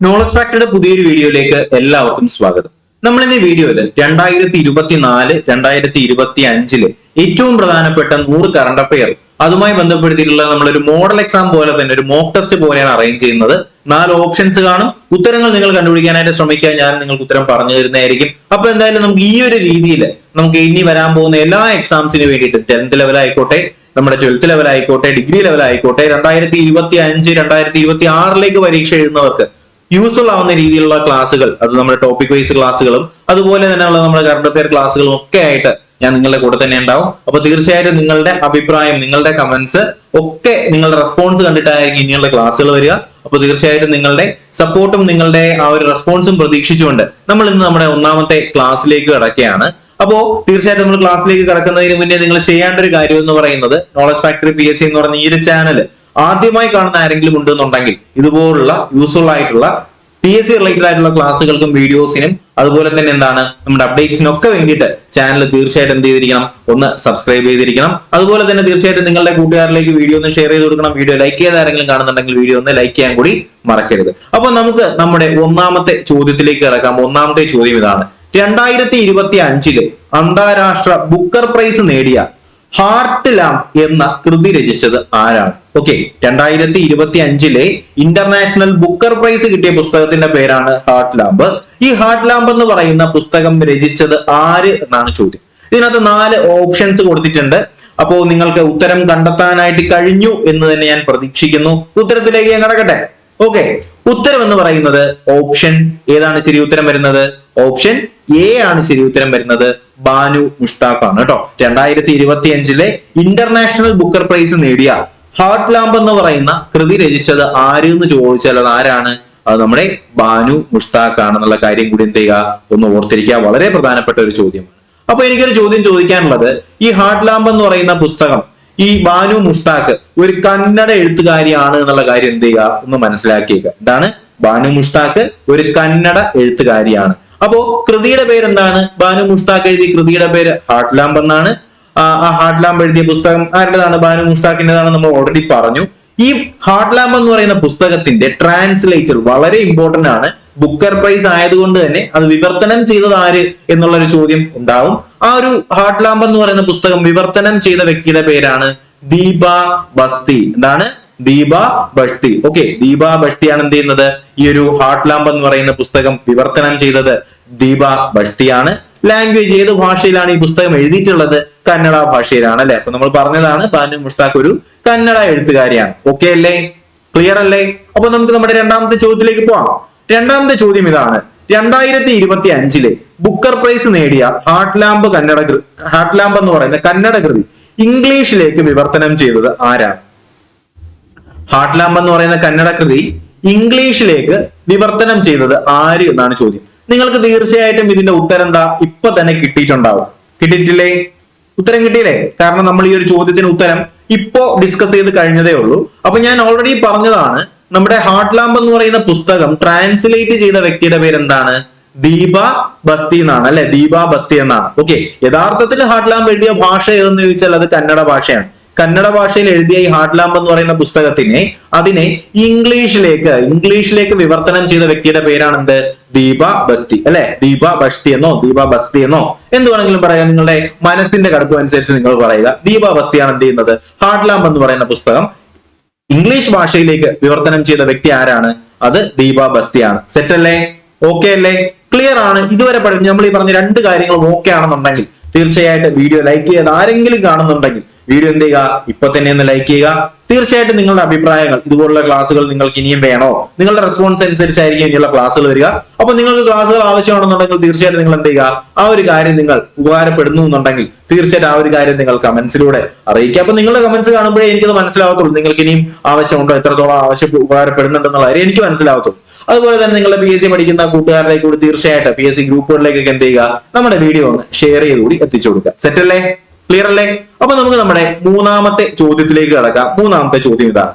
Knowledge ഫാക്ടറിയുടെ പുതിയൊരു വീഡിയോയിലേക്ക് എല്ലാവർക്കും സ്വാഗതം. നമ്മൾ ഇന്ന് വീഡിയോയിൽ 2024-2025 ഏറ്റവും പ്രധാനപ്പെട്ട 100 കറണ്ട് അഫയർ അതുമായി ബന്ധപ്പെടുത്തിയിട്ടുള്ള നമ്മളൊരു മോഡൽ എക്സാം പോലെ തന്നെ ഒരു മോക്ക് ടെസ്റ്റ് പോലെയാണ് അറേഞ്ച് ചെയ്യുന്നത്. 4 ഓപ്ഷൻസ് കാണും. ഉത്തരങ്ങൾ നിങ്ങൾ കണ്ടുപിടിക്കാനായിട്ട് ശ്രമിക്കുക. ഞാൻ നിങ്ങൾക്ക് ഉത്തരം പറഞ്ഞു തരുന്നതായിരിക്കും. അപ്പൊ എന്തായാലും നമുക്ക് ഈ ഒരു രീതിയിൽ നമുക്ക് ഇനി വരാൻ പോകുന്ന എല്ലാ എക്സാംസിന് വേണ്ടിയിട്ട് 10th ലെവൽ ആയിക്കോട്ടെ, നമ്മുടെ 12th ലെവൽ ആയിക്കോട്ടെ, ഡിഗ്രി ലെവൽ ആയിക്കോട്ടെ, 2025-2026 പരീക്ഷ എഴുതുന്നവർക്ക് യൂസ്ഫുൾ ആവുന്ന രീതിയിലുള്ള ക്ലാസ്സുകൾ, അത് നമ്മുടെ ടോപ്പിക് വൈസ് ക്ലാസ്സുകളും അതുപോലെ തന്നെയുള്ള നമ്മുടെ കറണ്ട് അഫയർ ക്ലാസ്സുകളും ഒക്കെ ആയിട്ട് ഞാൻ നിങ്ങളുടെ കൂടെ തന്നെ ഉണ്ടാവും. അപ്പൊ തീർച്ചയായിട്ടും നിങ്ങളുടെ അഭിപ്രായം, നിങ്ങളുടെ കമന്റ്സ് ഒക്കെ നിങ്ങളുടെ റെസ്പോൺസ് കണ്ടിട്ടായിരിക്കും ഇനിയുള്ള ക്ലാസ്സുകൾ വരിക. അപ്പൊ തീർച്ചയായിട്ടും നിങ്ങളുടെ സപ്പോർട്ടും നിങ്ങളുടെ ആ ഒരു റെസ്പോൺസും പ്രതീക്ഷിച്ചുകൊണ്ട് നമ്മൾ ഇന്ന് നമ്മുടെ ഒന്നാമത്തെ ക്ലാസ്സിലേക്ക് കടക്കുകയാണ്. അപ്പോ തീർച്ചയായിട്ടും നമ്മൾ ക്ലാസ്സിലേക്ക് കടക്കുന്നതിന് മുന്നേ നിങ്ങൾ ചെയ്യേണ്ട ഒരു കാര്യം എന്ന് പറയുന്നത്, നോളജ് ഫാക്ടറി PSC എന്ന് പറഞ്ഞ ഈ ഒരു ചാനൽ ആദ്യമായി കാണുന്ന ആരെങ്കിലും ഉണ്ടെന്നുണ്ടെങ്കിൽ ഇതുപോലുള്ള യൂസ്ഫുൾ ആയിട്ടുള്ള PSC റിലേറ്റഡ് ആയിട്ടുള്ള ക്ലാസ്സുകൾക്കും വീഡിയോസിനും അതുപോലെ തന്നെ എന്താണ് നമ്മുടെ അപ്ഡേറ്റ്സിനും ഒക്കെ വേണ്ടിയിട്ട് ചാനൽ തീർച്ചയായിട്ടും എന്ത് ചെയ്തിരിക്കണം, ഒന്ന് സബ്സ്ക്രൈബ് ചെയ്തിരിക്കണം. അതുപോലെ തന്നെ തീർച്ചയായിട്ടും നിങ്ങളുടെ കൂട്ടുകാരിലേക്ക് വീഡിയോ ഒന്ന് ഷെയർ ചെയ്ത് കൊടുക്കണം. വീഡിയോ ലൈക്ക് ചെയ്ത് ആരെങ്കിലും കാണുന്നുണ്ടെങ്കിൽ വീഡിയോ ഒന്ന് ലൈക്ക് ചെയ്യാൻ കൂടി മറക്കരുത്. അപ്പൊ നമുക്ക് നമ്മുടെ ഒന്നാമത്തെ ചോദ്യത്തിലേക്ക് കിടക്കാം. ഒന്നാമത്തെ ചോദ്യം ഇതാണ്: 2025 അന്താരാഷ്ട്ര ബുക്കർ പ്രൈസ് നേടിയ ഹാർട്ട് ലാമ്പ് എന്ന കൃതി രചിച്ചത് ആരാണ്? ഓക്കെ, 2025 ഇന്റർനാഷണൽ ബുക്കർ പ്രൈസ് കിട്ടിയ പുസ്തകത്തിന്റെ പേരാണ് ഹാർട്ട് ലാമ്പ്. ഈ ഹാർട്ട് ലാമ്പ് എന്ന് പറയുന്ന പുസ്തകം രചിച്ചത് ആര് എന്നാണ് ചോദ്യം. ഇതിനകത്ത് 4 ഓപ്ഷൻസ് കൊടുത്തിട്ടുണ്ട്. അപ്പോ നിങ്ങൾക്ക് ഉത്തരം കണ്ടെത്താനായിട്ട് കഴിഞ്ഞു എന്ന് തന്നെ ഞാൻ പ്രതീക്ഷിക്കുന്നു. ഉത്തരത്തിലേക്ക് ഞാൻ കടക്കട്ടെ. ഓക്കെ, ഉത്തരം എന്ന് പറയുന്നത് ഓപ്ഷൻ ഏതാണ് ശരി ഉത്തരം വരുന്നത്? ഓപ്ഷൻ എ ആണ് ശരി ഉത്തരം വരുന്നത്. ബാനു മുഷ്താഖ് ആണ് കേട്ടോ. 2025 ഇന്റർനാഷണൽ ബുക്കർ പ്രൈസ് നേടിയ ഹാർട്ട് ലാമ്പ് എന്ന് പറയുന്ന കൃതി രചിച്ചത് ആര് എന്ന് ചോദിച്ചാൽ അത് ആരാണ്? അത് നമ്മുടെ ബാനു മുഷ്താഖ് ആണെന്നുള്ള കാര്യം കൂടി എന്ത് ചെയ്യുക, ഒന്ന് ഓർത്തിരിക്കുക. വളരെ പ്രധാനപ്പെട്ട ഒരു ചോദ്യമാണ്. അപ്പൊ എനിക്കൊരു ചോദ്യം ചോദിക്കാനുള്ളത്, ഈ ഹാർട്ട് ലാമ്പ് എന്ന് പറയുന്ന പുസ്തകം ഈ ബാനു മുഷ്താഖ് ഒരു കന്നഡ എഴുത്തുകാരിയാണ് എന്നുള്ള കാര്യം എന്ത് ചെയ്യുക, ഒന്ന് മനസ്സിലാക്കിയേക്കുക. എന്താണ്? ബാനു മുഷ്താഖ് ഒരു കന്നഡ എഴുത്തുകാരിയാണ്. അപ്പോ കൃതിയുടെ പേര് എന്താണ്? ബാനു മുഷ്താഖ് എഴുതിയ കൃതിയുടെ പേര് ഹാർട്ട് ലാമ്പ് എന്നാണ്. ആ ഹാർട്ട് ലാമ്പ് എഴുതിയ പുസ്തകം ആരുടേതാണ്? ബാനു മുഷ്താഖിന്റേതാണ്. നമ്മൾ ഓൾറെഡി പറഞ്ഞു. ഈ ഹാർട്ട് ലാമ്പ് എന്ന് പറയുന്ന പുസ്തകത്തിന്റെ ട്രാൻസ്ലേറ്റർ വളരെ ഇമ്പോർട്ടന്റ് ആണ്. ബുക്കർ പ്രൈസ് ആയതുകൊണ്ട് തന്നെ അത് വിവർത്തനം ചെയ്തത് ആര് എന്നുള്ള ഒരു ചോദ്യം ഉണ്ടാവും. ആ ഒരു ഹാർട്ട് ലാമ്പ് എന്ന് പറയുന്ന പുസ്തകം വിവർത്തനം ചെയ്ത വ്യക്തിയുടെ പേരാണ് ദീപ ബസ്തി. എന്താണ്? ദീപ ബസ്തി. ഓക്കെ, ദീപ ബസ്തിയാണ് എന്ത് ചെയ്യുന്നത്, ഈ ഒരു ഹാർട്ട് ലാമ്പ് എന്ന് പറയുന്ന പുസ്തകം വിവർത്തനം ചെയ്തത് ദീപ ബസ്തിയാണ്. ലാംഗ്വേജ് ഏത് ഭാഷയിലാണ് ഈ പുസ്തകം എഴുതിയിട്ടുള്ളത്? കന്നഡ ഭാഷയിലാണ് അല്ലെ. അപ്പൊ നമ്മൾ പറഞ്ഞതാണ് ബാനു മുഷ്താഖ് ഒരു കന്നഡ എഴുത്തുകാരിയാണ്. ഓക്കെ അല്ലേ? ക്ലിയർ അല്ലേ? അപ്പൊ നമുക്ക് നമ്മുടെ രണ്ടാമത്തെ ചോദ്യത്തിലേക്ക് പോവാം. രണ്ടാമത്തെ ചോദ്യം ഇതാണ്: 2025 ബുക്കർ പ്രൈസ് നേടിയ ഹാർട്ട് ലാമ്പ് എന്ന് പറയുന്ന കന്നഡ കൃതി ഇംഗ്ലീഷിലേക്ക് വിവർത്തനം ചെയ്തത് ആരാണ്? ഹാർട്ട് ലാമ്പ് എന്ന് പറയുന്ന കന്നഡ കൃതി ഇംഗ്ലീഷിലേക്ക് വിവർത്തനം ചെയ്തത് ആര് എന്നാണ് ചോദ്യം. നിങ്ങൾക്ക് തീർച്ചയായിട്ടും ഇതിന്റെ ഉത്തരം എന്താ ഇപ്പൊ തന്നെ കിട്ടിയിട്ടുണ്ടാവും. കിട്ടിയിട്ടില്ലേ? ഉത്തരം കിട്ടിയില്ലേ? കാരണം നമ്മൾ ഈ ഒരു ചോദ്യത്തിന് ഉത്തരം ഇപ്പോ ഡിസ്കസ് ചെയ്ത് കഴിഞ്ഞതേ ഉള്ളൂ. അപ്പൊ ഞാൻ ഓൾറെഡി പറഞ്ഞതാണ്, നമ്മുടെ ഹാർട്ട് ലാമ്പ് എന്ന് പറയുന്ന പുസ്തകം ട്രാൻസ്ലേറ്റ് ചെയ്ത വ്യക്തിയുടെ പേര് എന്താണ്? ദീപ ബസ്തി എന്നാണ് അല്ലെ. ദീപ ബസ്തി എന്നാണ്. ഓക്കെ, യഥാർത്ഥത്തിൽ ഹാർട്ട് ലാമ്പ് എഴുതിയ ഭാഷ ഏതെന്ന് ചോദിച്ചാൽ അത് കന്നഡ ഭാഷയാണ്. കന്നഡ ഭാഷയിൽ എഴുതിയ ഈ ഹാർട്ട് ലാമ്പ് എന്ന് പറയുന്ന അതിനെ ഇംഗ്ലീഷിലേക്ക് വിവർത്തനം ചെയ്ത വ്യക്തിയുടെ പേരാണ് എന്ത്? ദീപ ബസ്തി അല്ലെ. ദീപ ബസ്തി എന്നോ ദീപ ബസ്തി എന്നോ എന്ത് വേണമെങ്കിലും പറയാം. നിങ്ങളുടെ മനസ്സിന്റെ കടുപ്പം അനുസരിച്ച് നിങ്ങൾ പറയുക. ദീപ ബസ്തിയാണ് എന്ത് ചെയ്യുന്നത്, ഹാർട്ട് ലാമ്പ് എന്ന് പറയുന്ന പുസ്തകം ഇംഗ്ലീഷ് ഭാഷയിലേക്ക് വിവർത്തനം ചെയ്ത വ്യക്തി ആരാണ്? അത് ദീപ ബസ്തിയാണ്. സെറ്റ് അല്ലേ? ഓക്കെ അല്ലേ? ക്ലിയർ ആണ്? ഇതുവരെ നമ്മൾ ഈ പറഞ്ഞ 2 കാര്യങ്ങളും ഓക്കെ ആണെന്നുണ്ടെങ്കിൽ തീർച്ചയായിട്ടും വീഡിയോ ലൈക്ക് ചെയ്ത് ആരെങ്കിലും കാണുന്നുണ്ടെങ്കിൽ വീഡിയോ എന്ത് ചെയ്യുക, ഇപ്പൊ തന്നെ ഒന്ന് ലൈക്ക് ചെയ്യുക. തീർച്ചയായിട്ടും നിങ്ങളുടെ അഭിപ്രായങ്ങൾ, ഇതുപോലുള്ള ക്ലാസ്സുകൾ നിങ്ങൾക്ക് ഇനിയും വേണോ, നിങ്ങളുടെ റെസ്പോൺസ് അനുസരിച്ചായിരിക്കും ഇനിയുള്ള ക്ലാസ്സുകൾ വരിക. അപ്പൊ നിങ്ങൾക്ക് ക്ലാസ്സുകൾ ആവശ്യമാണെന്നുണ്ടെങ്കിൽ തീർച്ചയായിട്ടും നിങ്ങൾ എന്ത് ചെയ്യുക, ആ ഒരു കാര്യം നിങ്ങൾ ഉപകാരപ്പെടുന്നു എന്നുണ്ടെങ്കിൽ തീർച്ചയായിട്ടും ആ ഒരു കാര്യം നിങ്ങൾ കമന്റ്സിലൂടെ അറിയിക്കുക. അപ്പൊ നിങ്ങളുടെ കമന്റ്സ് കാണുമ്പോഴേ എനിക്കത് മനസ്സിലാവത്തുള്ളൂ നിങ്ങൾക്ക് ഇനിയും ആവശ്യമുണ്ടോ, എത്രത്തോളം ഉപകാരപ്പെടുന്നുണ്ടെന്നുള്ള കാര്യം എനിക്ക് മനസ്സിലാവത്തുള്ളൂ. അതുപോലെ തന്നെ നിങ്ങളുടെ PSC പഠിക്കുന്ന കൂട്ടുകാരിലേക്ക് കൂടി തീർച്ചയായിട്ടും PSC ഗ്രൂപ്പുകളിലേക്കൊക്കെ എന്ത് ചെയ്യുക, നമ്മുടെ വീഡിയോ ഒന്ന് ഷെയർ ചെയ്തുകൂടി എത്തിച്ചു കൊടുക്കുക. സെറ്റ് അല്ലേ? ക്ലിയർ അല്ലേ? അപ്പൊ നമുക്ക് നമ്മുടെ മൂന്നാമത്തെ ചോദ്യത്തിലേക്ക് കടക്കാം. മൂന്നാമത്തെ ചോദ്യം ഇതാണ്: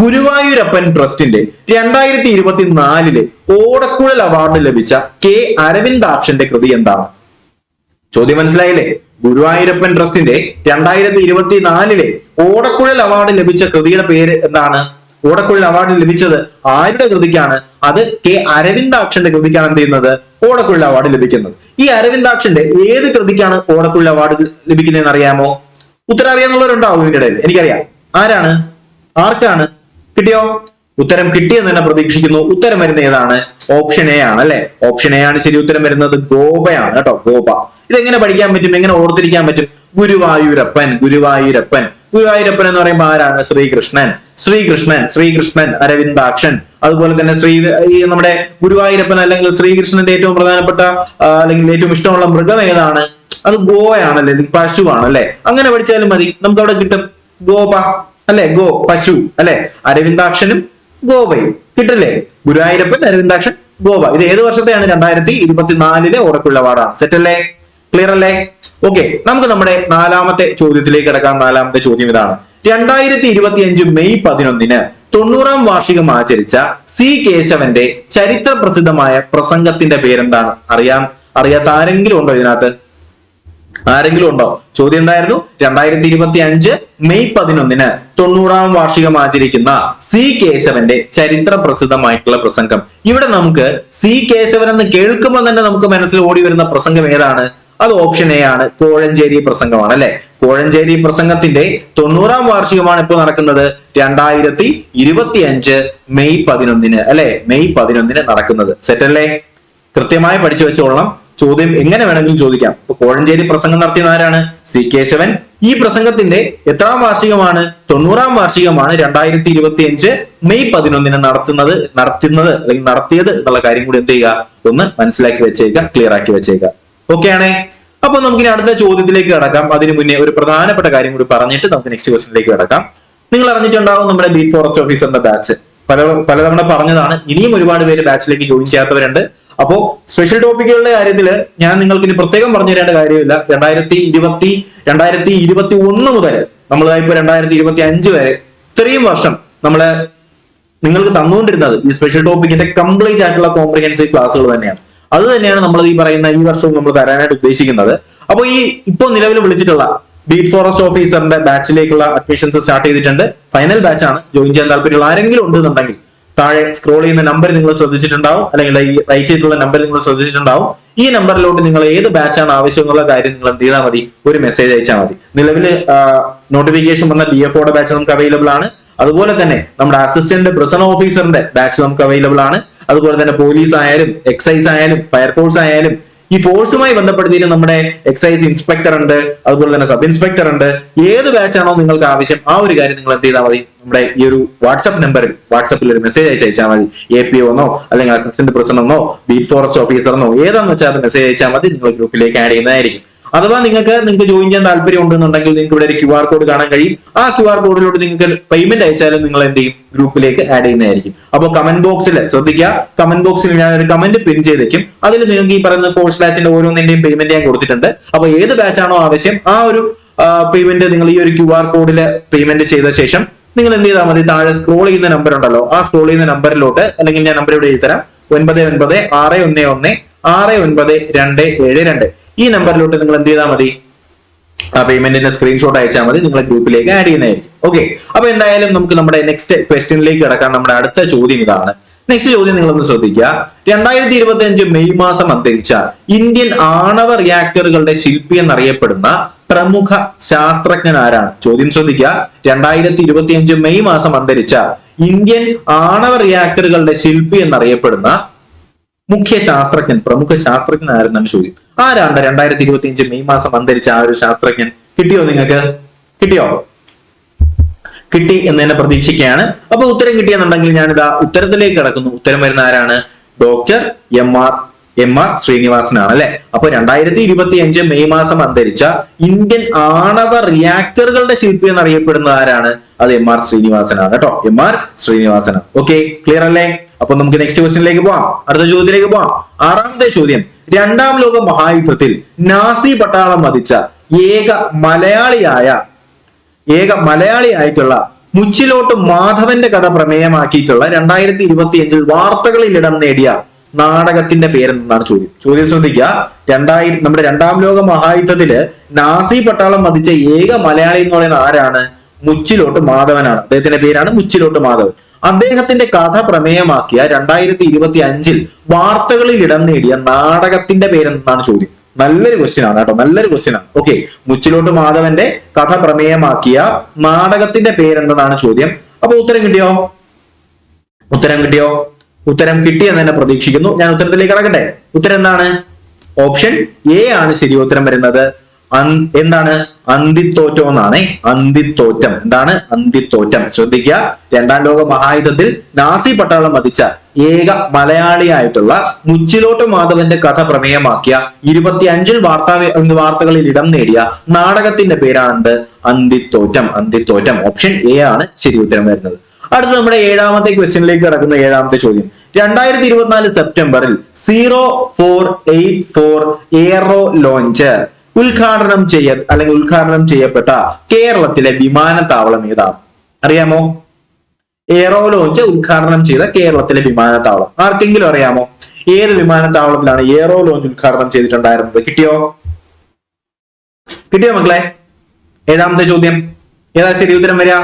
ഗുരുവായൂരപ്പൻ ട്രസ്റ്റിന്റെ 2024 ഓടക്കുഴൽ അവാർഡ് ലഭിച്ച K അരവിന്ദാക്ഷന്റെ കൃതി എന്താണ്? ചോദ്യം മനസ്സിലായില്ലേ? ഗുരുവായൂരപ്പൻ ട്രസ്റ്റിന്റെ 2024 ഓടക്കുഴൽ അവാർഡ് ലഭിച്ച കൃതിയുടെ പേര് എന്താണ്? ഓടക്കുഴൽ അവാർഡ് ലഭിച്ചത് ആരുടെ കൃതിക്കാണ്? അത് കെ അരവിന്ദാക്ഷന്റെ കൃതിക്കാണ് എന്ത് ചെയ്യുന്നത്? ഓടക്കുഴൽ അവാർഡ് ലഭിക്കുന്നത്. ഈ അരവിന്ദാക്ഷന്റെ ഏത് കൃതിക്കാണ് ഓടക്കുഴൽ അവാർഡ് ലഭിക്കുന്നതെന്ന് അറിയാമോ? ഉത്തരം അറിയാന്നുള്ളവരുണ്ടാവും ഇതിന്റെ ഇടയിൽ. എനിക്കറിയാം. ആരാണ്? ആർക്കാണ്? കിട്ടിയോ? ഉത്തരം കിട്ടിയെന്ന് തന്നെ പ്രതീക്ഷിക്കുന്നു. ഉത്തരം വരുന്നത് ഏതാണ്? ഓപ്ഷൻ എ ആണ് അല്ലെ? ഓപ്ഷൻ എ ആണ് ശരി. ഉത്തരം വരുന്നത് ഗോപയാണ് കേട്ടോ. ഗോപ. ഇതെങ്ങനെ പഠിക്കാൻ പറ്റും? എങ്ങനെ ഓർത്തിരിക്കാൻ പറ്റും? ഗുരുവായൂരപ്പൻ. ഗുരുവായൂരപ്പൻ. ഗുരുവായൂരപ്പൻ എന്ന് പറയുമ്പോൾ ആരാണ്? ശ്രീകൃഷ്ണൻ. ശ്രീകൃഷ്ണൻ അരവിന്ദാക്ഷൻ. അതുപോലെ തന്നെ ഈ നമ്മുടെ ഗുരുവായൂരപ്പൻ അല്ലെങ്കിൽ ശ്രീകൃഷ്ണന്റെ ഏറ്റവും പ്രധാനപ്പെട്ട അല്ലെങ്കിൽ ഏറ്റവും ഇഷ്ടമുള്ള മൃഗം ഏതാണ്? അത് ഗോയാണല്ലേ, പശുവാണ് അല്ലെ? അങ്ങനെ പഠിച്ചാലും മതി. നമുക്ക് അവിടെ കിട്ടും ഗോപ അല്ലെ? ഗോ പശു അല്ലെ? അരവിന്ദാക്ഷനും ഗോപയും കിട്ടില്ലേ? ഗുരുവായൂരപ്പൻ, അരവിന്ദാക്ഷൻ, ഗോപ. ഇത് ഏത് വർഷത്തെയാണ്? 2024 ഓടക്കുഴൽ അവാർഡാണ്. സെറ്റ് അല്ലേ? ക്ലിയർ അല്ലേ? ഓക്കെ, നമുക്ക് നമ്മുടെ നാലാമത്തെ ചോദ്യത്തിലേക്ക് കിടക്കാം. നാലാമത്തെ ചോദ്യം ഇതാണ്. 2025 മെയ് 11 90-ാം വാർഷികം ആചരിച്ച സി കേശവന്റെ ചരിത്ര പ്രസിദ്ധമായ പ്രസംഗത്തിന്റെ പേരെന്താണ്? അറിയാത്ത ആരെങ്കിലും ഉണ്ടോ ഇതിനകത്ത്? ആരെങ്കിലും ഉണ്ടോ? ചോദ്യം എന്തായിരുന്നു? 2025 മെയ് 11 90-ാം വാർഷികം ആചരിക്കുന്ന സി കേശവന്റെ ചരിത്ര പ്രസിദ്ധമായിട്ടുള്ള പ്രസംഗം. ഇവിടെ നമുക്ക് സി കേശവൻ എന്ന് കേൾക്കുമ്പോൾ തന്നെ നമുക്ക് മനസ്സിൽ ഓടി വരുന്ന പ്രസംഗം ഏതാണ്? അത് ഓപ്ഷൻ എ ആണ്. കോഴഞ്ചേരി പ്രസംഗമാണ് അല്ലെ? കോഴഞ്ചേരി പ്രസംഗത്തിന്റെ 90-ാം വാർഷികമാണ് ഇപ്പോൾ നടക്കുന്നത് 2025 മെയ് 11 അല്ലെ? മെയ് 11 നടക്കുന്നത്. സെറ്റ് അല്ലേ? കൃത്യമായി പഠിച്ചു വെച്ചോളണം. ചോദ്യം എങ്ങനെ വേണമെങ്കിലും ചോദിക്കാം. ഇപ്പൊ കോഴഞ്ചേരി പ്രസംഗം നടത്തിയത് ആരാണ്? സി കേശവൻ. ഈ പ്രസംഗത്തിന്റെ എത്രാം വാർഷികമാണ്? 90-ാം വാർഷികമാണ് 2025 മെയ് 11 നടത്തിയത് എന്നുള്ള കാര്യം കൂടി എന്ത് ചെയ്യുക? ഒന്ന് മനസ്സിലാക്കി വെച്ചേക്കുക, ക്ലിയർ ആക്കി വെച്ചേക്കുക. ഓക്കെ ആണേ? അപ്പൊ നമുക്കിനി അടുത്ത ചോദ്യത്തിലേക്ക് കടക്കാം. അതിനു മുന്നേ ഒരു പ്രധാനപ്പെട്ട കാര്യം കൂടി പറഞ്ഞിട്ട് നമുക്ക് നെക്സ്റ്റ് ക്വസ്റ്റിലേക്ക് കടക്കാം. നിങ്ങൾ അറിഞ്ഞിട്ടുണ്ടാവും നമ്മുടെ ബീറ്റ് ഫോറസ്റ്റ് ഓഫീസറിന്റെ ബാച്ച് പലതവണ പറഞ്ഞതാണ്. ഇനിയും ഒരുപാട് പേര് ബാച്ചിലേക്ക് ജോയിൻ ചെയ്യാത്തവരുണ്ട്. അപ്പോ സ്പെഷ്യൽ ടോപ്പിക്കുകളുടെ കാര്യത്തിൽ ഞാൻ നിങ്ങൾക്ക് ഇനി പ്രത്യേകം പറഞ്ഞു തരേണ്ട കാര്യമില്ല. 2021 മുതൽ നമ്മളിപ്പോ 2025 വരെ ഇത്രയും വർഷം നിങ്ങൾക്ക് തന്നുകൊണ്ടിരുന്നത് ഈ സ്പെഷ്യൽ ടോപ്പിക്കിന്റെ കംപ്ലീറ്റ് ആയിട്ടുള്ള കോംപ്രിഹെൻസീവ് ക്ലാസ്സുകൾ തന്നെയാണ്. അത് തന്നെയാണ് നമ്മൾ ഈ പറയുന്ന ഈ വർഷവും നമ്മൾ തരാനായിട്ട് ഉദ്ദേശിക്കുന്നത്. അപ്പൊ ഈ ഇപ്പോൾ നിലവിൽ വിളിച്ചിട്ടുള്ള ബീറ്റ് ഫോറസ്റ്റ് ഓഫീസറിന്റെ ബാച്ചിലേക്കുള്ള അഡ്മിഷൻസ് സ്റ്റാർട്ട് ചെയ്തിട്ടുണ്ട്. ഫൈനൽ ബാച്ച് ആണ്. ജോയിൻ ചെയ്യാൻ താല്പര്യമുള്ള ആരെങ്കിലും ഉണ്ടെന്നുണ്ടെങ്കിൽ താഴെ സ്ക്രോൾ ചെയ്യുന്ന നമ്പർ നിങ്ങൾ ശ്രദ്ധിച്ചിട്ടുണ്ടാവും, അല്ലെങ്കിൽ ഈ റൈറ്റ് ചെയ്തിട്ടുള്ള നമ്പർ നിങ്ങൾ ശ്രദ്ധിച്ചിട്ടുണ്ടാവും. ഈ നമ്പറിലോട്ട് നിങ്ങൾ ഏത് ബാച്ചാണ് ആവശ്യം എന്നുള്ള കാര്യം നിങ്ങൾ എന്ത് ചെയ്താൽ മതി? ഒരു മെസ്സേജ് അയച്ചാൽ മതി. നിലവിൽ നോട്ടിഫിക്കേഷൻ വന്ന DFOയുടെ ബാച്ച് നമുക്ക് അവൈലബിൾ ആണ്. അതുപോലെ തന്നെ നമ്മുടെ അസിസ്റ്റന്റ് പ്രിസൺ ഓഫീസറിന്റെ ബാച്ച് നമുക്ക് അവൈലബിൾ ആണ്. അതുപോലെ തന്നെ പോലീസ് ആയാലും എക്സൈസ് ആയാലും ഫയർഫോഴ്സ് ആയാലും ഈ ഫോഴ്സുമായി ബന്ധപ്പെടുത്തിയിട്ട് നമ്മുടെ എക്സൈസ് ഇൻസ്പെക്ടർ ഉണ്ട്, അതുപോലെ തന്നെ സബ് ഇൻസ്പെക്ടർ ഉണ്ട്. ഏത് ബാച്ചാണോ നിങ്ങൾക്ക് ആവശ്യം ആ ഒരു കാര്യം നിങ്ങൾ എന്ത് ചെയ്താൽ മതി? നമ്മുടെ ഈ ഒരു വാട്സപ്പിൽ ഒരു മെസ്സേജ് അയച്ചാൽ മതി. APO എന്നോ അല്ലെങ്കിൽ അസിസ്റ്റന്റ് പ്രസിഡന്റ് എന്നോ ബീറ്റ് ഫോറസ്റ്റ് ഓഫീസറിനോ ഏതാണെന്ന് വെച്ചാൽ അത് മെസ്സേജ് അയച്ചാൽ മതി. നിങ്ങൾ ഗ്രൂപ്പിലേക്ക് ആഡ് ചെയ്യുന്നതായിരിക്കും. അഥവാ നിങ്ങൾക്ക് ജോയിൻ ചെയ്യാൻ താല്പര്യം ഉണ്ടെന്നുണ്ടെങ്കിൽ നിങ്ങൾക്ക് ഇവിടെ ഒരു QR കോഡ് കാണാൻ കഴിയും. ആ QR കോഡിലോട്ട് നിങ്ങൾക്ക് പേയ്മെന്റ് അയച്ചാലും നിങ്ങൾ എന്ത് ചെയ്യും? ഗ്രൂപ്പിലേക്ക് ആഡ് ചെയ്യുന്നതായിരിക്കും. അപ്പോൾ കമന്റ് ബോക്സിൽ ശ്രദ്ധിക്കുക. കമന്റ് ബോക്സിൽ ഞാൻ ഒരു കമന്റ് പിൻ ചെയ്തേക്കും. അതിൽ നിങ്ങൾക്ക് ഈ പറയുന്ന കോഴ്സ് ബാച്ചിന്റെ ഓരോന്നിന്റെയും പേയ്മെന്റ് ഞാൻ കൊടുത്തിട്ടുണ്ട്. അപ്പൊ ഏത് ബാച്ചാണോ ആവശ്യം ആ ഒരു പേയ്മെന്റ് നിങ്ങൾ ഈ ഒരു QR കോഡിൽ പേയ്മെന്റ് ചെയ്ത ശേഷം നിങ്ങൾ എന്ത് ചെയ്താൽ മതി? താഴെ സ്ക്രോൾ ചെയ്യുന്ന നമ്പർ ഉണ്ടല്ലോ, ആ സ്ക്രോൾ ചെയ്യുന്ന നമ്പറിലോട്ട്, അല്ലെങ്കിൽ ഞാൻ നമ്പർ ഇവിടെ എഴുതി തരാം, 996111697272. ഈ നമ്പറിലോട്ട് നിങ്ങൾ എന്ത് ചെയ്താൽ മതി? ആ പേയ്മെന്റിന്റെ സ്ക്രീൻഷോട്ട് അയച്ചാൽ മതി. നിങ്ങളെ ഗ്രൂപ്പിലേക്ക് ആഡ് ചെയ്യുന്നതായിരിക്കും. ഓക്കെ, അപ്പൊ എന്തായാലും നമുക്ക് നമ്മുടെ നെക്സ്റ്റ് ക്വസ്റ്റ്യനിലേക്ക് കിടക്കാം. നമ്മുടെ അടുത്ത ചോദ്യം ഇതാണ്. നെക്സ്റ്റ് ചോദ്യം നിങ്ങളൊന്ന് ശ്രദ്ധിക്കുക. 2025 മെയ് മാസം അന്തരിച്ച ഇന്ത്യൻ ആണവ റിയാക്ടറുകളുടെ ശില്പി എന്നറിയപ്പെടുന്ന പ്രമുഖ ശാസ്ത്രജ്ഞൻ ആരാണ്? ചോദ്യം ശ്രദ്ധിക്കുക. 2025 മെയ് മാസം അന്തരിച്ച ഇന്ത്യൻ ആണവ റിയാക്ടറുകളുടെ ശില്പി എന്നറിയപ്പെടുന്ന പ്രമുഖ ശാസ്ത്രജ്ഞൻ ആരെന്നാണ് ചോദ്യം. ആരാണ് 2025 മെയ് മാസം അന്തരിച്ച ആ ഒരു ശാസ്ത്രജ്ഞൻ? കിട്ടിയോ? നിങ്ങൾക്ക് കിട്ടിയോ? കിട്ടി എന്ന് തന്നെ പ്രതീക്ഷിക്കുകയാണ്. അപ്പൊ ഉത്തരം കിട്ടിയെന്നുണ്ടെങ്കിൽ ഞാനിതാ ഉത്തരത്തിലേക്ക് കിടക്കുന്നു. ഉത്തരം വരുന്ന ആരാണ്? ഡോക്ടർ എം ആർ ശ്രീനിവാസനാണ് അല്ലെ? അപ്പൊ 2025 മെയ് മാസം അന്തരിച്ച ഇന്ത്യൻ ആണവ റിയാക്ടറുകളുടെ ശില്പി എന്നറിയപ്പെടുന്ന ആരാണ്? അത് MR ശ്രീനിവാസനാണ് കേട്ടോ. MR ശ്രീനിവാസനാണ്. ഓക്കെ, ക്ലിയർ അല്ലേ? അപ്പൊ നമുക്ക് നെക്സ്റ്റ് ക്വസ്റ്റ്യനിലേക്ക് പോവാം. അടുത്ത ചോദ്യത്തിലേക്ക് പോവാം. ആറാമത്തെ ചോദ്യം. രണ്ടാം ലോക മഹായുദ്ധത്തിൽ നാസി പട്ടാളം വധിച്ച ഏക മലയാളിയായിട്ടുള്ള മുച്ചിലോട്ട് മാധവന്റെ കഥ പ്രമേയമാക്കിയിട്ടുള്ള 2025 വാർത്തകളിൽ ഇടം നേടിയ നാടകത്തിന്റെ പേരെന്താണ് ചോദ്യം. ചോദ്യം ശ്രദ്ധിക്കുക. നമ്മുടെ രണ്ടാം ലോക മഹായുദ്ധത്തില് നാസി പട്ടാളം വധിച്ച ഏക മലയാളി എന്ന് പറയുന്ന ആരാണ്? മുച്ചിലോട്ട് മാധവനാണ്. അദ്ദേഹത്തിന്റെ പേരാണ് മുച്ചിലോട്ട് മാധവൻ. അദ്ദേഹത്തിന്റെ കഥ പ്രമേയമാക്കിയ 2025 വാർത്തകളിൽ ഇടം നേടിയ നാടകത്തിന്റെ പേരെന്താണ് ചോദ്യം. നല്ലൊരു ക്വസ്റ്റ്യൻ ആണ് കേട്ടോ, നല്ലൊരു ക്വസ്റ്റ്യൻ ആണ്. ഓക്കെ, മുച്ചിലോട്ട് മാധവന്റെ കഥ പ്രമേയമാക്കിയ നാടകത്തിന്റെ പേരെന്താണ് ചോദ്യം. അപ്പൊ ഉത്തരം കിട്ടിയോ? ഉത്തരം കിട്ടിയെന്ന് തന്നെ പ്രതീക്ഷിക്കുന്നു. ഞാൻ ഉത്തരത്തിലേക്ക് കടക്കട്ടെ. ഉത്തരം എന്താണ്? ഓപ്ഷൻ എ ആണ് ശരി ഉത്തരം വരുന്നത്. എന്താണ്? അന്തിത്തോറ്റം എന്നാണ്. അന്തിത്തോറ്റം. എന്താണ്? അന്തിത്തോറ്റം. ശ്രദ്ധിക്കുക, രണ്ടാം ലോക മഹായുദ്ധത്തിൽ നാസി പട്ടാളം വധിച്ച ഏക മലയാളിയായിട്ടുള്ള മുച്ചിലോട്ട് മാധവന്റെ കഥ പ്രമേയമാക്കിയ 25 വാർത്തകളിൽ ഇടം നേടിയ നാടകത്തിന്റെ പേരാണെന്ത്? അന്തിത്തോറ്റം. അന്തിത്തോറ്റം. ഓപ്ഷൻ എ ആണ് ശരി ഉത്തരം വരുന്നത്. അടുത്ത നമ്മുടെ 7ാമത്തെ ക്വസ്റ്റ്യനിലേക്ക് കിടക്കുന്ന 7ാമത്തെ ചോദ്യം. 2024 സെപ്റ്റംബറിൽ 0484 എയറോ ലോഞ്ച് ഉദ്ഘാടനം ചെയ്യപ്പെട്ട കേരളത്തിലെ വിമാനത്താവളം ഏതാണ്? അറിയാമോ? എയറോ ലോഞ്ച് ഉദ്ഘാടനം ചെയ്ത കേരളത്തിലെ വിമാനത്താവളം ആർക്കെങ്കിലും അറിയാമോ? ഏത് വിമാനത്താവളത്തിലാണ് എയറോ ലോഞ്ച് ഉദ്ഘാടനം ചെയ്തിട്ടുണ്ടായിരുന്നത്? കിട്ടിയോ മക്കളെ? 7ാമത്തെ ചോദ്യം ഏതാ ശരി ഉത്തരം വരിക?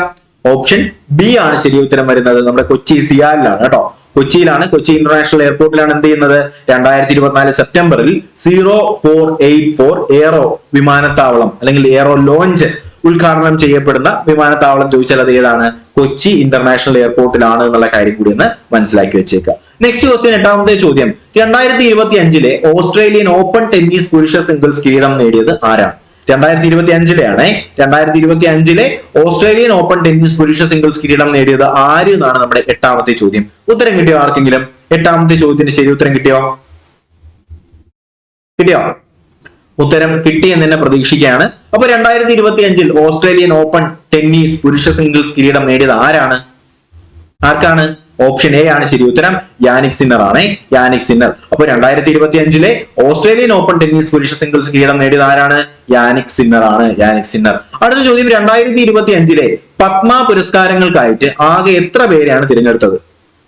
ഓപ്ഷൻ ബി ആണ് ശരി ഉത്തരം വരുന്നത്. നമ്മുടെ കൊച്ചി സിയാലിലാണ് കേട്ടോ. കൊച്ചിയിലാണ്, കൊച്ചി ഇന്റർനാഷണൽ എയർപോർട്ടിലാണ് എന്ത് ചെയ്യുന്നത്? 2024 സെപ്റ്റംബറിൽ 0484 എയറോ വിമാനത്താവളം അല്ലെങ്കിൽ എയറോ ലോഞ്ച് ഉദ്ഘാടനം ചെയ്യപ്പെടുന്ന വിമാനത്താവളം ചോദിച്ചാൽ അത് ഏതാണ്? കൊച്ചി ഇന്റർനാഷണൽ എയർപോർട്ടിലാണ് എന്നുള്ള കാര്യം കൂടി ഒന്ന് മനസ്സിലാക്കി വെച്ചേക്കുക. നെക്സ്റ്റ് ക്വസ്റ്റ്യൻ 8ാമത്തെ ചോദ്യം. 2025 ഓസ്ട്രേലിയൻ ഓപ്പൺ ടെന്നീസ് പുരുഷ സിംഗിൾസ് കിരീടം നേടിയത് ആരാണ്? 2025 ഓസ്ട്രേലിയൻ ഓപ്പൺ ടെന്നീസ് പുരുഷ സിംഗിൾസ് കിരീടം നേടിയത് ആര് എന്നാണ് നമ്മുടെ 8ാമത്തെ ചോദ്യം. ഉത്തരം കിട്ടിയോ ആർക്കെങ്കിലും? 8ാമത്തെ ചോദ്യത്തിന് ശരി ഉത്തരം കിട്ടിയോ? ഉത്തരം കിട്ടി എന്ന് തന്നെ പ്രതീക്ഷിക്കുകയാണ്. അപ്പൊ 2025 ഓസ്ട്രേലിയൻ ഓപ്പൺ ടെന്നീസ് പുരുഷ സിംഗിൾസ് കിരീടം നേടിയത് ആർക്കാണ്? ഓപ്ഷൻ എ ആണ് ശരി ഉത്തരം. യാനിക് സിന്നർ ആണ്. Jannik Sinner. അപ്പൊ 2025 ഓസ്ട്രേലിയൻ ഓപ്പൺ ടെന്നീസ് പുരുഷ സിംഗിൾസ് കിരീടം നേടിയത് ആരാണ്? യാനിക് സിന്നർ ആണ്. Jannik Sinner. അടുത്ത ചോദ്യം. 2025 പത്മ പുരസ്കാരങ്ങൾക്കായിട്ട് ആകെ എത്ര പേരെയാണ് തിരഞ്ഞെടുത്തത്?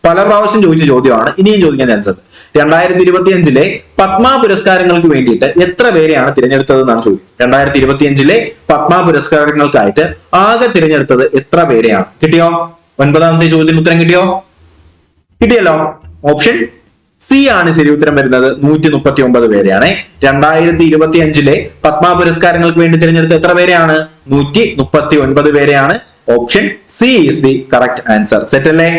പല പ്രാവശ്യം ചോദിച്ച ചോദ്യമാണ്, ഇനിയും ചോദിക്കാൻ ചാൻസ് ഉണ്ട്. 2025 പത്മ പുരസ്കാരങ്ങൾക്ക് വേണ്ടിയിട്ട് എത്ര പേരെയാണ് തിരഞ്ഞെടുത്തത് എന്നാണ് ചോദ്യം. 2025 പത്മ പുരസ്കാരങ്ങൾക്കായിട്ട് ആകെ തിരഞ്ഞെടുത്തത് എത്ര പേരെയാണ്? കിട്ടിയോ? 9ാമത്തെ ചോദ്യത്തിന് ഉത്തരം കിട്ടിയല്ലോ. ഓപ്ഷൻ സി ആണ് ശരി ഉത്തരം വരുന്നത്. 139 പേരെയാണ്. 2025 പത്മ പുരസ്കാരങ്ങൾക്ക് വേണ്ടി തിരഞ്ഞെടുത്ത എത്ര പേരെയാണ്? 139 പേരെയാണ്. Option C is the correct answer. Set അല്ലേ?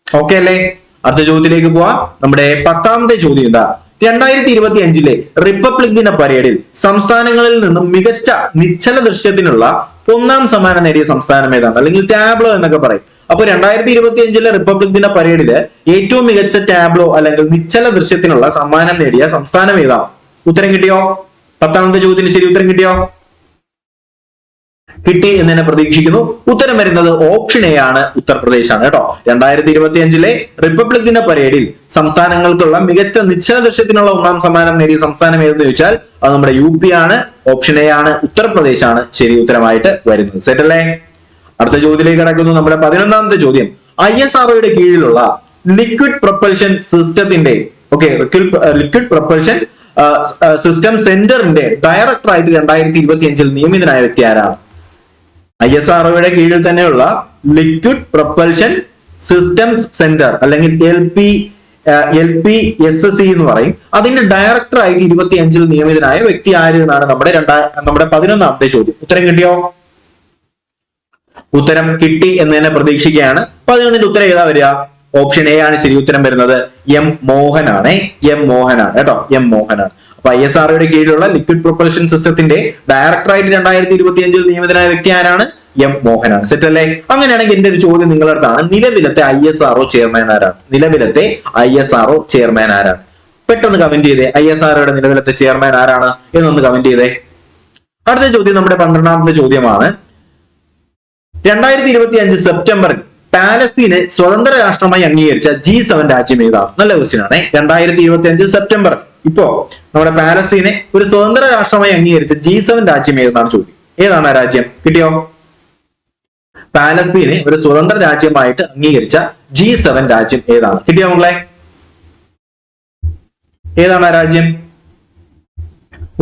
ഓക്കെ അല്ലേ? അടുത്ത ചോദ്യത്തിലേക്ക് പോവാം. നമ്മുടെ 10ാമത്തെ ചോദ്യം എന്താ? 2025 റിപ്പബ്ലിക് ദിന പരേഡിൽ സംസ്ഥാനങ്ങളിൽ നിന്നും മികച്ച നിശ്ചല ദൃശ്യത്തിനുള്ള 1ാം സമ്മാനം നേടിയ സംസ്ഥാനം ഏതാണ്? അല്ലെങ്കിൽ ടാബ്ലോ എന്നൊക്കെ പറയും. അപ്പൊ 2025 റിപ്പബ്ലിക് ദിന പരേഡില് ഏറ്റവും മികച്ച ടാബ്ലോ അല്ലെങ്കിൽ നിശ്ചല ദൃശ്യത്തിനുള്ള സമ്മാനം നേടിയ സംസ്ഥാനം ഏതാണ്? ഉത്തരം കിട്ടിയോ? 10ാമത്തെ ചോദ്യത്തിന് ശരി ഉത്തരം കിട്ടി എന്ന് തന്നെ പ്രതീക്ഷിക്കുന്നു. ഉത്തരം വരുന്നത് ഓപ്ഷൻ എ ആണ്. ഉത്തർപ്രദേശ് ആണ് കേട്ടോ. 2025 റിപ്പബ്ലിക് ദിന പരേഡിൽ സംസ്ഥാനങ്ങൾക്കുള്ള മികച്ച നിശ്ചല ദൃശ്യത്തിനുള്ള 1ാം സമ്മാനം നേടിയ സംസ്ഥാനം ഏതെന്ന് ചോദിച്ചാൽ അത് നമ്മുടെ UP ആണ്. ഓപ്ഷൻ എ ആണ്. ഉത്തർപ്രദേശ് ആണ് ശരി ഉത്തരമായിട്ട് വരുന്നത്. സെറ്റ് അല്ലേ? അടുത്ത ചോദ്യത്തിലേക്ക് കടക്കുന്നു. നമ്മുടെ 11ാമത്തെ ചോദ്യം. ISROയുടെ കീഴിലുള്ള ലിക്വിഡ് പ്രൊപ്പൽഷൻ സിസ്റ്റത്തിന്റെ ലിക്വിഡ് പ്രൊപ്പൽഷൻ സിസ്റ്റം സെന്ററിന്റെ ഡയറക്ടറായിട്ട് 2025 നിയമിതനായ വ്യക്തി ആരാണ്? ISROയുടെ കീഴിൽ തന്നെയുള്ള ലിക്വിഡ് പ്രൊപ്പൽഷൻ സിസ്റ്റം സെന്റർ അല്ലെങ്കിൽ LPSC എന്ന് പറയും. അതിന്റെ ഡയറക്ടറായിട്ട് 2025 നിയമിതനായ വ്യക്തി ആര് എന്നാണ് നമ്മുടെ 11ാമത്തെ ചോദ്യം. ഉത്തരം കിട്ടിയോ? ഉത്തരം കിട്ടി എന്ന് തന്നെ പ്രതീക്ഷിക്കുകയാണ്. 11ന്റെ ഉത്തരം ഏതാ വരിക? ഓപ്ഷൻ എ ആണ് ശരി ഉത്തരം വരുന്നത്. M മോഹൻ ആണ്. M മോഹൻ ആണ് കേട്ടോ. M മോഹൻ ആണ്. അപ്പൊ ISROയുടെ കീഴിലുള്ള ലിക്വിഡ് പ്രൊപ്പൽഷൻ സിസ്റ്റത്തിന്റെ ഡയറക്ടറായിട്ട് 2025 നിയമിതനായ വ്യക്തി ആരാണ്? M മോഹൻ ആണ്. സെറ്റ് അല്ലേ? അങ്ങനെയാണെങ്കിൽ എന്റെ ഒരു ചോദ്യം നിങ്ങളുടെ അടുത്താണ്. നിലവിലത്തെ ISRO ചെയർമാൻ ആരാണ്? പെട്ടെന്ന് കമന്റ് ചെയ്തേ. ISROയുടെ നിലവിലത്തെ ചെയർമാൻ ആരാണ് എന്നൊന്ന് കമന്റ് ചെയ്തേ. അടുത്ത ചോദ്യം നമ്മുടെ 12ാമത്തെ ചോദ്യമാണ്. 2025 സെപ്റ്റംബറിൽ പാലസ്തീനെ സ്വതന്ത്ര രാഷ്ട്രമായി അംഗീകരിച്ച G7 രാജ്യം ഏതാണ്? നല്ല ക്വസ്റ്റ്യൻ ആണ്. 2025 സെപ്റ്റംബർ ഇപ്പോ നമ്മുടെ പാലസ്തീനെ ഒരു സ്വതന്ത്ര രാഷ്ട്രമായി അംഗീകരിച്ച G7 രാജ്യം ഏതാണ് ചോദ്യം. ഏതാണ് ആ രാജ്യം? കിട്ടിയോ? പാലസ്തീനെ ഒരു സ്വതന്ത്ര രാജ്യമായിട്ട് അംഗീകരിച്ച G7 രാജ്യം ഏതാണ്? കിട്ടിയോ മക്കളെ? ഏതാണ് ആ രാജ്യം?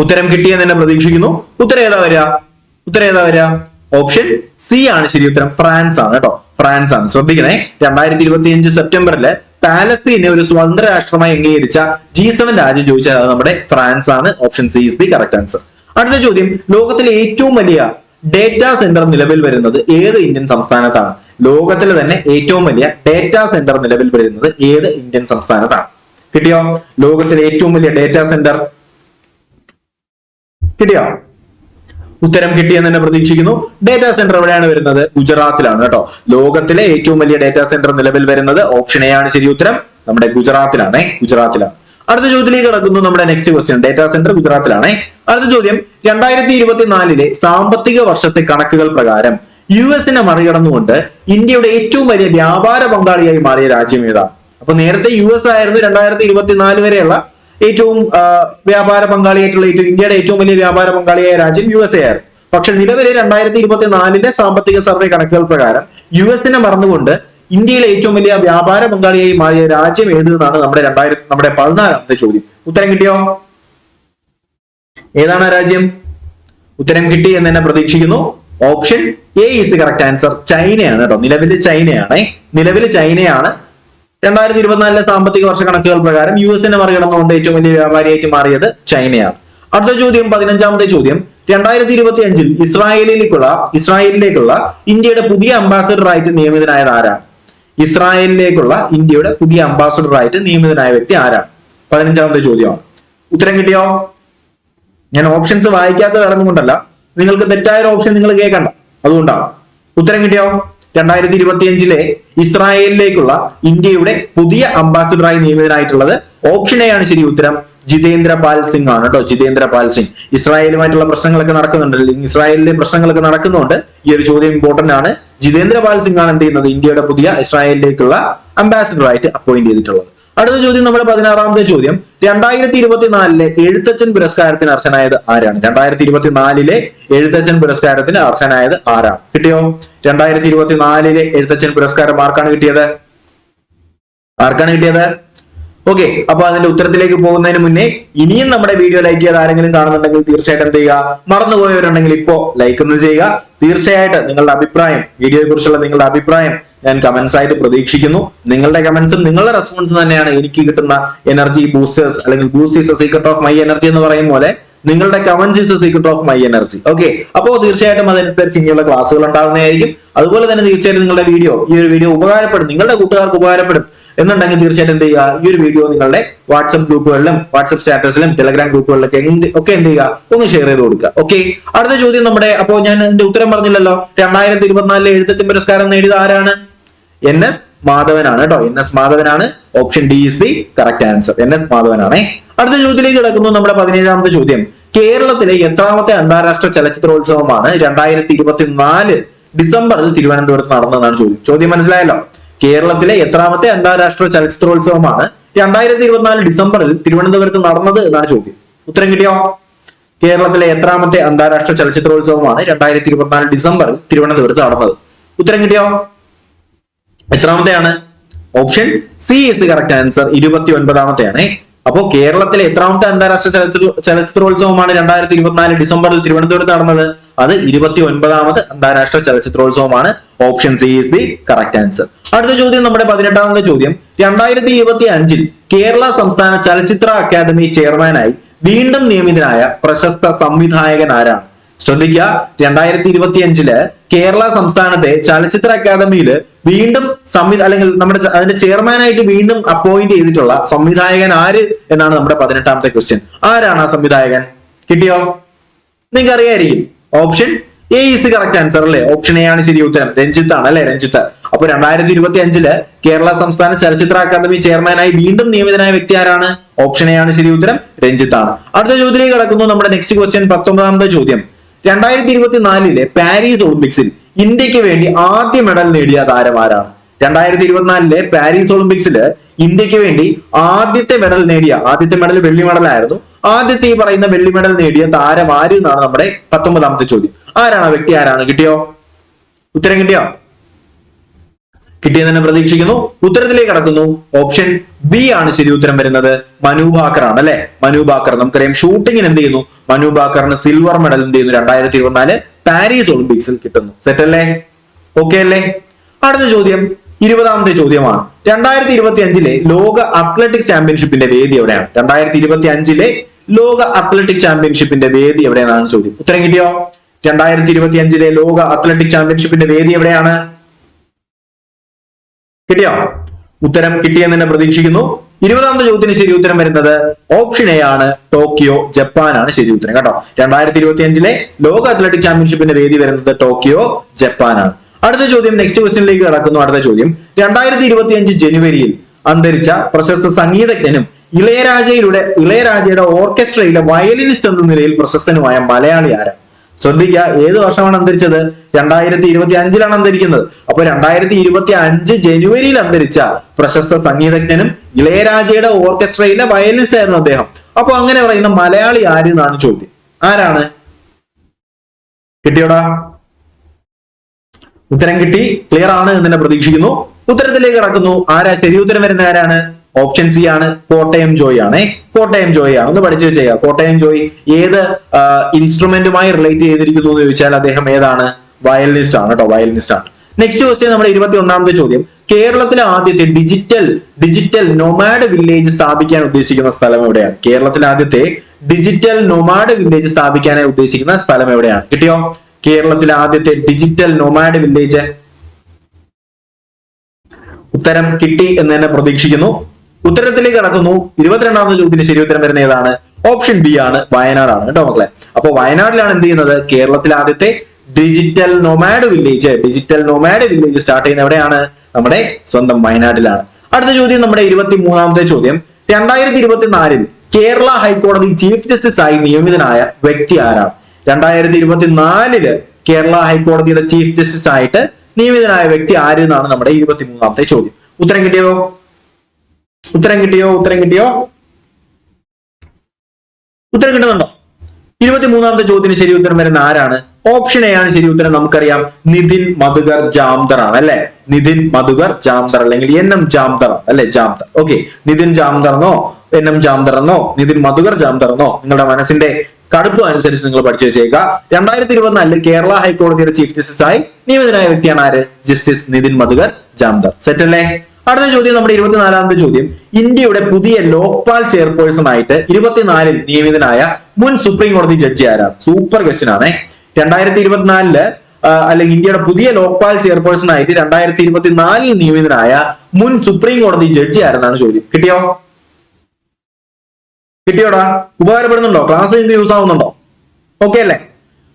ഉത്തരം കിട്ടിയെന്ന് തന്നെ പ്രതീക്ഷിക്കുന്നു. ഉത്തരം ഏതാ വരിക? ഓപ്ഷൻ സി ആണ് ശരി ഉത്തരം. ഫ്രാൻസ് ആണ് കേട്ടോ, ഫ്രാൻസ് ആണ്. ശ്രദ്ധിക്കണേ, 2025 സെപ്റ്റംബറിൽ പാലസ്തീനെ ഒരു സ്വതന്ത്ര രാഷ്ട്രമായി അംഗീകരിച്ച G7 രാജ്യം ചോദിച്ചാൽ അത് നമ്മുടെ ഫ്രാൻസ് ആണ്. Option C is the correct answer. അടുത്ത ചോദ്യം, ലോകത്തിലെ ഏറ്റവും വലിയ ഡേറ്റാ സെന്റർ നിലവിൽ വരുന്നത് ഏത് ഇന്ത്യൻ സംസ്ഥാനത്താണ്? ലോകത്തിൽ തന്നെ ഏറ്റവും വലിയ ഡേറ്റാ സെന്റർ നിലവിൽ വരുന്നത് ഏത് ഇന്ത്യൻ സംസ്ഥാനത്താണ്? കിട്ടിയോ? ലോകത്തിലെ ഏറ്റവും വലിയ ഡേറ്റാ സെന്റർ കിട്ടിയോ? ഉത്തരം കിട്ടിയെന്ന് തന്നെ പ്രതീക്ഷിക്കുന്നു. ഡേറ്റാ സെന്റർ എവിടെയാണ് വരുന്നത്? ഗുജറാത്തിലാണ് കേട്ടോ. ലോകത്തിലെ ഏറ്റവും വലിയ ഡേറ്റാ സെന്റർ നിലവിൽ വരുന്നത് ഓപ്ഷൻ എ ആണ് ശരി ഉത്തരം. നമ്മുടെ ഗുജറാത്തിലാണ്, ഗുജറാത്തിലാണ്. അടുത്ത ചോദ്യത്തിലേക്ക് കിടക്കുന്നു നമ്മുടെ നെക്സ്റ്റ് ക്വസ്റ്റ്യൻ. ഡേറ്റാ സെന്റർ ഗുജറാത്തിലാണ്. അടുത്ത ചോദ്യം, 2024 സാമ്പത്തിക വർഷത്തെ കണക്കുകൾ പ്രകാരം US-നെ മറികടന്നുകൊണ്ട് ഇന്ത്യയുടെ ഏറ്റവും വലിയ വ്യാപാര പങ്കാളിയായി മാറിയ രാജ്യം ഏതാണ്? അപ്പൊ നേരത്തെ US ആയിരുന്നു 2024 വരെയുള്ള ഏറ്റവും വ്യാപാര പങ്കാളിയായിട്ടുള്ള ഇന്ത്യയുടെ ഏറ്റവും വലിയ വ്യാപാര പങ്കാളിയായ രാജ്യം USA ആയിരുന്നു. പക്ഷെ നിലവിലെ 2024 സാമ്പത്തിക സർവേ കണക്കുകൾ പ്രകാരം US-നെ മറന്നുകൊണ്ട് ഇന്ത്യയിലെ ഏറ്റവും വലിയ വ്യാപാര പങ്കാളിയായി മാറിയ രാജ്യം ഏത് എന്നാണ് നമ്മുടെ 14ാമത്തെ ചോദ്യം. ഉത്തരം കിട്ടിയോ? ഏതാണ് രാജ്യം? ഉത്തരം കിട്ടി എന്ന് തന്നെ പ്രതീക്ഷിക്കുന്നു. Option A is the correct answer. ചൈനയാണ് കേട്ടോ. നിലവിൽ ചൈനയാണ്. 2024 സാമ്പത്തിക വർഷ കണക്കുകൾ പ്രകാരം US-നെ മറികടന്നുകൊണ്ട് ഏറ്റവും വലിയ വ്യാപാരിയായിട്ട് മാറിയത് ചൈനയാണ്. അടുത്ത ചോദ്യം, 15ാമത്തെ ചോദ്യം, 2025 ഇസ്രായേലിലേക്കുള്ള ഇന്ത്യയുടെ പുതിയ അംബാസഡർ ആയിട്ട് നിയമിതനായത് ആരാണ്? ഇസ്രായേലിലേക്കുള്ള ഇന്ത്യയുടെ പുതിയ അംബാസഡർ ആയിട്ട് നിയമിതനായ വ്യക്തി ആരാണ്? 15ാമത്തെ ചോദ്യമാണ്. ഉത്തരം കിട്ടിയോ? ഞാൻ ഓപ്ഷൻസ് വായിക്കാത്ത കാരണം കൊണ്ടല്ല, നിങ്ങൾക്ക് തെറ്റായ ഓപ്ഷൻ നിങ്ങൾ കേൾക്കണ്ട, അതുകൊണ്ടാണ്. ഉത്തരം കിട്ടിയോ? 2025 ഇസ്രായേലിലേക്കുള്ള ഇന്ത്യയുടെ പുതിയ അംബാസിഡറായി നിയമിതനായിട്ടുള്ളത് ഓപ്ഷൻ എ ആണ് ശരി ഉത്തരം. ജിതേന്ദ്ര പാൽ സിംഗ് ആണ് കേട്ടോ. ജിതേന്ദ്ര പാൽ സിംഗ്. ഇസ്രായേലുമായിട്ടുള്ള പ്രശ്നങ്ങളൊക്കെ നടക്കുന്നുണ്ട്, ഇസ്രായേലിലെ പ്രശ്നങ്ങളൊക്കെ നടക്കുന്നുണ്ട്. ഈ ഒരു ചോദ്യം ഇമ്പോർട്ടന്റ് ആണ്. ജിതേന്ദ്ര പാൽ സിംഗ് ആണ് എന്ത് ചെയ്യുന്നത്? ഇന്ത്യയുടെ പുതിയ ഇസ്രായേലിലേക്കുള്ള അംബാസിഡർ ആയിട്ട് അപ്പോയിന്റ് ചെയ്തിട്ടുള്ളത്. അടുത്ത ചോദ്യം, നമ്മുടെ 16ാമത്തെ ചോദ്യം, 2024 എഴുത്തച്ഛൻ പുരസ്കാരത്തിന് അർഹനായത് ആരാണ്? 2024 എഴുത്തച്ഛൻ പുരസ്കാരത്തിന് അർഹനായത് ആരാണ്? കിട്ടിയോ? 2024 എഴുത്തച്ഛൻ പുരസ്കാരം ആർക്കാണ് കിട്ടിയത്? ഓക്കെ, അപ്പൊ അതിന്റെ ഉത്തരത്തിലേക്ക് പോകുന്നതിന് മുന്നേ ഇനിയും നമ്മുടെ വീഡിയോ ലൈക്ക് ചെയ്ത് ആരെങ്കിലും കാണുന്നുണ്ടെങ്കിൽ തീർച്ചയായിട്ടും എന്ത് ചെയ്യുക? മറന്നുപോയവരുണ്ടെങ്കിൽ ഇപ്പോ ലൈക്ക് ഒന്ന് ചെയ്യുക. തീർച്ചയായിട്ടും നിങ്ങളുടെ അഭിപ്രായം, വീഡിയോയെ കുറിച്ചുള്ള നിങ്ങളുടെ അഭിപ്രായം ഞാൻ കമന്റ്സ് ആയിട്ട് പ്രതീക്ഷിക്കുന്നു. നിങ്ങളുടെ കമന്റ്സും നിങ്ങളുടെ റെസ്പോൺസും തന്നെയാണ് എനിക്ക് കിട്ടുന്ന എനർജി ബൂസ്റ്റേഴ്സ്, അല്ലെങ്കിൽ boost is the secret of my energy എന്ന് പറയും പോലെ നിങ്ങളുടെ comments is the secret of my energy. Okay, അപ്പോ തീർച്ചയായിട്ടും അതനുസരിച്ച് ഇനിയുള്ള ക്ലാസ്സുകൾ ഉണ്ടാകുന്നതായിരിക്കും. അതുപോലെ തന്നെ തീർച്ചയായിട്ടും നിങ്ങളുടെ ഈ ഒരു വീഡിയോ ഉപകാരപ്പെടും, നിങ്ങളുടെ കൂട്ടുകാർക്ക് ഉപകാരപ്പെടും എന്നുണ്ടെങ്കിൽ തീർച്ചയായിട്ടും എന്ത് ചെയ്യുക? ഈ ഒരു വീഡിയോ നിങ്ങളുടെ വാട്സ്ആപ്പ് ഗ്രൂപ്പുകളിലും വാട്സ്ആപ്പ് സ്റ്റാറ്റസിലും ടെലഗ്രാം ഗ്രൂപ്പുകളിലൊക്കെ ഒക്കെ എന്ത് ചെയ്യുക? ഒന്ന് ഷെയർ ചെയ്ത് കൊടുക്കുക. ഓക്കെ, അടുത്ത ചോദ്യം നമ്മുടെ, അപ്പോ ഞാൻ എന്റെ ഉത്തരം പറഞ്ഞില്ലല്ലോ. 2024 എഴുത്തച്ഛൻ പുരസ്കാരം നേടിയത് ആരാണ്? NS മാധവനാണ് കേട്ടോ. NS മാധവനാണ്. Option D is the correct answer. NS മാധവനാണ്. അടുത്ത ചോദ്യത്തിലേക്ക് കിടക്കുന്നു നമ്മുടെ 17ാമത്തെ ചോദ്യം. കേരളത്തിലെ എത്രാമത്തെ അന്താരാഷ്ട്ര ചലച്ചിത്രോത്സവമാണ് 2024 ഡിസംബറിൽ തിരുവനന്തപുരത്ത് നടന്നതെന്നാണ് ചോദ്യം. ചോദ്യം മനസ്സിലായല്ലോ? കേരളത്തിലെ എത്രാമത്തെ അന്താരാഷ്ട്ര ചലച്ചിത്രോത്സവമാണ് 2024 ഡിസംബറിൽ തിരുവനന്തപുരത്ത് നടന്നത് എന്നാണ് ചോദ്യം. ഉത്തരം കിട്ടിയോ? കേരളത്തിലെ എത്രാമത്തെ അന്താരാഷ്ട്ര ചലച്ചിത്രോത്സവമാണ് 2024 ഡിസംബറിൽ തിരുവനന്തപുരത്ത് നടന്നത്? ഉത്തരം കിട്ടിയോ? എത്രാമത്തെയാണ്? Option C is the correct answer. 29ാമത്തെയാണ്. അപ്പോ കേരളത്തിലെ എത്രാമത്തെ അന്താരാഷ്ട്ര ചലച്ചിത്രോത്സവമാണ് 2024 ഡിസംബറിൽ തിരുവനന്തപുരത്ത് നടന്നത്? അത് 29ാമത് അന്താരാഷ്ട്ര ചലച്ചിത്രോത്സവമാണ്. Option C is the correct answer. അടുത്ത ചോദ്യം നമ്മുടെ 18ാമത്തെ ചോദ്യം. 2025 കേരള സംസ്ഥാന ചലച്ചിത്ര അക്കാദമി ചെയർമാനായി വീണ്ടും നിയമിതനായ പ്രശസ്ത സംവിധായകൻ ആരാണ്? ശ്രദ്ധിക്കുക, 2025 കേരള സംസ്ഥാനത്തെ ചലച്ചിത്ര അക്കാദമിയിൽ വീണ്ടും അല്ലെങ്കിൽ നമ്മുടെ അതിന്റെ ചെയർമാനായിട്ട് വീണ്ടും അപ്പോയിന്റ് ചെയ്തിട്ടുള്ള സംവിധായകൻ ആര് എന്നാണ് നമ്മുടെ 18ാമത്തെ ക്വസ്റ്റ്യൻ. ആരാണ് ആ സംവിധായകൻ? കിട്ടിയോ? നിങ്ങൾക്ക് അറിയായിരിക്കും. Option A is the correct answer അല്ലേ? ഓപ്ഷൻ എ ആണ് ശരി ഉത്തരം. രഞ്ജിത്ത് ആണ് അല്ലെ? രഞ്ജിത്ത്. അപ്പൊ 2025 കേരള സംസ്ഥാന ചലച്ചിത്ര അക്കാദമി ചെയർമാനായി വീണ്ടും നിയമിതനായ വ്യക്തി ആരാണ്? ഓപ്ഷൻ എ ആണ് ശരി ഉത്തരം. രഞ്ജിത്ത് ആണ്. അടുത്ത ചോദ്യത്തിലേക്ക് കടക്കുന്നു നമ്മുടെ നെക്സ്റ്റ് ക്വസ്റ്റ്യൻ. 19ാമത്തെ ചോദ്യം. 2024 പാരീസ് ഒളിമ്പിക്സിൽ ഇന്ത്യക്ക് വേണ്ടി ആദ്യ മെഡൽ നേടിയ താരം ആരാണ്? 2024 പാരീസ് ഒളിമ്പിക്സിൽ ഇന്ത്യക്ക് വേണ്ടി ആദ്യത്തെ മെഡൽ വെള്ളി മെഡലായിരുന്നു. ആദ്യത്തെ ഈ പറയുന്ന വെള്ളി മെഡൽ നേടിയ താരം ആര് എന്നാണ് നമ്മുടെ 19ാമത്തെ ചോദ്യം. ആരാണ്? വ്യക്തി ആരാണ്? കിട്ടിയോ? ഉത്തരം കിട്ടിയോ? കിട്ടിയെന്ന് തന്നെ പ്രതീക്ഷിക്കുന്നു. ഉത്തരത്തിലേക്ക് കടക്കുന്നു. ഓപ്ഷൻ ബി ആണ് ശരി ഉത്തരം വരുന്നത്. മനു ഭാക്കർ ആണ് അല്ലെ? മനു ഭാക്കർ. നമുക്കറിയാം ഷൂട്ടിങ്ങിന് എന്ത് ചെയ്യുന്നു? മനു ഭാക്കറിന് സിൽവർ മെഡൽ എന്ത് ചെയ്യുന്നു? 2024 പാരീസ് ഒളിമ്പിക്സിൽ കിട്ടുന്നു. സെറ്റ് അല്ലേ? ഓക്കെ അല്ലേ? അടുത്ത ചോദ്യം 20ാമത്തെ ചോദ്യമാണ്. 2025 ലോക അത്ലറ്റിക് ചാമ്പ്യൻഷിപ്പിന്റെ വേദി എവിടെയാണ്? 2025 ലോക അത്ലറ്റിക് ചാമ്പ്യൻഷിപ്പിന്റെ വേദി എവിടെയാണെന്നാണ് ചോദ്യം. ഉത്തരം കിട്ടിയോ? 2025 ലോക അത്ലറ്റിക് ചാമ്പ്യൻഷിപ്പിന്റെ വേദി എവിടെയാണ്? കിട്ടിയോ? ഉത്തരം കിട്ടിയെന്ന് തന്നെ പ്രതീക്ഷിക്കുന്നു. 20ാമത്തെ ചോദ്യത്തിന് ശരി ഉത്തരം വരുന്നത് ഓപ്ഷൻ എ ആണ്, ടോക്കിയോ, ജപ്പാനാണ് ശരി ഉത്തരം കേട്ടോ. 2025 ലോക അത്ലറ്റിക് ചാമ്പ്യൻഷിപ്പിന്റെ വേദി വരുന്നത് ടോക്കിയോ, ജപ്പാനാണ്. അടുത്ത ചോദ്യം, നെക്സ്റ്റ് ക്വസ്റ്റ്യനിലേക്ക് കടക്കുന്നു. അടുത്ത ചോദ്യം, 2025 ജനുവരിയിൽ അന്തരിച്ച പ്രശസ്ത സംഗീതജ്ഞനും ഇളയരാജയുടെ ഓർക്കസ്ട്രയിലെ വയലിനിസ്റ്റ് എന്ന നിലയിൽ പ്രശസ്തനുമായ മലയാളി ആരാണ്? ശ്രദ്ധിക്കുക, ഏത് വർഷമാണ് അന്തരിച്ചത്? 2025 അന്തരിക്കുന്നത്. അപ്പൊ 2025 ജനുവരിയിൽ അന്തരിച്ച പ്രശസ്ത സംഗീതജ്ഞനും ഇളയരാജയുടെ ഓർക്കസ്ട്രയിലെ വയലിനിസ്റ്റ് ആയിരുന്നു അദ്ദേഹം. അപ്പൊ അങ്ങനെ പറയുന്ന മലയാളി ആര് എന്നാണ് ചോദ്യം. ആരാണ്? കിട്ടിയോടാ? ഉത്തരം കിട്ടി, ക്ലിയർ ആണ് എന്ന് തന്നെ പ്രതീക്ഷിക്കുന്നു. ഉത്തരത്തിലേക്ക് കടക്കുന്നു. ആരാ ശരി ഉത്തരം വരുന്ന ആരാണ്? ഓപ്ഷൻ സി ആണ്, കോട്ടയം ജോയ് ആണ്. കോട്ടയം ജോയ് ആണ്. ഒന്ന് പഠിച്ചു വെച്ചേക്കാം. കോട്ടയം ജോയ് ഏത് ഇൻസ്ട്രുമെന്റുമായി റിലേറ്റ് ചെയ്തിരിക്കുന്നു എന്ന് ചോദിച്ചാൽ അദ്ദേഹം ഏതാണ്? വയലിനിസ്റ്റ് ആണ് കേട്ടോ, വയലിനിസ്റ്റ് ആണ്. നെക്സ്റ്റ് ക്വസ്റ്റ്യൻ നമ്മുടെ 21ാമത്തെ ചോദ്യം, കേരളത്തിലെ ആദ്യത്തെ ഡിജിറ്റൽ നൊമാഡ് വില്ലേജ് സ്ഥാപിക്കാൻ ഉദ്ദേശിക്കുന്ന സ്ഥലം എവിടെയാണ്? കേരളത്തിലെ ആദ്യത്തെ ഡിജിറ്റൽ നൊമാഡ് വില്ലേജ് സ്ഥാപിക്കാനായി ഉദ്ദേശിക്കുന്ന സ്ഥലം എവിടെയാണ്? കിട്ടിയോ? കേരളത്തിലെ ആദ്യത്തെ ഡിജിറ്റൽ നൊമാഡ് വില്ലേജ്. ഉത്തരം കിട്ടി എന്ന് തന്നെ പ്രതീക്ഷിക്കുന്നു. ഉത്തരത്തിലേക്ക് കടക്കുന്നു. 22ാമത്തെ ചോദ്യത്തിന് ശരി ഉത്തരം വരുന്ന ഏതാണ്? ഓപ്ഷൻ ബി ആണ്, വയനാടാണ് കേട്ടോ മക്കളെ. അപ്പൊ വയനാട്ടിലാണ് എന്ത് ചെയ്യുന്നത്? കേരളത്തിലെ ആദ്യത്തെ ഡിജിറ്റൽ നൊമാഡ് വില്ലേജ് സ്റ്റാർട്ട് ചെയ്യുന്നത് എവിടെയാണ്? നമ്മുടെ സ്വന്തം വയനാട്ടിലാണ്. അടുത്ത ചോദ്യം നമ്മുടെ 23ാമത്തെ ചോദ്യം, 2024 കേരള ഹൈക്കോടതി ചീഫ് ജസ്റ്റിസ് ആയി നിയമിതനായ വ്യക്തി ആരാണ്? 2024 കേരള ഹൈക്കോടതിയുടെ ചീഫ് ജസ്റ്റിസ് ആയിട്ട് നിയമിതനായ വ്യക്തി ആര് എന്നാണ് നമ്മുടെ 23ാമത്തെ ചോദ്യം. ഉത്തരം കിട്ടിയോ? ഉത്തരം കിട്ടുന്നുണ്ടോ? 23ാമത്തെ ചോദ്യത്തിന് ശരി ഉത്തരം വരുന്ന ആരാണ്? ഓപ്ഷൻ എ ആണ് ശരി ഉത്തരം. നമുക്കറിയാം, നിതിൻ മധുകർ ജാംദർ ആണ് അല്ലെ. നിതിൻ മധുകർ ജാംദർ അല്ലെങ്കിൽ NM ജാംദർ അല്ലെ, ജാംദർ. ഓക്കെ, നിതിൻ ജാംദർ എന്നോ NM ജാംദർ എന്നോ നിതിൻ മധുകർ ജാംദർ എന്നോ നിങ്ങളുടെ മനസ്സിന്റെ കടുപ്പ് അനുസരിച്ച് നിങ്ങൾ പഠിച്ചു വെച്ചേക്കുക. 2024 കേരള ഹൈക്കോടതിയുടെ ചീഫ് ജസ്റ്റിസ് ആയി നിയമിതനായ വ്യക്തിയാണ് ആര്? ജസ്റ്റിസ് നിതിൻ മധുകർ ജാംദർ. സെറ്റ് അല്ലേ? അടുത്ത ചോദ്യം നമ്മുടെ 24ാമത്തെ ചോദ്യം, ഇന്ത്യയുടെ പുതിയ ലോക്പാൽ ചെയർപേഴ്സൺ ആയിട്ട് 2024 നിയമിതനായ മുൻ സുപ്രീം കോടതി ജഡ്ജി ആരാണ്? സൂപ്പർ ക്വസ്റ്റ്യൻ ആണ്. 2024 അല്ലെങ്കിൽ ഇന്ത്യയുടെ പുതിയ ലോക്പാൽ ചെയർപേഴ്സൺ ആയിട്ട് 2024 നിയമിതനായ മുൻ സുപ്രീം കോടതി ജഡ്ജി ആരെന്നാണ് ചോദ്യം. കിട്ടിയോടാ? ഉപകാരപ്പെടുന്നുണ്ടോ? ക്ലാസ് നിങ്ങൾക്ക് യൂസ് ആവുന്നുണ്ടോ? ഓക്കെ അല്ലേ?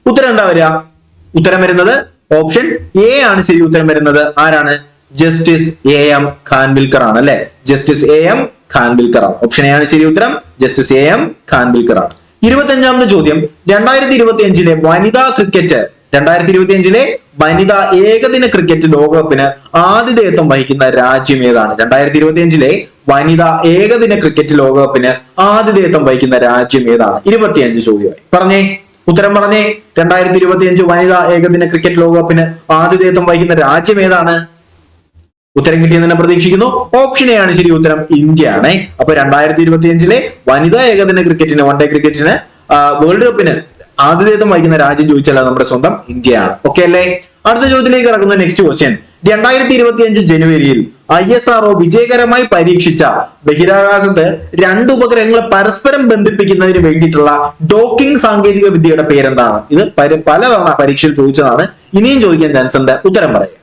ഉത്തരം എന്താ വരിക? ഉത്തരം വരുന്നത് ഓപ്ഷൻ എ ആണ് ശരി ഉത്തരം വരുന്നത്. ആരാണ്? ജസ്റ്റിസ് AM ഖാൻവിൽക്കർ ആണ് അല്ലെ. ജസ്റ്റിസ് AM ഖാൻവിൽക്കർ ആണ്. ഓപ്ഷൻ എ ആണ് ശരി ഉത്തരം. ജസ്റ്റിസ് AM ഖാൻവിൽക്കർ ആണ്. 25ാമത്തെ ചോദ്യം, 2025 വനിതാ ക്രിക്കറ്റ് 2025 വനിതാ ഏകദിന ക്രിക്കറ്റ് ലോകകപ്പിന് ആതിഥേയത്വം വഹിക്കുന്ന രാജ്യം ഏതാണ്? 2025 വനിതാ ഏകദിന ക്രിക്കറ്റ് ലോകകപ്പിന് ആതിഥേയത്വം വഹിക്കുന്ന രാജ്യം ഏതാണ്? 25 ചോദ്യമായി. പറഞ്ഞേ, ഉത്തരം പറഞ്ഞേ. 2025 വനിതാ ഏകദിന ക്രിക്കറ്റ് ലോകകപ്പിന് ആതിഥേയത്വം വഹിക്കുന്ന രാജ്യം ഏതാണ്? ഉത്തരം കിട്ടിയെന്ന് തന്നെ പ്രതീക്ഷിക്കുന്നു. ഓപ്ഷൻ എ ആണ് ശരി ഉത്തരം. ഇന്ത്യ ആണ്. അപ്പൊ 2025 വനിതാ ഏകദിന ക്രിക്കറ്റിന്, വൺ ഡേ ക്രിക്കറ്റിന്, വേൾഡ് കപ്പിന് ആതിഥേയത്വം വഹിക്കുന്ന രാജ്യം ചോദിച്ചാൽ നമ്മുടെ സ്വന്തം ഇന്ത്യയാണ്. ഓക്കെ അല്ലേ? അടുത്ത ചോദ്യത്തിലേക്ക് കടക്കുന്ന നെക്സ്റ്റ് ക്വസ്റ്റ്യൻ, 2025 ജനുവരിയിൽ ISRO വിജയകരമായി പരീക്ഷിച്ച ബഹിരാകാശത്ത് 2 ഉപഗ്രഹങ്ങളെ പരസ്പരം ബന്ധിപ്പിക്കുന്നതിന് വേണ്ടിയിട്ടുള്ള ഡോക്കിംഗ് സാങ്കേതിക വിദ്യയുടെ പേരെന്താണ്? ഇത് പലതവണ പരീക്ഷയിൽ ചോദിച്ചതാണ്, ഇനിയും ചോദിക്കാൻ ചാൻസ് ഉണ്ട്. ഉത്തരം പറയാം.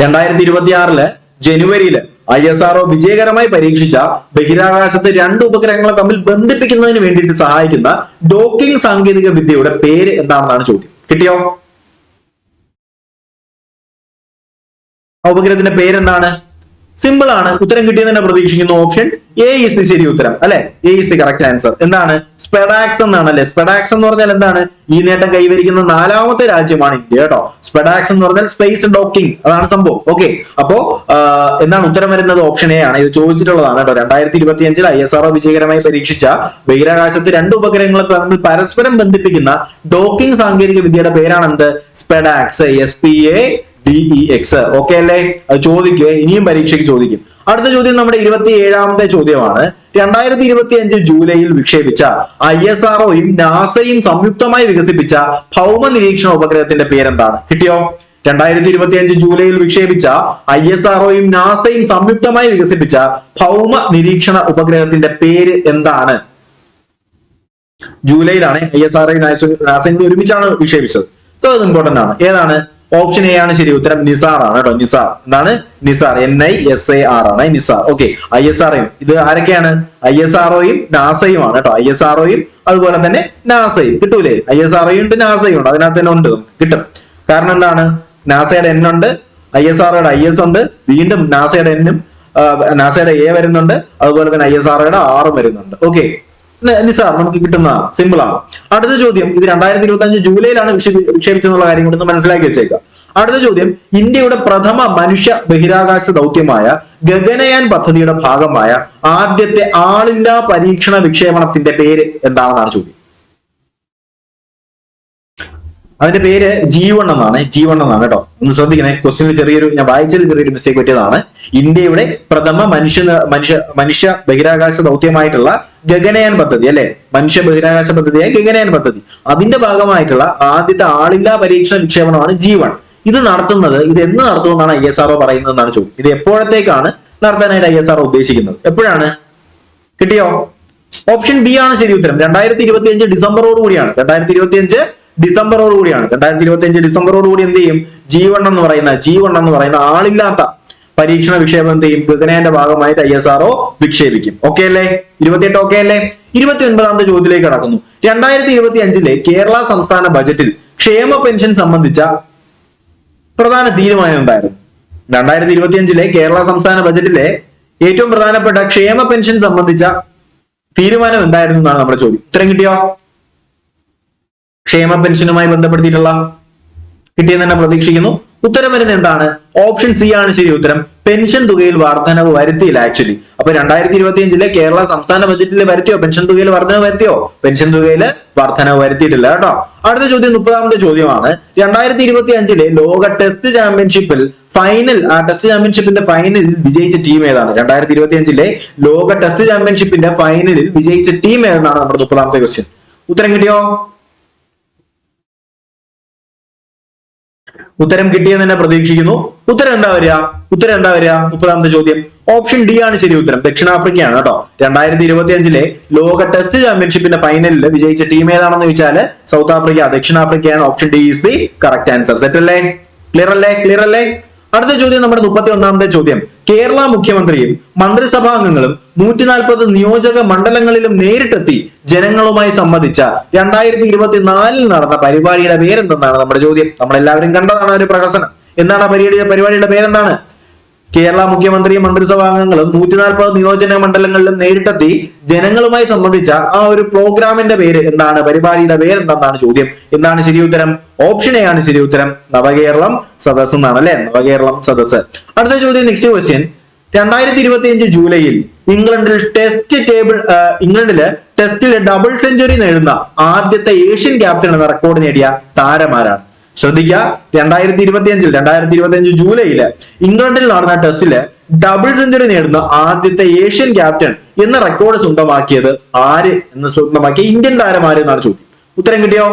2026 ജനുവരിയിൽ ISRO വിജയകരമായി പരീക്ഷിച്ച ബഹിരാകാശത്ത് 2 ഉപഗ്രഹങ്ങളെ തമ്മിൽ ബന്ധിപ്പിക്കുന്നതിന് വേണ്ടിയിട്ട് സഹായിക്കുന്ന ഡോക്കിംഗ് സാങ്കേതിക വിദ്യയുടെ പേര് എന്താണെന്നാണ് ചോദ്യം. കിട്ടിയോ? ആ ഉപഗ്രഹത്തിന്റെ പേരെന്താണ്? സിമ്പിൾ ആണ്. ഉത്തരം കിട്ടിയെന്ന് തന്നെ പ്രതീക്ഷിക്കുന്നു. ഓപ്ഷൻ എ ഈസ് ദി ശരി ഉത്തരം അല്ലെ. A is the correct answer. എന്താണ്? സ്പെഡാക്സ് എന്നാണ് അല്ലെ. സ്പെഡാക്സ് എന്ന് പറഞ്ഞാൽ എന്താണ്? ഈ നേട്ടം കൈവരിക്കുന്ന 4ാമത്തെ രാജ്യമാണ് ഇന്ത്യ കേട്ടോ. സ്പെഡാക്സ് എന്ന് പറഞ്ഞാൽ സ്പേസ് ഡോക്കിംഗ്, അതാണ് സംഭവം. ഓക്കെ, അപ്പോ എന്താണ് ഉത്തരം വരുന്നത്? ഓപ്ഷൻ എ ആണ്. ഇത് ചോദിച്ചിട്ടുള്ളതാണ് കേട്ടോ. 2025 ISRO വിജയകരമായി പരീക്ഷിച്ച ബഹിരാകാശത്ത് 2 ഉപഗ്രഹങ്ങളെ തമ്മിൽ പരസ്പരം ബന്ധിപ്പിക്കുന്ന ഡോക്കിംഗ് സാങ്കേതിക വിദ്യയുടെ പേരാണ് എന്ത്? സ്പെഡാക്സ്. SPADAX DEX. ഓക്കെ അല്ലേ? അത് ചോദിക്കുക, ഇനിയും പരീക്ഷയ്ക്ക് ചോദിക്കും. അടുത്ത ചോദ്യം നമ്മുടെ 27ാമത്തെ ചോദ്യമാണ്. 2025 ജൂലൈയിൽ വിക്ഷേപിച്ച ISROയും നാസയും സംയുക്തമായി വികസിപ്പിച്ച ഭൗമ നിരീക്ഷണ ഉപഗ്രഹത്തിന്റെ പേരെന്താണ്? കിട്ടിയോ? 2025 ജൂലൈയിൽ വിക്ഷേപിച്ച ISROയും നാസയും സംയുക്തമായി വികസിപ്പിച്ച ഭൗമ നിരീക്ഷണ ഉപഗ്രഹത്തിന്റെ പേര് എന്താണ്? ജൂലൈയിലാണ് ISRO നാസയും ഒരുമിച്ചാണ് വിക്ഷേപിച്ചത്. സോ അത് ഇമ്പോർട്ടന്റ് ആണ്. ഏതാണ്? ഓപ്ഷൻ എ ആണ് ശരി ഉത്തരം. നിസാർ ആണ് കേട്ടോ. നിസാർ എന്താണ്? നിസാർ, NISAR ആണ് നിസാർ. ഓക്കെ, ISROയും ഇത് ആരൊക്കെയാണ്? ISROയും നാസയും ആണ് കേട്ടോ. ISROയും അതുപോലെ തന്നെ നാസയും. കിട്ടൂലേ? ISROയും ഉണ്ട്, നാസയും ഉണ്ട്. അതിനകത്ത് തന്നെ ഉണ്ട്, കിട്ടും. കാരണം എന്താണ്? നാസയുടെ N ഉണ്ട്, ISROയുടെ IS ഉണ്ട്, വീണ്ടും നാസയുടെ N-ഉം നാസയുടെ A വരുന്നുണ്ട്, അതുപോലെ തന്നെ ISROയുടെ R വരുന്നുണ്ട്. ഓക്കെ, നിസാർ നമുക്ക് കിട്ടുന്ന സിമ്പിൾ ആണ്. അടുത്ത ചോദ്യം, ഇത് 2025 ജൂലൈയിലാണ് വിക്ഷേപിച്ചെന്നുള്ള കാര്യം കൂടി മനസ്സിലാക്കി വെച്ചേക്കുക. അടുത്ത ചോദ്യം, ഇന്ത്യയുടെ പ്രഥമ മനുഷ്യ ബഹിരാകാശ ദൗത്യമായ ഗഗനയാൻ പദ്ധതിയുടെ ഭാഗമായ ആദ്യത്തെ ആളില്ലാ പരീക്ഷണ വിക്ഷേപണത്തിന്റെ പേര് എന്താണെന്നാണ് ചോദ്യം. അതിന്റെ പേര് G1 എന്നാണ്. G1 എന്നാണ് കേട്ടോ. ഒന്ന് ശ്രദ്ധിക്കണേ, ക്വസ്റ്റ്യനിൽ ഞാൻ വായിച്ചതിൽ ചെറിയൊരു മിസ്റ്റേക്ക് പറ്റിയതാണ്. ഇന്ത്യയുടെ പ്രഥമ മനുഷ്യ ബഹിരാകാശ ദൗത്യമായിട്ടുള്ള ഗഗനയാൻ പദ്ധതി അല്ലെ, മനുഷ്യ ബഹിരാകാശ പദ്ധതിയായ ഗഗനയാൻ പദ്ധതി, അതിന്റെ ഭാഗമായിട്ടുള്ള ആദ്യത്തെ ആളില്ലാ പരീക്ഷണ വിക്ഷേപണമാണ് G1. ഇത് എന്ന് നടത്തുമെന്നാണ് ISRO പറയുന്നതെന്നാണ് ചോദ്യം. ഇത് എപ്പോഴത്തേക്കാണ് നടത്താനായിട്ട് ISRO ഉദ്ദേശിക്കുന്നത്? എപ്പോഴാണ്? കിട്ടിയോ? ഓപ്ഷൻ ബി ആണ് ശരി ഉത്തരം. 2025 ഡിസംബറോട് കൂടിയാണ്. 2025 ഡിസംബറോട് കൂടി എന്ത് ചെയ്യും? G1 എന്ന് പറയുന്ന ആളില്ലാത്ത പരീക്ഷണ വിക്ഷേപം എന്ത് ചെയ്യും? ഗഗനയാന്റെ ഭാഗമായിട്ട് ISRO വിക്ഷേപിക്കും. ഓക്കെ അല്ലേ? 28 ഓക്കെ അല്ലേ? 29ാമത്തെ ചോദ്യത്തിലേക്ക് കടക്കുന്നു. 2025 കേരള സംസ്ഥാന ബജറ്റിൽ ക്ഷേമ പെൻഷൻ സംബന്ധിച്ച പ്രധാന തീരുമാനം ഉണ്ടായിരുന്നു. 2025 കേരള സംസ്ഥാന ബജറ്റിലെ ഏറ്റവും പ്രധാനപ്പെട്ട ക്ഷേമ പെൻഷൻ സംബന്ധിച്ച തീരുമാനം എന്തായിരുന്നു എന്നാണ് നമ്മുടെ ചോദ്യം. ഉത്തരം കിട്ടിയോ? ക്ഷേമ പെൻഷനുമായി ബന്ധപ്പെടുത്തിയിട്ടുള്ള കിട്ടിയെന്ന് തന്നെ പ്രതീക്ഷിക്കുന്നു. ഉത്തരം വരുന്നത് എന്താണ്? ഓപ്ഷൻ സി ആണ് ശരി ഉത്തരം. പെൻഷൻ തുകയിൽ വർധനവ് വരുത്തിയില്ല ആക്ച്വലി. അപ്പൊ 2025 കേരള സംസ്ഥാന ബജറ്റിൽ വരുത്തിയോ? പെൻഷൻ തുകയിൽ വർധനവ് വരുത്തിയോ? പെൻഷൻ തുകയിൽ വർധനവ് വരുത്തിയിട്ടില്ല കേട്ടോ. അടുത്ത ചോദ്യം 30ാമത്തെ ചോദ്യമാണ്. 2025 ലോക ടെസ്റ്റ് ചാമ്പ്യൻഷിപ്പിന്റെ ഫൈനലിൽ വിജയിച്ച ടീം ഏതാണ്? 2025 ലോക ടെസ്റ്റ് ചാമ്പ്യൻഷിപ്പിന്റെ ഫൈനലിൽ വിജയിച്ച ടീം ഏതെന്നാണ് നമ്മുടെ 30ാമത്തെ ക്വസ്റ്റ്യൻ. ഉത്തരം കിട്ടിയോ? ഉത്തരം കിട്ടിയെന്ന് തന്നെ പ്രതീക്ഷിക്കുന്നു. ഉത്തരം എന്താ വരിക? 30ാമത്തെ ചോദ്യം ഓപ്ഷൻ ഡി ആണ് ശരി ഉത്തരം. ദക്ഷിണാഫ്രിക്കയാണ് കേട്ടോ. 2025 ലോക ടെസ്റ്റ് ചാമ്പ്യൻഷിപ്പിന്റെ ഫൈനലിൽ വിജയിച്ച ടീം ഏതാണെന്ന് ചോദിച്ചാൽ സൗത്ത് ആഫ്രിക്ക, ദക്ഷിണാഫ്രിക്കയാണ്. Option D is the correct answer. Set അല്ലേ? ക്ലിയർ അല്ലേ? അടുത്ത ചോദ്യം നമ്മുടെ 31ാമത്തെ ചോദ്യം. കേരള മുഖ്യമന്ത്രിയും മന്ത്രിസഭാംഗങ്ങളും 140 നിയോജക മണ്ഡലങ്ങളിലും നേരിട്ടെത്തി ജനങ്ങളുമായി സംവദിച്ച 2024 നടന്ന പരിപാടിയുടെ പേരെന്തെന്നാണ് നമ്മുടെ ചോദ്യം. നമ്മളെല്ലാവരും കണ്ടതാണ് ഒരു പ്രഹസനം. എന്താണ് പരിപാടിയുടെ പേരെന്താണ്? കേരള മുഖ്യമന്ത്രിയും മന്ത്രിസഭാംഗങ്ങളും 140 നിയോജക മണ്ഡലങ്ങളിലും നേരിട്ടെത്തി ജനങ്ങളുമായി സംബന്ധിച്ച ആ ഒരു പ്രോഗ്രാമിന്റെ പേര് എന്താണ്? പരിപാടിയുടെ പേര് എന്താണെന്നാണ് ചോദ്യം. എന്താണ് ശരി ഉത്തരം? ഓപ്ഷൻ എ ആണ് ശരി ഉത്തരം. നവകേരളം സദസ് എന്നാണ് അല്ലെ, നവകേരളം സദസ്. അടുത്ത ചോദ്യം, നെക്സ്റ്റ് ക്വസ്റ്റ്യൻ. 2025 ജൂലൈയിൽ ഇംഗ്ലണ്ടില് ടെസ്റ്റിൽ ഡബിൾ സെഞ്ചുറി നേടുന്ന ആദ്യത്തെ ഏഷ്യൻ ക്യാപ്റ്റൻ എന്ന റെക്കോർഡ് നേടിയ താരമാരാണ്? ശ്രദ്ധിക്കുക, 2025 ജൂലൈയില് ഇംഗ്ലണ്ടിൽ നടന്ന ടെസ്റ്റില് ഡബിൾ സെഞ്ചുറി നേടുന്ന ആദ്യത്തെ ഏഷ്യൻ ക്യാപ്റ്റൻ എന്ന റെക്കോർഡ് സ്വന്തമാക്കിയത് ആര്? സ്വന്തമാക്കിയ ഇന്ത്യൻ താരമാര് എന്നാണ് ചോദ്യം. ഉത്തരം കിട്ടിയോ?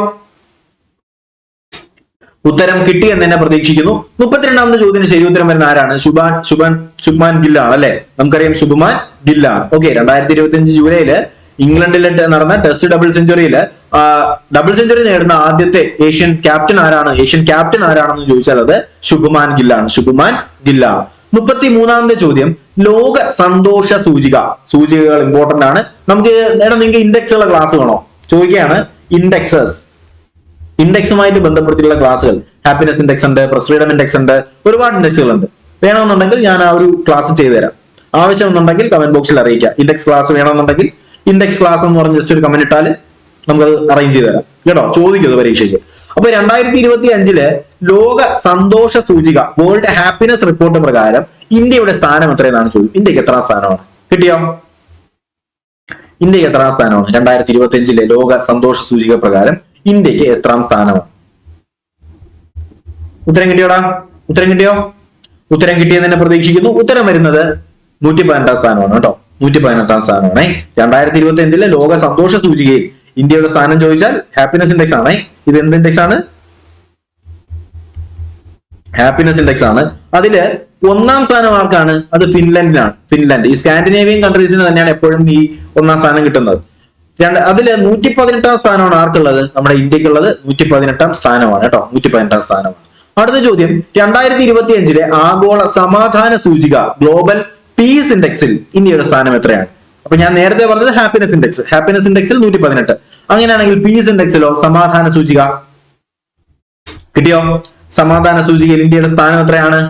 ഉത്തരം കിട്ടി എന്ന് തന്നെ പ്രതീക്ഷിക്കുന്നു. 32ാമത്തെ ചോദ്യത്തിന് ശരി ഉത്തരം വരുന്ന ആരാണ്? ശുഭ്മാൻ ഗിൽ ആണ് അല്ലെ. നമുക്കറിയാം ശുഭ്മാൻ ഗിൽ ആണ്. ഓക്കെ, 2025 ജൂലൈയില് ഇംഗ്ലണ്ടിൽ നടന്ന ടെസ്റ്റ് ഡബിൾ സെഞ്ചുറി നേടുന്ന ആദ്യത്തെ ഏഷ്യൻ ക്യാപ്റ്റൻ ആരാണെന്ന് ചോദിച്ചാൽ അത് ശുഭ്മാൻ ഗില്ലാണ്. 33ാമത്തെ ചോദ്യം, ലോക സന്തോഷ സൂചികകൾ ഇമ്പോർട്ടന്റ് ആണ്. നിങ്ങൾക്ക് ഇൻഡെക്സ് ഉള്ള ക്ലാസ് വേണോ ചോദിക്കുകയാണ്. ഇൻഡെക്സുമായിട്ട് ബന്ധപ്പെടുത്തിയുള്ള ക്ലാസ്സുകൾ, ഹാപ്പിനെസ് ഇൻഡെക്സ് ഉണ്ട്, പ്രസ് ഫ്രീഡം ഇൻഡെക്സ് ഉണ്ട്, ഒരുപാട് ഇൻഡെക്സുകൾ ഉണ്ട്. വേണമെന്നുണ്ടെങ്കിൽ ഞാൻ ആ ഒരു ക്ലാസ് ചെയ്തു തരാം. ആവശ്യമെന്നുണ്ടെങ്കിൽ കമന്റ് ബോക്സിൽ അറിയിക്കാം. ഇൻഡെക്സ് ക്ലാസ് വേണമെന്നുണ്ടെങ്കിൽ ഇൻഡെക്സ് ക്ലാസ് എന്ന് പറഞ്ഞ് ജസ്റ്റ് ഒരു കമന്റ് ഇട്ടാൽ നമുക്കത് അറേഞ്ച് ചെയ്ത് തരാം കേട്ടോ. ചോദിക്കുന്നത് പരീക്ഷയ്ക്ക്. അപ്പൊ 2025 ലോക സന്തോഷ സൂചിക വേൾഡ് ഹാപ്പിനെസ് റിപ്പോർട്ട് പ്രകാരം ഇന്ത്യയുടെ സ്ഥാനം എത്രയെന്നാണ് ചോദ്യം. ഇന്ത്യക്ക് എത്രാം സ്ഥാനമാണ്? കിട്ടിയോ? ഇന്ത്യക്ക് എത്രാം സ്ഥാനമാണ്? 2025 ലോക സന്തോഷ സൂചിക പ്രകാരം ഇന്ത്യക്ക് എത്രാം സ്ഥാനമാണ്? ഉത്തരം കിട്ടിയോടാ? ഉത്തരം കിട്ടിയോ? ഉത്തരം കിട്ടിയെന്ന് തന്നെ പ്രതീക്ഷിക്കുന്നു. ഉത്തരം വരുന്നത് 118 സ്ഥാനമാണ് കേട്ടോ. 118 സ്ഥാനമാണ്. 2025 ലോക സന്തോഷ സൂചികയിൽ ഇന്ത്യയുടെ സ്ഥാനം ചോദിച്ചാൽ ഹാപ്പിനെസ് ഇൻഡെക്സ് ആണ്. ഇത് എന്ത് ഇൻഡെക്സ് ആണ്? ഹാപ്പിനെസ് ഇൻഡെക്സ് ആണ്. അതില് 1ാം സ്ഥാനം ആർക്കാണ്? അത് ഫിൻലൻഡിനാണ്. ഫിൻലൻഡ് ഈ സ്കാൻഡിനേവിയൻ കൺട്രീസിന് തന്നെയാണ് എപ്പോഴും ഈ 1ാം സ്ഥാനം കിട്ടുന്നത്. അതില് 118 സ്ഥാനമാണ് ആർക്കുള്ളത്? നമ്മുടെ ഇന്ത്യക്കുള്ളത് 118 സ്ഥാനമാണ് കേട്ടോ. 118 സ്ഥാനമാണ്. അടുത്ത ചോദ്യം, 2025 ആഗോള സമാധാന സൂചിക ഗ്ലോബൽ പീസ് ഇൻഡെക്സിൽ ഇന്ത്യയുടെ സ്ഥാനം എത്രയാണ്? അപ്പൊ ഞാൻ നേരത്തെ പറഞ്ഞത് ഹാപ്പിനെസ് ഇൻഡെക്സ്. ഹാപ്പിനെസ് ഇൻഡെക്സിൽ 118. അങ്ങനെയാണെങ്കിൽ പീസ് ഇൻഡെക്സിലോ സമാധാന സൂചിക കിട്ടിയോ? സമാധാന സൂചികയിൽ ഇന്ത്യയുടെ സ്ഥാനം എത്രയാണ്?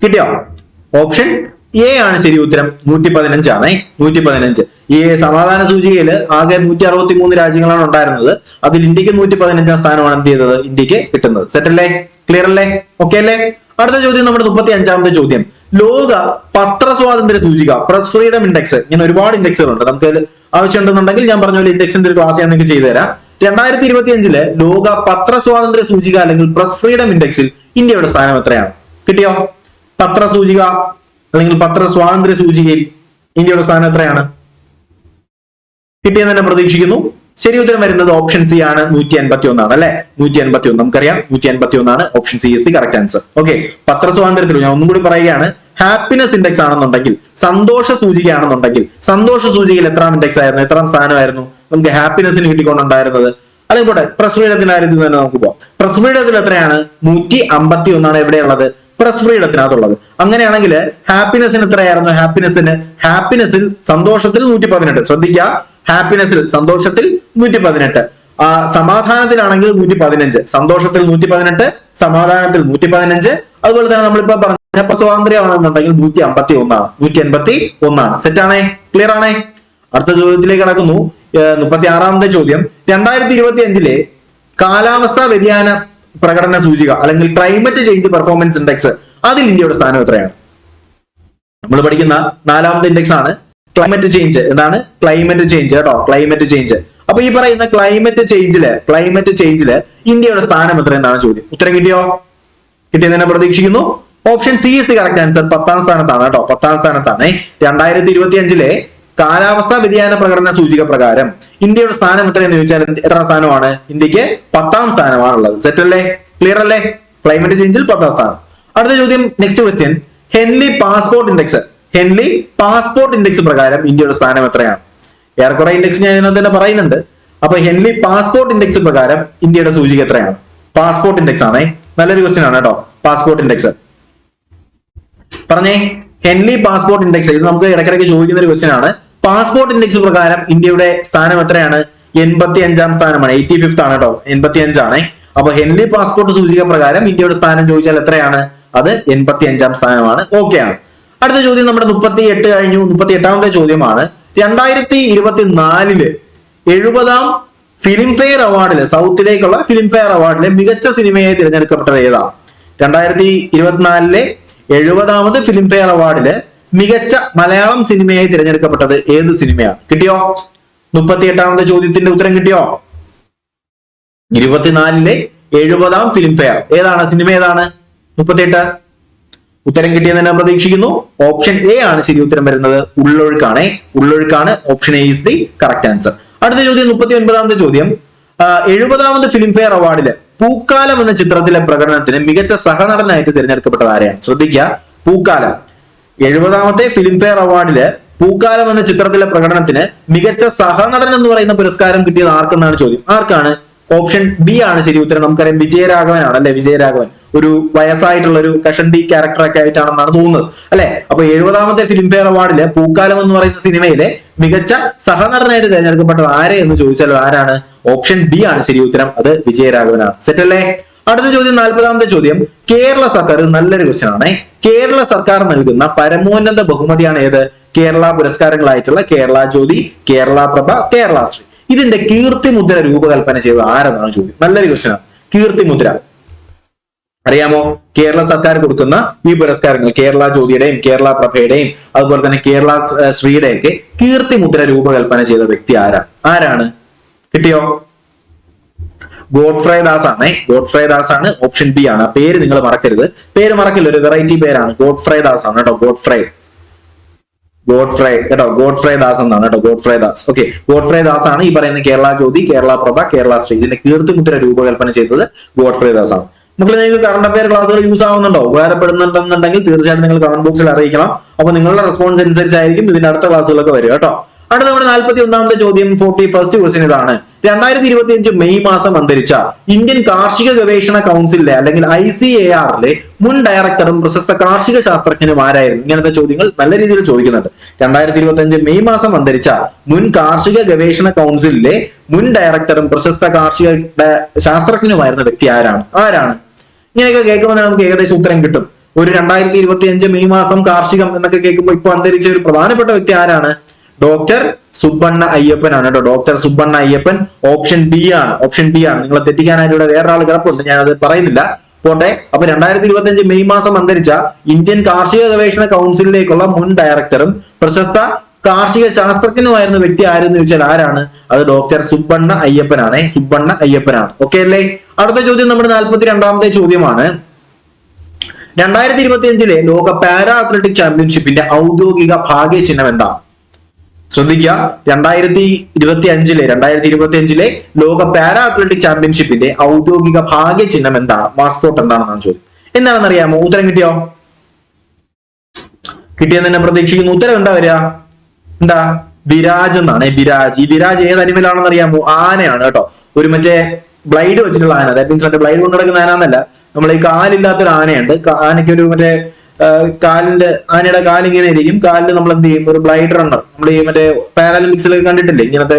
കിട്ടിയോ? ഓപ്ഷൻ എ ആണ് ശരി ഉത്തരം. 115 ആണ്. 115. ഈ സമാധാന സൂചികയിൽ ആകെ 163 രാജ്യങ്ങളാണ് ഉണ്ടായിരുന്നത്. അതിൽ ഇന്ത്യക്ക് 115 സ്ഥാനമാണ് എന്ത് ചെയ്തത്? ഇന്ത്യക്ക് കിട്ടുന്നത്. സെറ്റ് അല്ലേ? ക്ലിയർ അല്ലേ? ഓക്കെ അല്ലേ? അടുത്ത ചോദ്യം നമ്മുടെ 35ാമത്തെ ചോദ്യം, ലോക പത്രസ്വാതന്ത്ര്യ സൂചിക പ്രസ് ഫ്രീഡം ഇൻഡെക്സ്. ഇങ്ങനെ ഒരുപാട് ഇൻഡെക്സുകളുണ്ട്. നമുക്ക് ആവശ്യമുണ്ടെന്നുണ്ടെങ്കിൽ ഞാൻ പറഞ്ഞ പോലെ ഇൻഡെക്സിന്റെ ഒരു ക്ലാസ് ഞാൻ നിങ്ങൾക്ക് ചെയ്തുതരാം. 2025 ലോക പത്രസ്വാതന്ത്ര്യ സൂചിക അല്ലെങ്കിൽ പ്രസ് ഫ്രീഡം ഇൻഡെക്സിൽ ഇന്ത്യയുടെ സ്ഥാനം എത്രയാണ്? കിട്ടിയോ? പത്രസൂചിക അല്ലെങ്കിൽ പത്രസ്വാതന്ത്ര്യ സൂചികയിൽ ഇന്ത്യയുടെ സ്ഥാനം എത്രയാണ്? കിട്ടിയെന്ന് തന്നെ പ്രതീക്ഷിക്കുന്നു. ശരി ഉത്തരം വരുന്നത് ഓപ്ഷൻ സി ആണ്. 181 ആണ് അല്ലെ? 181. നമുക്കറിയാം 181 ആണ്. Option C is the correct answer. Okay. പത്രസ്വാതന്ത്ര്യത്തിൽ ഞാൻ ഒന്നും കൂടി പറയുകയാണ്. ഹാപ്പിനെസ് ഇൻഡെക്സ് ആണെന്നുണ്ടെങ്കിൽ, സന്തോഷ സൂചികയാണെന്നുണ്ടെങ്കിൽ, സന്തോഷ സൂചികയിൽ എത്രാം ഇൻഡെക്സ് ആയിരുന്നു? എത്രാം സ്ഥാനമായിരുന്നു നമുക്ക് ഹാപ്പിനെസിന് കിട്ടിക്കൊണ്ടുണ്ടായിരുന്നത്? അല്ലെങ്കിൽ പ്രസ് ഫ്രീഡത്തിന്റെ കാര്യത്തിൽ തന്നെ നമുക്ക് പോവാം. പ്രസ് ഫ്രീഡത്തിൽ എത്രയാണ്? 151 ആണ് എവിടെയുള്ളത്? പ്രസ് ഫ്രീഡത്തിനകത്തുള്ളത്. അങ്ങനെയാണെങ്കിൽ ഹാപ്പിനെസിന് എത്രയായിരുന്നു? ഹാപ്പിനെസിൽ സന്തോഷത്തിൽ 118. ശ്രദ്ധിക്കുക, ഹാപ്പിനെസിൽ സന്തോഷത്തിൽ 118. സമാധാനത്തിലാണെങ്കിൽ 115. സന്തോഷത്തിൽ 118, സമാധാനത്തിൽ 115. അതുപോലെ തന്നെ നമ്മളിപ്പോ പറഞ്ഞ സ്വാതന്ത്ര്യമാണെന്നുണ്ടെങ്കിൽ 151 ആണ്. 181 ആണ്. സെറ്റ് ആണേ? ക്ലിയർ ആണേ? അടുത്ത ചോദ്യത്തിലേക്ക് കടക്കുന്നു. 36ാമത്തെ ചോദ്യം, 2025 കാലാവസ്ഥാ വ്യതിയാന പ്രകടന സൂചിക അല്ലെങ്കിൽ ക്ലൈമറ്റ് ചേഞ്ച് പെർഫോമൻസ് ഇൻഡെക്സ്, അതിൽ ഇന്ത്യയുടെ സ്ഥാനം എത്രയാണ്? നമ്മൾ പഠിക്കുന്ന 4ാമത്തെ ഇൻഡെക്സ് ആണ് ക്ലൈമറ്റ് ചേഞ്ച്. എന്താണ് ക്ലൈമറ്റ് ചേഞ്ച്? കേട്ടോ, ക്ലൈമറ്റ് ചേഞ്ച്. അപ്പൊ ഈ പറയുന്ന ക്ലൈമറ്റ് ചേഞ്ചില് ഇന്ത്യയുടെ സ്ഥാനം എത്രയെന്നാണ് ചോദ്യം. ഉത്തരം കിട്ടിയോ? കിട്ടിയെന്ന് തന്നെ പ്രതീക്ഷിക്കുന്നു. Option C is the correct answer. 10ാം സ്ഥാനത്താണ് കേട്ടോ. 10ാം സ്ഥാനത്താണ്. 2025 കാലാവസ്ഥാ വ്യതിയാന പ്രകടന സൂചിക പ്രകാരം ഇന്ത്യയുടെ സ്ഥാനം എത്രയെന്ന് ചോദിച്ചാൽ എത്ര സ്ഥാനമാണ്? ഇന്ത്യക്ക് 10ാം സ്ഥാനമാണുള്ളത്. സെറ്റ് അല്ലേ? ക്ലിയർ അല്ലേ? ക്ലൈമറ്റ് ചേഞ്ചിൽ 10ാം സ്ഥാനം. അടുത്ത ചോദ്യം, next question, Henley passport index പ്രകാരം ഇന്ത്യയുടെ സ്ഥാനം എത്രയാണ്? ഏറെക്കുറെ ഇൻഡെക്സ് ഞാൻ ഇതിനകത്ത് തന്നെ പറയുന്നുണ്ട്. അപ്പൊ ഹെൻലി പാസ്പോർട്ട് ഇൻഡെക്സ് പ്രകാരം ഇന്ത്യയുടെ സൂചിക എത്രയാണ്? പാസ്പോർട്ട് ഇൻഡെക്സ് ആണേ. നല്ലൊരു ക്വസ്റ്റ്യൻ ആണ് കേട്ടോ. പാസ്പോർട്ട് ഇൻഡെക്സ് പറഞ്ഞേ. ഹെൻലി പാസ്പോർട്ട് ഇൻഡെക്സ്, ഇത് നമുക്ക് ഇടയ്ക്കിടയ്ക്ക് ചോദിക്കുന്ന ഒരു ക്വസ്റ്റ്യൻ ആണ്. പാസ്പോർട്ട് ഇൻഡെക്സ് പ്രകാരം ഇന്ത്യയുടെ സ്ഥാനം എത്രയാണ്? 85ാം സ്ഥാനമാണ്. 85th ആണ് കേട്ടോ. 85 ആണ്. അപ്പൊ ഹെൻലി പാസ്പോർട്ട് സൂചിക പ്രകാരം ഇന്ത്യയുടെ സ്ഥാനം ചോദിച്ചാൽ എത്രയാണ്? അത് 85ാം സ്ഥാനമാണ്. ഓക്കെ ആണ്. അടുത്ത ചോദ്യം നമ്മുടെ 38 കഴിഞ്ഞു. 38ാമത്തെ ചോദ്യമാണ്, 2024 70ാം ഫിലിം ഫെയർ അവാർഡില്, സൗത്തിലേക്കുള്ള ഫിലിം ഫെയർ അവാർഡിലെ മികച്ച സിനിമയായി തിരഞ്ഞെടുക്കപ്പെട്ടത് ഏതാണ്? 2024 70ാമത് ഫിലിം ഫെയർ അവാർഡില് മികച്ച മലയാളം സിനിമയായി തിരഞ്ഞെടുക്കപ്പെട്ടത് ഏത് സിനിമയാണ്? കിട്ടിയോ? 38ാമത്തെ ചോദ്യത്തിന്റെ ഉത്തരം കിട്ടിയോ? 2024 70ാം ഫിലിം ഫെയർ ഏതാണ്? സിനിമ ഏതാണ്? 38. ഉത്തരം കിട്ടിയെന്ന് ഞാൻ പ്രതീക്ഷിക്കുന്നു. ഓപ്ഷൻ എ ആണ് ശരി ഉത്തരം വരുന്നത്. ഉള്ളൊഴുക്കാണ്. ഉള്ളൊഴുക്കാണ്. Option A is the correct answer. അടുത്ത ചോദ്യം 39ാമത്തെ ചോദ്യം, 70ാമത് ഫിലിം ഫെയർ അവാർഡില് പൂക്കാലം എന്ന ചിത്രത്തിലെ പ്രകടനത്തിന് മികച്ച സഹനടനായിട്ട് തിരഞ്ഞെടുക്കപ്പെട്ടത് ആരെയാണ്? ശ്രദ്ധിക്കുക, പൂക്കാലം 70ാമത്തെ ഫിലിം ഫെയർ അവാർഡില് പൂക്കാലം എന്ന ചിത്രത്തിലെ പ്രകടനത്തിന് മികച്ച സഹനടൻ എന്ന് പറയുന്ന പുരസ്കാരം കിട്ടിയത് ആർക്കെന്നാണ് ചോദ്യം. ആർക്കാണ്? ഓപ്ഷൻ ബി ആണ് ശരി ഉത്തരം. നമുക്കറിയാം വിജയരാഘവനാണ് അല്ലെ? വിജയരാഘവൻ ഒരു വയസ്സായിട്ടുള്ള ഒരു കഷണ്ടി ക്യാരക്ടറൊക്കെ ആയിട്ടാണെന്നാണ് തോന്നുന്നത് അല്ലെ? അപ്പൊ 70ാമത്തെ ഫിലിം ഫെയർ അവാർഡില് പൂക്കാലം എന്ന് പറയുന്ന സിനിമയിലെ മികച്ച സഹനടനായിട്ട് തിരഞ്ഞെടുക്കപ്പെട്ടത് ആരെ എന്ന് ചോദിച്ചാൽ ആരാണ്? ഓപ്ഷൻ ബി ആണ് ശരി ഉത്തരം. അത് വിജയരാഘവനാണ്. സെറ്റ് അല്ലേ? അടുത്ത ചോദ്യം 40ാമത്തെ ചോദ്യം, കേരള സർക്കാർ, നല്ലൊരു ക്വസ്റ്റ്യൻ ആണ്. കേരള സർക്കാർ നൽകുന്ന പരമോന്നത ബഹുമതിയാണ് ഏത്? കേരള പുരസ്കാരങ്ങളായിട്ടുള്ള കേരള ജ്യോതി, കേരള പ്രഭ, കേരള ശ്രീ. ഇതിന്റെ കീർത്തിമുദ്ര രൂപകൽപ്പന ചെയ്തത് ആരെന്നാണ് ചോദ്യം. നല്ലൊരു ക്വസ്റ്റ്യൻ ആണ്. കീർത്തിമുദ്ര അറിയാമോ? കേരള സർക്കാർ കൊടുക്കുന്ന ഈ പുരസ്കാരങ്ങൾ കേരള ജ്യോതിയുടെയും കേരള പ്രഭയുടെയും അതുപോലെ തന്നെ കേരള ശ്രീയുടെയൊക്കെ കീർത്തിമുദ്ര രൂപകൽപ്പന ചെയ്ത വ്യക്തി ആരാണ്? കിട്ടിയോ? ഗോഡ്ഫ്രൈ ദാസ് ആണ്. ഗോഡ്ഫ്രൈ ദാസ് ആണ്. ഓപ്ഷൻ ബി ആണ്. ആ പേര് നിങ്ങൾ മറക്കരുത്. പേര് മറക്കില്ല, ഒരു വെറൈറ്റി പേരാണ്. ഗോഡ്ഫ്രൈ ദാസ് ആണ് കേട്ടോ. ഗോഡ്ഫ്രൈ കേട്ടോ. ഗോഡ്ഫ്രൈ ദാസ് എന്നാണ് കേട്ടോ. Godfrey Das. Okay, Godfrey Das ആണ് ഈ പറയുന്ന കേരള ജ്യോതി, കേരള പ്രഭ, കേരള ശ്രീ ഇതിന്റെ കീർത്തിമുദ്ര രൂപകൽപ്പന ചെയ്തത് ഗോഡ്ഫ്രൈ ദാസ് ആണ്. മക്കളെ, നിങ്ങൾക്ക് കറണ്ട് അഫയർ ക്ലാസ്സുകൾ യൂസ് ആവുന്നുണ്ടോ, ഉപകാരപ്പെടുന്നുണ്ടെന്നുണ്ടെങ്കിൽ തീർച്ചയായിട്ടും നിങ്ങൾ കമന്റ് ബോക്സിൽ അറിയിക്കണം. അപ്പൊ നിങ്ങളുടെ റെസ്പോൺസ് അനുസരിച്ചായിരിക്കും ഇതിന്റെ അടുത്ത ക്ലാസ്സുകളൊക്കെ വരിക കേട്ടോ. അടുത്ത നമ്മുടെ 41ാമത്തെ ചോദ്യം, 41st ക്വസ്റ്റ്യൻ ഇതാണ്. 2025 മെയ് മാസം അന്തരിച്ച ഇന്ത്യൻ കാർഷിക ഗവേഷണ കൗൺസിലിലെ അല്ലെങ്കിൽ ICAR-ലെ മുൻ ഡയറക്ടറും പ്രശസ്ത കാർഷിക ശാസ്ത്രജ്ഞനും ആരായിരുന്നു? ഇങ്ങനത്തെ ചോദ്യങ്ങൾ നല്ല രീതിയിൽ ചോദിക്കുന്നുണ്ട്. 2025 മെയ് മാസം അന്തരിച്ച മുൻ കാർഷിക ഗവേഷണ കൗൺസിലിലെ മുൻ ഡയറക്ടറും പ്രശസ്ത കാർഷിക ശാസ്ത്രജ്ഞനുമായിരുന്ന വ്യക്തി ആരാണ്? ഇങ്ങനെയൊക്കെ കേൾക്കുമ്പോൾ നമുക്ക് ഏകദേശം ഉത്തരം കിട്ടും. ഒരു 2025 മെയ് മാസം കാർഷികം എന്നൊക്കെ കേൾക്കുമ്പോൾ ഇപ്പൊ അന്തരിച്ച ഒരു പ്രധാനപ്പെട്ട വ്യക്തി ആരാണ്? ഡോക്ടർ സുബ്ബണ്ണ അയ്യപ്പൻ ആണ് കേട്ടോ. Doctor Subbanna Ayyappan. Option B ആണ്. നിങ്ങളെ തെറ്റിക്കാനായിട്ട് ഇവിടെ വേറൊരാൾ കിടപ്പുണ്ട്, ഞാനത് പറയുന്നില്ല, പോട്ടെ. അപ്പൊ 2025 മെയ് മാസം അന്തരിച്ച ഇന്ത്യൻ കാർഷിക ഗവേഷണ കൗൺസിലിലേക്കുള്ള മുൻ ഡയറക്ടറും പ്രശസ്ത കാർഷിക ശാസ്ത്രജ്ഞനുമായിരുന്ന വ്യക്തി ആരെന്ന് ചോദിച്ചാൽ ആരാണ്? അത് ഡോക്ടർ സുബ്ബണ്ണ അയ്യപ്പനാണ്. സുബ്ബണ്ണ അയ്യപ്പനാണ്. ഓക്കെ അല്ലേ? അടുത്ത ചോദ്യം നമ്മുടെ 42ാമത്തെ ചോദ്യമാണ്. 2025 ലോക പാരാ അത്ലറ്റിക് ചാമ്പ്യൻഷിപ്പിന്റെ ഔദ്യോഗിക ഭാഗ്യചിഹ്നം എന്താ? ശ്രദ്ധിക്കുക, 2025 ലോക പാരാ അത്ലറ്റിക് ചാമ്പ്യൻഷിപ്പിന്റെ ഔദ്യോഗിക ഭാഗ്യചിഹ്നം എന്താണ്? മാസ്കോട്ട് എന്താണെന്നാണ് ചോദ്യം. എന്താണെന്ന് അറിയാമോ? ഉത്തരം കിട്ടിയോ? കിട്ടിയെന്ന് തന്നെ പ്രതീക്ഷിക്കുന്നു. ഉത്തരം എന്താ വരിക? എന്താ? വിരാജ് എന്നാണ്. വിരാജ്. ഈ വിരാജ് ഏത് അനിമലാണെന്ന് അറിയാമോ? ആനയാണ് കേട്ടോ. ഒരു മറ്റേ ബ്ലൈഡ് വെച്ചിട്ടുള്ള ആന. ദാറ്റ് മീൻസ് മറ്റേ ബ്ലൈഡ് കൊണ്ട് നടക്കുന്ന ആനന്നല്ല, നമ്മൾ ഈ കാലില്ലാത്തൊരു ആനയുണ്ട്. ആനയ്ക്ക് ഒരു മറ്റേ ആനയുടെ കാലിങ്ങനെ ഇരിക്കും. കാലിൽ നമ്മൾ എന്ത് ചെയ്യും? ഒരു ബ്ലൈഡ് റണ്ണർ. നമ്മൾ ഈ മറ്റേ പാരാലിമ്പിക്സിലൊക്കെ കണ്ടിട്ടില്ലേ ഇങ്ങനത്തെ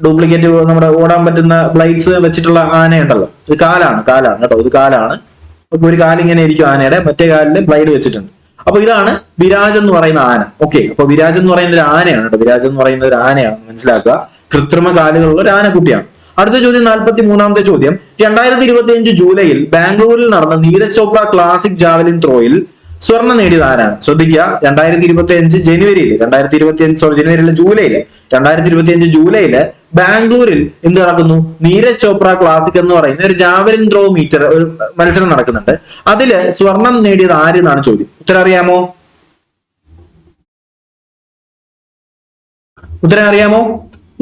ഡ്യൂപ്ലിക്കേറ്റ് നമ്മുടെ ഓടാൻ പറ്റുന്ന ബ്ലൈഡ്സ് വെച്ചിട്ടുള്ള ആനയുണ്ടല്ലോ. ഇത് കാലാണ് കേട്ടോ. ഇത് കാലാണ്. ഒരു കാലിങ്ങനെ ഇരിക്കും ആനയുടെ, മറ്റേ കാലില് ബ്ലൈഡ് വെച്ചിട്ടുണ്ട്. അപ്പൊ ഇതാണ് വിരാജ് എന്ന് പറയുന്ന ആന. ഓക്കെ, അപ്പൊ വിരാജ് എന്ന് പറയുന്ന ഒരു ആനയാണ് കേട്ടോ. വിരാജ് എന്ന് പറയുന്ന ഒരു ആനയാണ്, മനസ്സിലാക്കുക. കൃത്രിമ കാലുകളുള്ള ഒരു ആനക്കുട്ടിയാണ്. അടുത്ത ചോദ്യം, 43ാമത്തെ ചോദ്യം. 2025 ജൂലൈയിൽ ബാംഗ്ലൂരിൽ നടന്ന നീരജ് ചോപ്ര ക്ലാസിക് ജാവലിൻ ത്രോയിൽ സ്വർണം നേടിയത് ആരാണ്? ശ്രദ്ധിക്കുക, 2025 ജൂലൈയില് ബാംഗ്ലൂരിൽ എന്ത് നടക്കുന്നു? നീരജ് ചോപ്ര ക്ലാസിക് എന്ന് പറയുന്ന ഒരു ജാവലിൻ ത്രോ മീറ്റർ ഒരു മത്സരം നടക്കുന്നുണ്ട്. അതില് സ്വർണം നേടിയത് ആരെന്നാണ് ചോദ്യം. ഉത്തരം അറിയാമോ?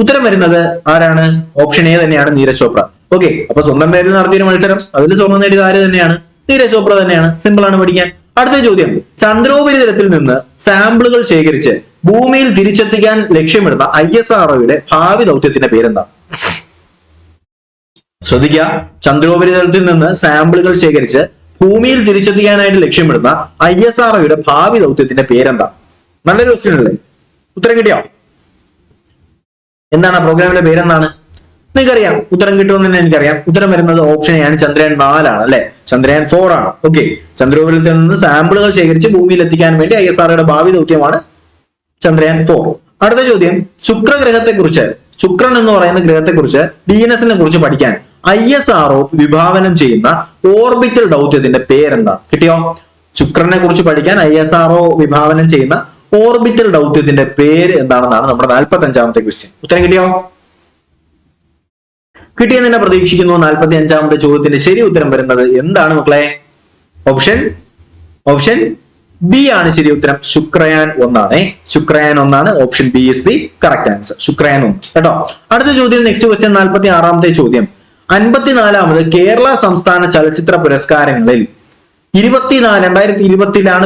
ഉത്തരം വരുന്നത് ആരാണ്? ഓപ്ഷൻ എ തന്നെയാണ്, നീരജ് ചോപ്ര. ഓക്കെ, അപ്പൊ സ്വന്തം പേരിൽ നടത്തിയൊരു മത്സരം, അതിൽ സ്വർണം നേടിയത് ആര് തന്നെയാണ്? നീരജ് ചോപ്ര തന്നെയാണ്. സിമ്പിൾ ആണ് പഠിക്കാൻ. അടുത്ത ചോദ്യം, ചന്ദ്രോപരിതലത്തിൽ നിന്ന് സാമ്പിളുകൾ ശേഖരിച്ച് ഭൂമിയിൽ തിരിച്ചെത്തിക്കാൻ ലക്ഷ്യമിടുന്ന ISROയുടെ ഭാവി ദൗത്യത്തിന്റെ പേരെന്താ? ശ്രദ്ധിക്കുക, ചന്ദ്രോപരിതലത്തിൽ നിന്ന് സാമ്പിളുകൾ ശേഖരിച്ച് ഭൂമിയിൽ തിരിച്ചെത്തിക്കാനായിട്ട് ലക്ഷ്യമിടുന്ന ISROയുടെ ഭാവി ദൗത്യത്തിന്റെ പേരെന്താ? നല്ലൊരു ക്വസ്റ്റ്യൻ അല്ലേ? ഉത്തരം കിട്ടിയോ? എന്താണ് പ്രോഗ്രാമിന്റെ പേരെന്താണ്? നിങ്ങൾക്കറിയാം, ഉത്തരം കിട്ടുമെന്ന് തന്നെ എനിക്കറിയാം. ഉത്തരം വരുന്നത് ഓപ്ഷൻ എ ആണ്, ചന്ദ്രയാൻ 4 ആണ് അല്ലെ? ചന്ദ്രയാൻ 4 ആണ്. ഓക്കെ, ചന്ദ്രോപരിതലത്തിൽ നിന്ന് സാമ്പിളുകൾ ശേഖരിച്ച് ഭൂമിയിൽ എത്തിക്കാൻ വേണ്ടി ISROയുടെ ഭാവി ദൗത്യമാണ് ചന്ദ്രയാൻ 4. അടുത്ത ചോദ്യം, ശുക്രൻ എന്ന് പറയുന്ന ഗ്രഹത്തെക്കുറിച്ച് DNS-നെ കുറിച്ച് പഠിക്കാൻ ISRO വിഭാവനം ചെയ്യുന്ന ഓർബിറ്റൽ ദൗത്യത്തിന്റെ പേരെന്താ? കിട്ടിയോ? ശുക്രനെ കുറിച്ച് പഠിക്കാൻ ISRO വിഭാവനം ചെയ്യുന്ന ഓർബിറ്റൽ ദൗത്യത്തിന്റെ പേര് എന്താണെന്നാണ് നമ്മുടെ 45ാമത്തെ ക്വസ്റ്റ്യൻ. ഉത്തരം കിട്ടിയോ? കിട്ടിയെന്ന് തന്നെ പ്രതീക്ഷിക്കുന്നു. 45ാമത്തെ ചോദ്യത്തിന്റെ ശരി ഉത്തരം വരുന്നത് എന്താണ് മക്കളെ? ഓപ്ഷൻ ബി ആണ് ശരി ഉത്തരം. ശുക്രയാൻ 1 ആണ്. ശുക്രയാൻ 1 ആണ്. Option B is the correct answer. Shukrayaan 1 കേട്ടോ. അടുത്ത ചോദ്യം, നെക്സ്റ്റ് ക്വസ്റ്റ്യൻ, 46ാമത്തെ ചോദ്യം. 54ാമത് കേരള സംസ്ഥാന ചലച്ചിത്ര പുരസ്കാരങ്ങളിൽ 2024ലാണ്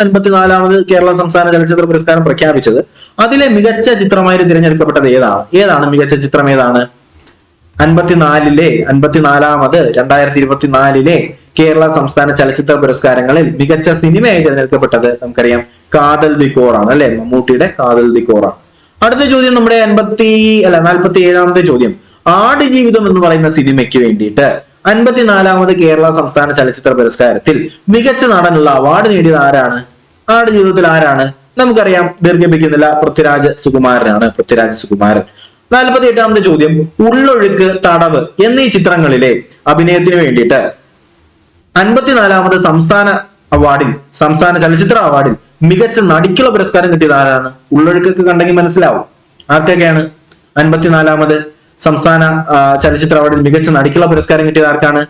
54ാമത് കേരള സംസ്ഥാന ചലച്ചിത്ര പുരസ്കാരം പ്രഖ്യാപിച്ചത്. അതിലെ മികച്ച ചിത്രമായിട്ട് തിരഞ്ഞെടുക്കപ്പെട്ടത് ഏതാണ് മികച്ച ചിത്രം? ഏതാണ്? 54ാമത് 2024 കേരള സംസ്ഥാന ചലച്ചിത്ര പുരസ്കാരങ്ങളിൽ മികച്ച സിനിമയായി തിരഞ്ഞെടുക്കപ്പെട്ടത് നമുക്കറിയാം കാതൽ ദി കോറാണ് അല്ലെ? മമ്മൂട്ടിയുടെ കാതൽ ദി കോറാണ്. അടുത്ത ചോദ്യം നമ്മുടെ 47ാമത്തെ ചോദ്യം. ആടുജീവിതം എന്ന് പറയുന്ന സിനിമയ്ക്ക് വേണ്ടിയിട്ട് 54ാമത് കേരള സംസ്ഥാന ചലച്ചിത്ര പുരസ്കാരത്തിൽ മികച്ച നടനുള്ള അവാർഡ് നേടിയത് ആരാണ്? ആടുജീവിതത്തിൽ ആരാണ്? നമുക്കറിയാം, ദീർഘിപ്പിക്കുന്നില്ല, പൃഥ്വിരാജ് സുകുമാരനാണ്. 48ാമത്തെ ചോദ്യം, ഉള്ളൊഴുക്ക്, തടവ് എന്നീ ചിത്രങ്ങളിലെ അഭിനയത്തിന് വേണ്ടിയിട്ട് 54ാമത് സംസ്ഥാന ചലച്ചിത്ര അവാർഡിൽ മികച്ച നടിക്കുള്ള പുരസ്കാരം കിട്ടിയത് ആരാണ്? ഉള്ളൊഴുക്കൊക്കെ കണ്ടെങ്കിൽ മനസ്സിലാവും ആർക്കൊക്കെയാണ്. 54ാമത് സംസ്ഥാന ചലച്ചിത്ര അവാർഡിൽ മികച്ച നടിക്കുള്ള പുരസ്കാരം കിട്ടിയത് ആർക്കാണ്?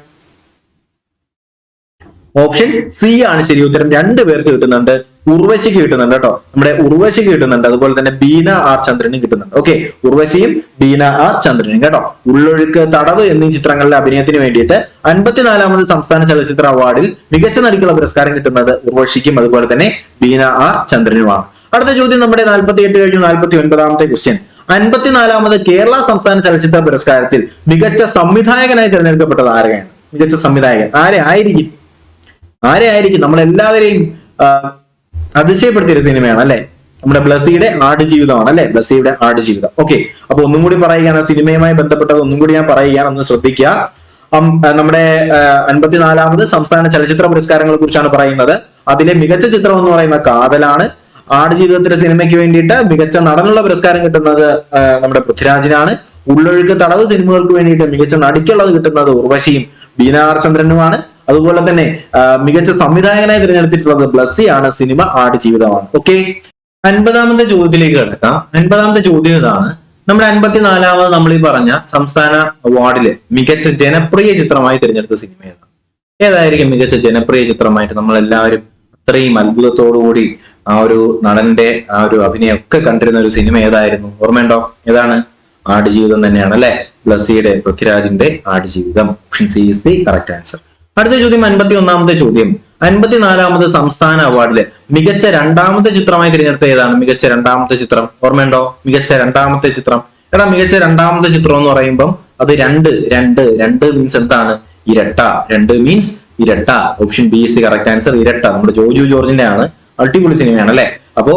ഓപ്ഷൻ സി ആണ് ശരി ഉത്തരം. 2 പേർക്ക് കിട്ടുന്നുണ്ട്. ഉർവശിക്ക് കിട്ടുന്നുണ്ട് കേട്ടോ, നമ്മുടെ ഉർവശിക്ക് കിട്ടുന്നുണ്ട്. അതുപോലെ തന്നെ ബീന ആർ ചന്ദ്രനും കിട്ടുന്നുണ്ട്. ഓക്കെ, ഉർവശിയും ബീന ആർ ചന്ദ്രനും കേട്ടോ. ഉള്ളൊഴുക്ക്, തടവ് എന്നീ ചിത്രങ്ങളിലെ അഭിനയത്തിന് വേണ്ടിയിട്ട് 54ാമത് സംസ്ഥാന ചലച്ചിത്ര അവാർഡിൽ മികച്ച നടിക്കുള്ള പുരസ്കാരം കിട്ടുന്നത് ഉർവശിക്കും അതുപോലെ തന്നെ ബീന ആർ ചന്ദ്രനുമാണ്. അടുത്ത ചോദ്യം നമ്മുടെ 48 കഴിഞ്ഞു 49ാമത്തെ ക്വസ്റ്റ്യൻ. 54ാമത് കേരള സംസ്ഥാന ചലച്ചിത്ര പുരസ്കാരത്തിൽ മികച്ച സംവിധായകനായി തിരഞ്ഞെടുക്കപ്പെട്ടത് ആരെയാണ്? മികച്ച സംവിധായകൻ ആരെയായിരിക്കും? നമ്മളെല്ലാവരെയും അതിശയപ്പെടുത്തിയ ഒരു സിനിമയാണ് അല്ലെ, നമ്മുടെ ബ്ലസ്സിയുടെ ആടുജീവിതമാണ് അല്ലെ, ബ്ലസ്സിയുടെ ആടുജീവിതം. ഓക്കെ, അപ്പൊ ഒന്നും കൂടി പറയുകയാണ്, സിനിമയുമായി ബന്ധപ്പെട്ടത് ഒന്നും കൂടി ഞാൻ പറയുകയാണ്, ഒന്ന് ശ്രദ്ധിക്കുക. നമ്മുടെ 54ാമത് സംസ്ഥാന ചലച്ചിത്ര പുരസ്കാരങ്ങളെ കുറിച്ചാണ് പറയുന്നത്. അതിലെ മികച്ച ചിത്രം എന്ന് പറയുന്ന കാതലാണ്. ആടുജീവിതത്തിന്റെ സിനിമയ്ക്ക് വേണ്ടിയിട്ട് മികച്ച നടനുള്ള പുരസ്കാരം കിട്ടുന്നത് നമ്മുടെ പൃഥ്വിരാജിനാണ്. ഉള്ളൊഴുക്ക്, തടവ് സിനിമകൾക്ക് വേണ്ടിയിട്ട് മികച്ച നടിക്കുള്ളത് കിട്ടുന്നത് ഉർവശിയും ബീന ആർ ചന്ദ്രനുമാണ്. അതുപോലെ തന്നെ മികച്ച സംവിധായകനായി തിരഞ്ഞെടുത്തിട്ടുള്ളത് ബ്ലസ്സിയാണ്. സിനിമ ആടുജീവിതമാണ്. ഓക്കെ, 50ാമത്തെ ചോദ്യത്തിലേക്ക് കിടക്കാം. 50ാമത്തെ ചോദ്യം ഇതാണ്. നമ്മുടെ 54ാമത് നമ്മൾ ഈ പറഞ്ഞ സംസ്ഥാന അവാർഡില് മികച്ച ജനപ്രിയ ചിത്രമായി തിരഞ്ഞെടുത്ത സിനിമ ഏതാണ്? ഏതായിരിക്കും മികച്ച ജനപ്രിയ ചിത്രമായിട്ട് നമ്മൾ എല്ലാവരും അത്രയും അത്ഭുതത്തോടുകൂടി ആ ഒരു നടന്റെ ആ ഒരു അഭിനയമൊക്കെ കണ്ടിരുന്ന ഒരു സിനിമ ഏതായിരുന്നു? ഓർമ്മയുണ്ടോ? ഏതാണ്? ആടുജീവിതം തന്നെയാണ് അല്ലെ, ബ്ലസ്സിയുടെ, പൃഥ്വിരാജിന്റെ Aadujeevitham. Option C is the correct answer. അടുത്ത ചോദ്യം 51ാമത്തെ ചോദ്യം. 54ാമത് സംസ്ഥാന അവാർഡിലെ മികച്ച 2ാമത്തെ ചിത്രമായി തിരഞ്ഞെടുത്ത ഏതാണ്? മികച്ച 2ാമത്തെ ചിത്രം ഓർമ്മയുണ്ടോ? മികച്ച 2ാമത്തെ ചിത്രം. എടാ, മികച്ച 2ാമത്തെ ചിത്രം എന്ന് പറയുമ്പോൾ അത് രണ്ട് മീൻസ് എന്താണ്? ഇരട്ട. 2 മീൻസ് ഇരട്ട. Option B is the correct answer. ഇരട്ട നമ്മുടെ ജോജു ജോർജിന്റെ ആണ്. അടിപൊളി സിനിമയാണ് അല്ലെ. അപ്പോ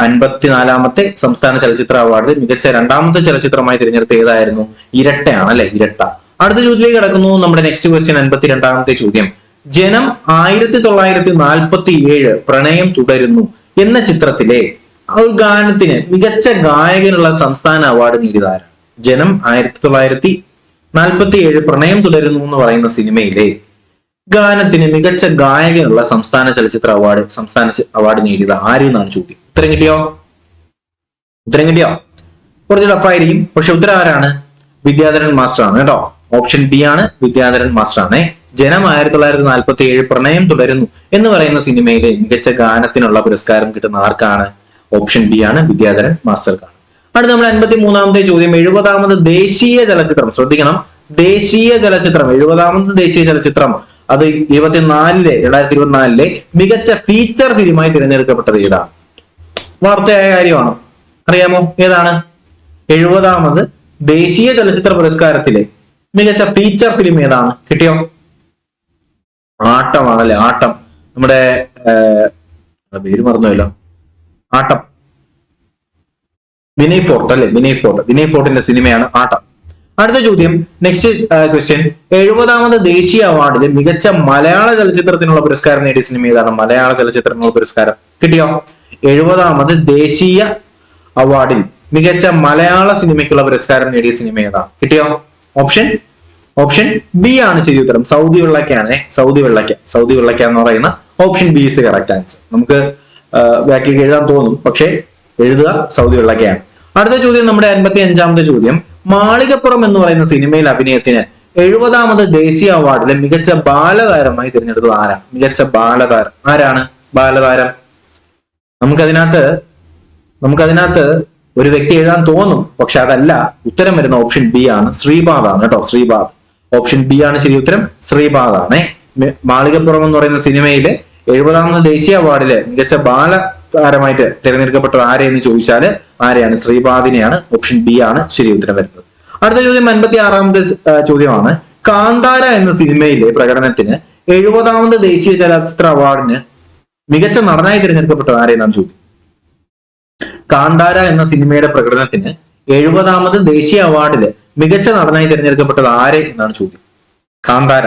54ാമത്തെ സംസ്ഥാന ചലച്ചിത്ര അവാർഡിൽ മികച്ച 2ാമത്തെ ചലച്ചിത്രമായി തിരഞ്ഞെടുത്ത ഏതായിരുന്നു? ഇരട്ടയാണ് അല്ലെ, ഇരട്ട. അടുത്ത ചോദ്യത്തിലേക്ക് കിടക്കുന്നു നമ്മുടെ നെക്സ്റ്റ് ക്വസ്റ്റ്യൻ. 52ാമത്തെ ചോദ്യം. ജനം 1947 പ്രണയം തുടരുന്നു എന്ന ചിത്രത്തിലെ ആ ഒരു ഗാനത്തിന് മികച്ച ഗായകനുള്ള സംസ്ഥാന അവാർഡ് നേടിയത് ആരാണ്? ജനം 1947 പ്രണയം തുടരുന്നു എന്ന് പറയുന്ന സിനിമയിലെ ഗാനത്തിന് മികച്ച ഗായകനുള്ള സംസ്ഥാന അവാർഡ് നേടിയത് ആരെന്നാണ് ചോദ്യം. ഉത്തരം കിട്ടിയോ? കുറച്ച് ടഫായിരിക്കും, പക്ഷെ ഉത്തരം ആരാണ്? വിദ്യാധരൻ മാസ്റ്റർ ആണ് കേട്ടോ. ഓപ്ഷൻ ബി ആണ്, വിദ്യാധരൻ മാസ്റ്റർ ആണ്. ജനം 1947 പ്രണയം തുടരുന്നു എന്ന് പറയുന്ന സിനിമയിലെ മികച്ച ഗാനത്തിനുള്ള പുരസ്കാരം കിട്ടുന്ന ആർക്കാണ്? ഓപ്ഷൻ ബി ആണ്, വിദ്യാധരൻ മാസ്റ്റർക്കാണ്. അടുത്ത നമ്മുടെ 53ാമത്തെ ചോദ്യം. 70ാമത് ദേശീയ ചലച്ചിത്രം, ശ്രദ്ധിക്കണം, ദേശീയ ചലച്ചിത്രം, 70ാമത് ദേശീയ ചലച്ചിത്രം അത് 2024 മികച്ച ഫീച്ചർ ഫിലിമായി തിരഞ്ഞെടുക്കപ്പെട്ടത് ഏതാണ്? വാർത്തയായ കാര്യമാണ്, അറിയാമോ? ഏതാണ്? 70ാമത് ദേശീയ ചലച്ചിത്ര പുരസ്കാരത്തിലെ മികച്ച ഫീച്ചർ ഫിലിം ഏതാണ്? കിട്ടിയോ? ആട്ടമാണല്ലേ, ആട്ടം. നമ്മുടെ പേര് മറന്നുവല്ലോ, ആട്ടം. വിനയ് ഫോർട്ട് അല്ലെ, വിനയ് ഫോർട്ടിന്റെ സിനിമയാണ് ആട്ടം. അടുത്ത ചോദ്യം, നെക്സ്റ്റ് ക്വസ്റ്റ്യൻ. 70ാമത് ദേശീയ അവാർഡിൽ മികച്ച മലയാള ചലച്ചിത്രത്തിനുള്ള പുരസ്കാരം നേടിയ സിനിമ ഏതാണ്? മലയാള ചലച്ചിത്രത്തിനുള്ള പുരസ്കാരം കിട്ടിയോ? 70ാമത് ദേശീയ അവാർഡിൽ മികച്ച മലയാള സിനിമയ്ക്കുള്ള പുരസ്കാരം നേടിയ സിനിമ ഏതാണ്? കിട്ടിയോ? ഓപ്ഷൻ ബി ആണ് ശരി ഉത്തരം. സൗദി വെള്ളയ്ക്കാണ്. സൗദി വെള്ളയ്ക്ക എന്ന് പറയുന്ന option B is correct answer. നമുക്ക് ബാക്കി എഴുതാൻ തോന്നും, പക്ഷെ എഴുതുക സൗദി വെള്ളയ്ക്കയാണ്. അടുത്ത ചോദ്യം നമ്മുടെ 55ാമത്തെ ചോദ്യം. മാളികപ്പുറം എന്ന് പറയുന്ന സിനിമയിൽ അഭിനയത്തിന് 70ാമത് ദേശീയ അവാർഡിലെ മികച്ച ബാലതാരമായി തിരഞ്ഞെടുത്തത് ആരാണ്? മികച്ച ബാലതാരം ആരാണ്? ബാലതാരം നമുക്കതിനകത്ത് ഒരു വ്യക്തി എഴുതാൻ തോന്നും, പക്ഷെ അതല്ല. ഉത്തരം വരുന്ന ഓപ്ഷൻ ബി ആണ്, ശ്രീപാദ് ആണ് കേട്ടോ. ശ്രീപാദ്. ഓപ്ഷൻ ബി ആണ് ശരി ഉത്തരം. ശ്രീപാദ് ആണ്. മാളികപ്പുറം എന്ന് പറയുന്ന സിനിമയിലെ 70ാമത് ദേശീയ അവാർഡിലെ മികച്ച ബാലതാരമായിട്ട് തിരഞ്ഞെടുക്കപ്പെട്ടത് ആരെയെന്ന് ചോദിച്ചാല് ആരെയാണ്? ശ്രീപാദിനെയാണ്. ഓപ്ഷൻ ബി ആണ് ശരി ഉത്തരം വരുന്നത്. അടുത്ത ചോദ്യം 56ാമത്തെ ചോദ്യമാണ്. കാന്താര എന്ന സിനിമയിലെ പ്രകടനത്തിന് 70ാമത് ദേശീയ ചലച്ചിത്ര അവാർഡിന് മികച്ച നടനായി തിരഞ്ഞെടുക്കപ്പെട്ടത് ആരെയെന്നാണ് ചോദ്യം. കാന്താര എന്ന സിനിമയുടെ പ്രകടനത്തിന് 70ാമത് ദേശീയ അവാർഡില് മികച്ച നടനായി തിരഞ്ഞെടുക്കപ്പെട്ടത് ആരെ എന്നാണ് ചോദ്യം. കാന്താര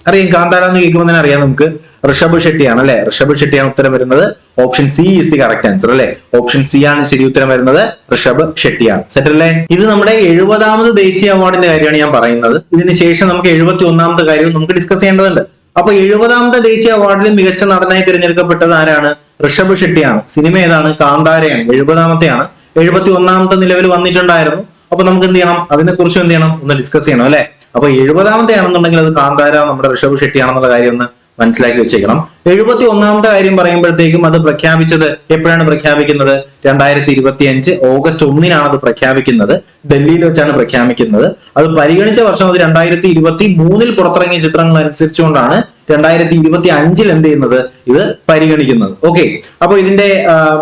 അറിയാം. കാന്താര എന്ന് കേൾക്കുമ്പോൾ തന്നെ അറിയാം നമുക്ക് ഋഷഭ് ഷെട്ടിയാണ് അല്ലെ. ഋഷഭ് ഷെട്ടിയാണ് ഉത്തരം വരുന്നത്. Option C is the correct answer അല്ലെ. ഓപ്ഷൻ സി ആണ് ശരി ഉത്തരം വരുന്നത്. ഋഷഭ് ഷെട്ടിയാണ്. സെറ്റ് അല്ലേ? ഇത് നമ്മുടെ 70ാമത് ദേശീയ അവാർഡിന്റെ കാര്യമാണ് ഞാൻ പറയുന്നത്. ഇതിന് ശേഷം നമുക്ക് 71ാമത്തെ കാര്യവും നമുക്ക് ഡിസ്കസ് ചെയ്യേണ്ടതുണ്ട്. അപ്പൊ 70ാമത്തെ ദേശീയ അവാർഡിൽ മികച്ച നടനായി തിരഞ്ഞെടുക്കപ്പെട്ടത് ആരാണ്? ഋഷഭ് ഷെട്ടിയാണ്. സിനിമ ഏതാണ്? കാന്താരയാണ്. 70ാമത്തെയാണ്. 71ാമത്തെ നിലവിൽ വന്നിട്ടുണ്ടായിരുന്നു. അപ്പൊ നമുക്ക് എന്ത് ചെയ്യണം, അതിനെക്കുറിച്ച് എന്ത് ചെയ്യണം, ഒന്ന് ഡിസ്കസ് ചെയ്യണം അല്ലെ. അപ്പൊ 70ാമത്തെ ആണെന്നുണ്ടെങ്കിൽ അത് കാന്താര നമ്മുടെ ഋഷഭ് ഷെട്ടി ആണെന്നുള്ള കാര്യം ഒന്ന് മനസ്സിലാക്കി വെച്ചേക്കണം. 71ാമത്തെ കാര്യം പറയുമ്പോഴത്തേക്കും അത് പ്രഖ്യാപിച്ചത് എപ്പോഴാണ് പ്രഖ്യാപിക്കുന്നത്? 2025 ഓഗസ്റ്റ് 1-നാണ് അത് പ്രഖ്യാപിക്കുന്നത്. ഡൽഹിയിൽ വെച്ചാണ് പ്രഖ്യാപിക്കുന്നത്. അത് പരിഗണിച്ച വർഷം അത് 2023 പുറത്തിറങ്ങിയ ചിത്രങ്ങൾ അനുസരിച്ചുകൊണ്ടാണ് 2025 എന്ത് ചെയ്യുന്നത്, ഇത് പരിഗണിക്കുന്നത്. ഓക്കെ, അപ്പൊ ഇതിന്റെ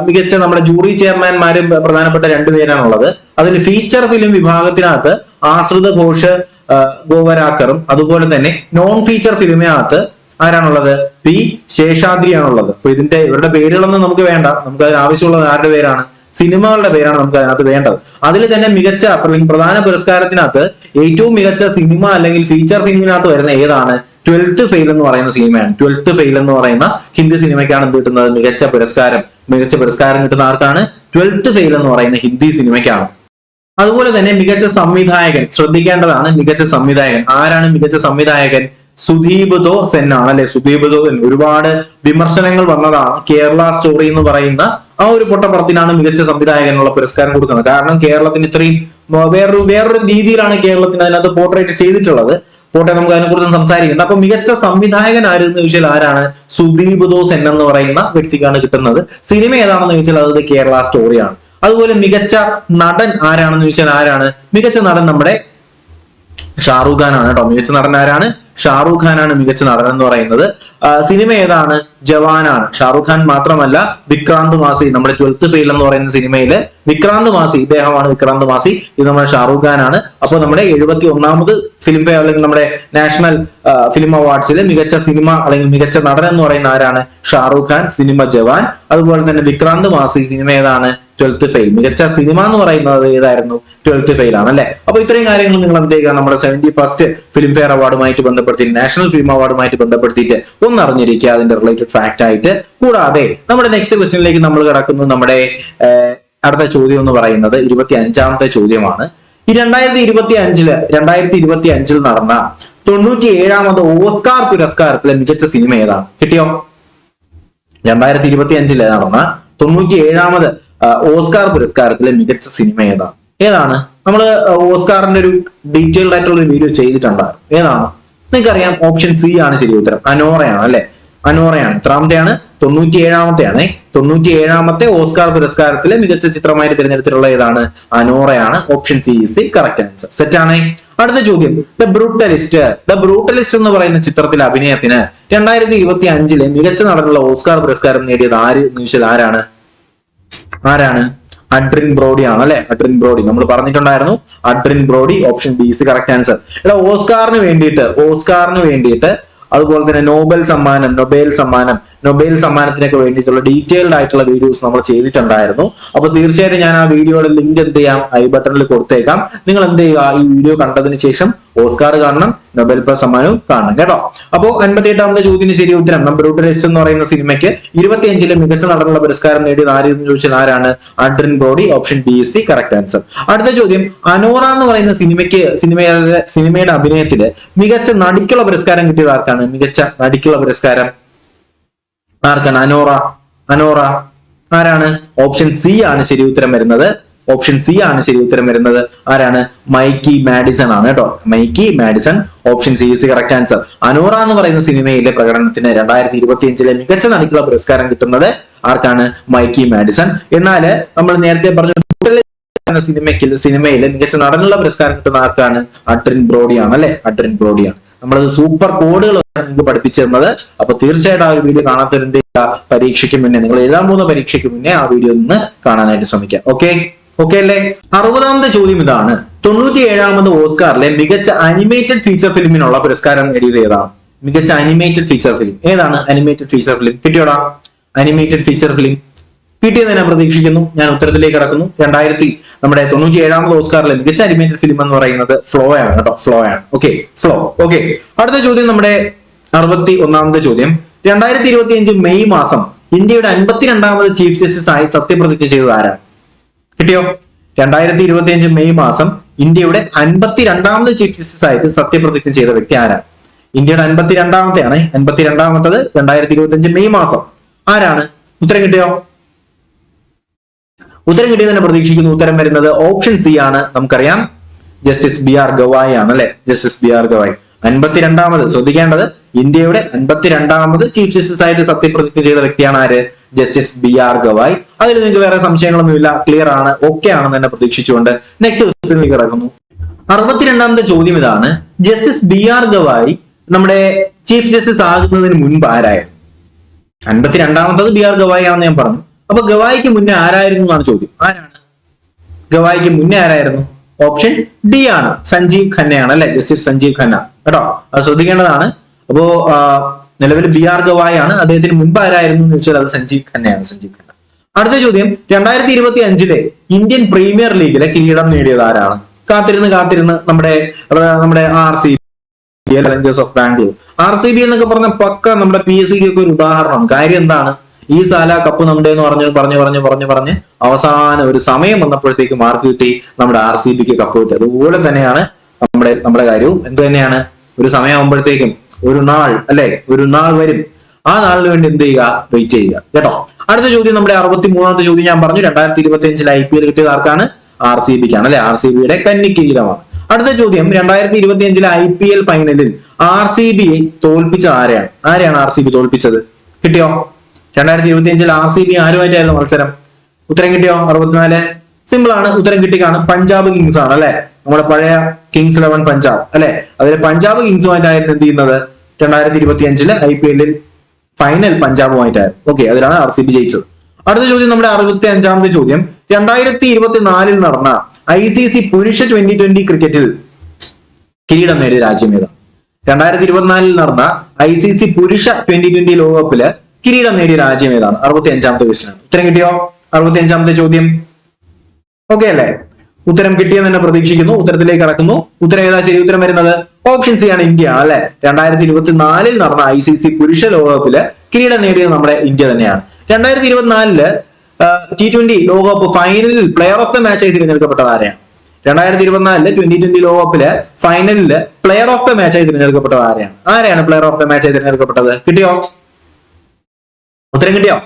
മികച്ച നമ്മുടെ ജൂറി ചെയർമാൻമാരും പ്രധാനപ്പെട്ട 2 പേരാണുള്ളത്. അതിൽ ഫീച്ചർ ഫിലിം വിഭാഗത്തിനകത്ത് ആശ്രിത ഘോഷ് ഗോവരാക്കറും അതുപോലെ തന്നെ നോൺ ഫീച്ചർ ഫിലിമിനകത്ത് ആരാണുള്ളത്? പി ശേഷാദ്രിയാണുള്ളത്. അപ്പൊ ഇവരുടെ പേരുകളൊന്നും നമുക്ക് വേണ്ട, നമുക്ക് അതിന് ആവശ്യമുള്ളത് ആരുടെ പേരാണ്? സിനിമകളുടെ പേരാണ് നമുക്ക് അതിനകത്ത് വേണ്ടത്. അതിൽ തന്നെ മികച്ച പ്രധാന പുരസ്കാരത്തിനകത്ത് ഏറ്റവും മികച്ച സിനിമ അല്ലെങ്കിൽ ഫീച്ചർ ഫിലിമിനകത്ത് വരുന്ന ഏതാണ്? 12th ഫെയിൽ എന്ന് പറയുന്ന സിനിമയാണ്. 12th ഫെയിൽ എന്ന് പറയുന്ന ഹിന്ദി സിനിമയ്ക്കാണ് എന്ത് കിട്ടുന്നത്? മികച്ച പുരസ്കാരം കിട്ടുന്ന ആർക്കാണ്? 12th ഫെയിൽ എന്ന് പറയുന്ന ഹിന്ദി സിനിമയ്ക്കാണ്. അതുപോലെ തന്നെ മികച്ച സംവിധായകൻ ശ്രദ്ധിക്കേണ്ടതാണ്. മികച്ച സംവിധായകൻ ആരാണ്? മികച്ച സംവിധായകൻ സുദീപ് ദോ സെൻ ആണ് അല്ലെ. സുദീപ് ദോ സെൻ ഒരുപാട് വിമർശനങ്ങൾ വന്നതാണ്. കേരള സ്റ്റോറി എന്ന് പറയുന്ന ആ ഒരു പൊട്ടപ്പടത്തിനാണ് മികച്ച സംവിധായകനുള്ള പുരസ്കാരം കൊടുക്കുന്നത്. കാരണം കേരളത്തിന് ഇത്രയും വേറൊരു രീതിയിലാണ് കേരളത്തിന് അതിനകത്ത് പോർട്രേറ്റ് ചെയ്തിട്ടുള്ളത്. പോട്ടെ, നമുക്ക് അതിനെക്കുറിച്ച് സംസാരിക്കുന്നുണ്ട്. അപ്പൊ മികച്ച സംവിധായകൻ ആരെന്ന് ചോദിച്ചാൽ ആരാണ്? സുദീപ് ദോ സെൻ എന്ന് പറയുന്ന വ്യക്തിക്കാണ് കിട്ടുന്നത്. സിനിമ ഏതാണെന്ന് ചോദിച്ചാൽ അത് കേരള സ്റ്റോറിയാണ്. അതുപോലെ മികച്ച നടൻ ആരാണെന്ന് ചോദിച്ചാൽ ആരാണ്? മികച്ച നടൻ നമ്മുടെ ഷാറൂഖ് ഖാൻ ആണ് കേട്ടോ. മികച്ച നടൻ ആരാണ്? ഷാറൂഖ് ഖാൻ ആണ് മികച്ച നടൻ എന്ന് പറയുന്നത്. സിനിമ ഏതാണ്? ജവാനാണ്. ഷാറൂഖ് ഖാൻ മാത്രമല്ല, വിക്രാന്ത് മാസി നമ്മുടെ 12th ഫെയിൽ എന്ന് പറയുന്ന സിനിമയില് വിക്രാന്ത് മാസി, ഇദ്ദേഹമാണ് വിക്രാന്ത് മാസി. ഇത് നമ്മുടെ ഷാറൂഖ് ഖാൻ ആണ്. അപ്പൊ നമ്മുടെ 71ാമത് ഫിലിം ഫെയർ അല്ലെങ്കിൽ നമ്മുടെ നാഷണൽ ഫിലിം അവാർഡ്സിലെ മികച്ച സിനിമ അല്ലെങ്കിൽ മികച്ച നടൻ എന്ന് പറയുന്ന ആരാണ്? ഷാറൂഖ് ഖാൻ, സിനിമ ജവാൻ. അതുപോലെ തന്നെ വിക്രാന്ത് മാസി, സിനിമ ഏതാണ്? 12th fail. മികച്ച സിനിമ എന്ന് പറയുന്നത് ഏതായിരുന്നു? 12th ഫെയിൽ ആണ് അല്ലെ. അപ്പൊ ഇത്രയും കാര്യങ്ങൾ നിങ്ങൾ എന്ത് ചെയ്യുക, നമ്മുടെ 71st ഫിലിം ഫെയർ അവാർഡുമായിട്ട് ബന്ധപ്പെടുത്തി നാഷണൽ ഫിലിം അവാർഡുമായിട്ട് ബന്ധപ്പെടുത്തിയിട്ട് ഒന്ന് അറിഞ്ഞിരിക്കുക, അതിന്റെ റിലേറ്റഡ് ഫാക്ട് ആയിട്ട്. കൂടാതെ നമ്മുടെ നെക്സ്റ്റ് ക്വസ്റ്റ്യനിലേക്ക് നമ്മൾ കിടക്കുന്നു. നമ്മുടെ അടുത്ത ചോദ്യം എന്ന് പറയുന്നത് 25ാമത്തെ ചോദ്യമാണ്. ഈ 2025 നടന്ന 97ാമത് ഓസ്കാർ പുരസ്കാരത്തിലെ മികച്ച സിനിമ ഏതാണ്? കിട്ടിയോ? 2025 നടന്ന 97ാമത് ഓസ്കാർ പുരസ്കാരത്തിലെ മികച്ച സിനിമ ഏതാണ്? നമ്മൾ ഓസ്കാറിന്റെ ഒരു ഡീറ്റെയിൽഡ് ആയിട്ടുള്ള ഒരു വീഡിയോ ചെയ്തിട്ടുണ്ടായിരുന്നു. ഏതാണ്? നിങ്ങൾക്കറിയാം, ഓപ്ഷൻ സി ആണ് ശരി ഉത്തരം. അനോറയാണ് അല്ലെ. അനോറയാണ്. എത്രാമത്തെയാണ്? 97ാമത്തെയാണ്. 97ാമത്തെ ഓസ്കാർ പുരസ്കാരത്തിലെ മികച്ച ചിത്രമായിട്ട് തിരഞ്ഞെടുത്തിട്ടുള്ള ഏതാണ്? അനോറയാണ്. Option C is the correct answer. Set ആണ്. അടുത്ത ചോദ്യം, ദ ബ്രൂട്ടലിസ്റ്റ് എന്ന് പറയുന്ന ചിത്രത്തിലെ അഭിനയത്തിന് 2025 മികച്ച നടനുള്ള ഓസ്കാർ പുരസ്കാരം നേടിയത് ആര് എന്ന് ചോദിച്ചാൽ ആരാണ്? അഡ്രിൻ ബ്രോഡി ആണ് അല്ലെ. അഡ്രിൻ ബ്രോഡി നമ്മൾ പറഞ്ഞിട്ടുണ്ടായിരുന്നു. Adrienne Brody. Option B is the correct answer. ഇവിടെ ഓസ്കാറിന് വേണ്ടിയിട്ട് അതുപോലെ തന്നെ നൊബേൽ സമ്മാനത്തിനൊക്കെ വേണ്ടിയിട്ടുള്ള ഡീറ്റെയിൽഡ് ആയിട്ടുള്ള വീഡിയോസ് നമ്മൾ ചെയ്തിട്ടുണ്ടായിരുന്നു. അപ്പൊ തീർച്ചയായിട്ടും ഞാൻ ആ വീഡിയോയുടെ ലിങ്ക് എന്ത് ചെയ്യാം, ഐ ബട്ടണിൽ കൊടുത്തേക്കാം. നിങ്ങൾ എന്ത് ചെയ്യുക, ഈ വീഡിയോ കണ്ടതിന് ശേഷം ഓസ്കാർ കാണണം, നൊബേൽ പ്രൈസ് സമ്മാനവും കാണണം കേട്ടോ. അപ്പോ 58ാമത്തെ ചോദ്യത്തിന് ശരി ഉത്തരം ബ്രൂട്ടലിസ്റ്റ് എന്ന് പറയുന്ന സിനിമയ്ക്ക് 25 മികച്ച നടനുള്ള പുരസ്കാരം നേടിയത് ആരെന്ന് ചോദിച്ചാൽ ആരാണ്? Adrienne Brody. Option B is the correct answer. അടുത്ത ചോദ്യം, അനോറ എന്ന് പറയുന്ന സിനിമയുടെ അഭിനയത്തില് മികച്ച നടിക്കുള്ള പുരസ്കാരം കിട്ടിയത് ആർക്കാണ്? മികച്ച നടിക്കുള്ള പുരസ്കാരം ആർക്കാണ്? അനോറ ആരാണ്? ഓപ്ഷൻ സി ആണ് ശരി ഉത്തരം വരുന്നത്. ഓപ്ഷൻ സി ആണ് ശരി ഉത്തരം വരുന്നത്. ആരാണ്? മൈക്കി മാഡിസൺ ആണ് കേട്ടോ. Mikey Madison. Option C is the correct answer. Anora എന്ന് പറയുന്ന സിനിമയിലെ പ്രകടനത്തിന് 2025 മികച്ച നടിക്കുള്ള പുരസ്കാരം കിട്ടുന്നത് ആർക്കാണ്? മൈക്കി മാഡിസൺ. എന്നാല് നമ്മൾ നേരത്തെ പറഞ്ഞ സിനിമയിലെ മികച്ച നടനുള്ള പുരസ്കാരം കിട്ടുന്ന ആർക്കാണ്? അഡ്രിൻ ബ്രോഡിയാണ് അല്ലെ. അഡ്രിൻ ബ്രോഡിയാണ്. നമ്മളത് സൂപ്പർ കോഡുകൾ നിങ്ങൾക്ക് പഠിപ്പിച്ചു തന്നത്. അപ്പൊ തീർച്ചയായിട്ടും ആ ഒരു വീഡിയോ കാണാത്തവരെന്ത് ചെയ്യുക, പരീക്ഷയ്ക്ക് മുന്നേ, നിങ്ങൾ എഴുതാൻ പോകുന്ന പരീക്ഷയ്ക്ക് മുന്നേ ആ വീഡിയോ ഒന്ന് കാണാനായിട്ട് ശ്രമിക്കാം. ഓക്കെ അല്ലേ? 60ാമത്തെ ചോദ്യം ഇതാണ്. 97ാമത് ഓസ്കാറിലെ മികച്ച അനിമേറ്റഡ് ഫീച്ചർ ഫിലിമിനുള്ള പുരസ്കാരം നേടിയത് ഏതാണ്? മികച്ച അനിമേറ്റഡ് ഫീച്ചർ ഫിലിം ഏതാണ്? അനിമേറ്റഡ് ഫീച്ചർ ഫിലിം കിട്ടിയോടാ? അനിമേറ്റഡ് ഫീച്ചർ ഫിലിം കിട്ടിയെന്ന് ഞാൻ പ്രതീക്ഷിക്കുന്നു. ഞാൻ ഉത്തരത്തിലേക്ക് കടക്കുന്നു. നമ്മുടെ 97ാമത് ഓസ്കാറിലെ മികച്ച അനിമേറ്റഡ് ഫിലിം എന്ന് പറയുന്നത് ഫ്ലോ ആണ് കേട്ടോ. ഫ്ലോ ആണ്. ഫ്ലോ. അടുത്ത ചോദ്യം, നമ്മുടെ 61ാമത്തെ ചോദ്യം, 2025 മെയ് മാസം ഇന്ത്യയുടെ 52ാമത് ചീഫ് ജസ്റ്റിസ് ആയി സത്യപ്രതിജ്ഞ ചെയ്തത് ആരാണ്? കിട്ടിയോ? 2025 മെയ് മാസം ഇന്ത്യയുടെ 52ാമത് ചീഫ് ജസ്റ്റിസ് ആയിട്ട് സത്യപ്രതിജ്ഞ ചെയ്ത വ്യക്തി ആരാണ്? ഇന്ത്യയുടെ 52ാമത്തെയാണ്. 52ാമത്തത് 2025 മെയ് മാസം. ആരാണ്? ഉത്തരം കിട്ടിയോ? ഉത്തരം കിട്ടിയെന്ന് പ്രതീക്ഷിക്കുന്നു. ഉത്തരം വരുന്നത് ഓപ്ഷൻ സി ആണ്. നമുക്കറിയാം ജസ്റ്റിസ് ബി ആർ ഗവായി ആണ് അല്ലെ. ജസ്റ്റിസ് ബി ആർ ഗവായി 52ാമത്, ശ്രദ്ധിക്കേണ്ടത്, ഇന്ത്യയുടെ 52ാമത് ചീഫ് ജസ്റ്റിസ് ആയിട്ട് സത്യപ്രതിജ്ഞ ചെയ്ത വ്യക്തിയാണ് ആര്? Justice B R Gavai. അതിൽ നിങ്ങൾക്ക് വേറെ സംശയങ്ങളൊന്നുമില്ല, ക്ലിയർ ആണ്, ഓക്കെ ആണെന്ന് തന്നെ പ്രതീക്ഷിച്ചുകൊണ്ട് നെക്സ്റ്റ് ക്വസ്റ്റ്യനിലേക്ക് കിടക്കുന്നു. 62ാമത്തെ ചോദ്യം ഇതാണ്. ജസ്റ്റിസ് ബി ആർ ഗവായി നമ്മുടെ ചീഫ് ജസ്റ്റിസ് ആകുന്നതിന് മുൻപ് ആരായിരുന്നു? 52ാമത്തത് ബി ആർ ഗവായി ആണെന്ന് ഞാൻ പറഞ്ഞു. അപ്പൊ ഗവായിക്ക് മുന്നേ ആരായിരുന്നു എന്നാണ് ചോദ്യം. ആരാണ് ഗവായിക്ക് മുന്നേ ആരായിരുന്നു? ഓപ്ഷൻ ഡി ആണ്, സഞ്ജീവ് ഖന്നയാണ് അല്ലെ. ജസ്റ്റിസ് സഞ്ജീവ് ഖന്ന കേട്ടോ, അത് ശ്രദ്ധിക്കേണ്ടതാണ്. അപ്പോ നിലവിൽ ബി ആർ ഗവായി ആണ്. അദ്ദേഹത്തിന് മുൻപ് ആരായിരുന്നു എന്ന് ചോദിച്ചാൽ അത് സഞ്ജീവ് ഖന്നയാണ്, സഞ്ജീവ് ഖന്ന. അടുത്ത ചോദ്യം, 2025 ഇന്ത്യൻ പ്രീമിയർ ലീഗിലെ കിരീടം നേടിയത് ആരാണ്? കാത്തിരുന്ന് നമ്മുടെ RCB, Challengers of Bangalore. RCB എന്നൊക്കെ പറഞ്ഞ പക്ക നമ്മുടെ PSC ഒക്കെ ഒരു ഉദാഹരണം. കാര്യം എന്താണ്? ഈ സാല കപ്പ് നമ്മുടെ എന്ന് പറഞ്ഞ് അവസാനം ഒരു സമയം വന്നപ്പോഴത്തേക്ക് മാർക്ക് കിട്ടി, നമ്മുടെ RCBക്ക് കപ്പ് കിട്ടി. അതുപോലെ തന്നെയാണ് നമ്മുടെ കാര്യവും. എന്ത് തന്നെയാണ്? ഒരു സമയമാകുമ്പോഴത്തേക്കും ഒരു നാൾ അല്ലെ, ഒരു നാൾ വരും. ആ നാളിന് വേണ്ടി എന്ത് ചെയ്യുക? വെയിറ്റ് ചെയ്യുക കേട്ടോ. അടുത്ത ചോദ്യം, നമ്മുടെ 63ാമത്തെ ചോദ്യം ഞാൻ പറഞ്ഞു. 2025 IPL കിട്ടിയത് ആർക്കാണ്? RCBക്കാണ് അല്ലെ. RCBയുടെ കന്നി കിരീടമാണ്. അടുത്ത ചോദ്യം, 2025 IPL ഫൈനലിൽ RCB തോൽപ്പിച്ച ആരെയാണ് RCB തോൽപ്പിച്ചത്? കിട്ടിയോ? 2025 RCB ആരുമായിട്ടായിരുന്നു മത്സരം? ഉത്തരം കിട്ടിയോ? 64. സിമ്പിൾ ആണ്, ഉത്തരം കിട്ടിക്കാണ്. പഞ്ചാബ് കിങ്സ് ആണ് അല്ലെ. നമ്മുടെ പഴയ കിങ്സ് 11 പഞ്ചാബ് അല്ലെ. അതിൽ പഞ്ചാബ് കിങ്സുമായിട്ടായിരുന്നു എന്ത് ചെയ്യുന്നത്? 2025 IPL ഫൈനൽ പഞ്ചാബുമായിട്ടായിരുന്നു. ഓക്കെ, അതിലാണ് RCB ജയിച്ചത്. അടുത്ത ചോദ്യം, നമ്മുടെ 65ാമത്തെ ചോദ്യം, 2024 നടന്ന ICC പുരുഷ 2020 ക്രിക്കറ്റിൽ കിരീടം നേടിയ രാജ്യം ഏതാണ്? 2024 നടന്ന ICC പുരുഷ 2020 ലോകകപ്പില് കിരീടം നേടിയ രാജ്യം ഏതാണ്? 65ാമത്തെ ക്വസ്റ്റ്യൻ ആണ്. ഉത്തരം കിട്ടിയോ? 65ാമത്തെ ചോദ്യം ഓക്കെ അല്ലേ? ഉത്തരം കിട്ടിയെന്ന് തന്നെ പ്രതീക്ഷിക്കുന്നു. ഉത്തരത്തിലേക്ക് കടക്കുന്നു. ഉത്തരം ഏതാ ശരി? ഉത്തരം വരുന്നത് ഓപ്ഷൻ സി ആണ്, ഇന്ത്യ ആണ് അല്ലെ. 2024 നടന്ന ICC പുരുഷ ലോകകപ്പില് കിരീടം നേടിയത് നമ്മുടെ ഇന്ത്യ തന്നെയാണ്. 2024 T20 ലോകകപ്പ് ഫൈനലിൽ പ്ലെയർ ഓഫ് ദ മാച്ചായി തിരഞ്ഞെടുക്കപ്പെട്ടത് ആരെയാണ്? 2024 2020 ലോകകപ്പില് ഫൈനലിൽ പ്ലെയർ ഓഫ് ദ മാച്ചായി തിരഞ്ഞെടുക്കപ്പെട്ടത് ആരെയാണ് പ്ലെയർ ഓഫ് ദ മാച്ചായി തിരഞ്ഞെടുക്കപ്പെട്ടത്? കിട്ടിയോ? ഉത്തരം കിട്ടിയോ?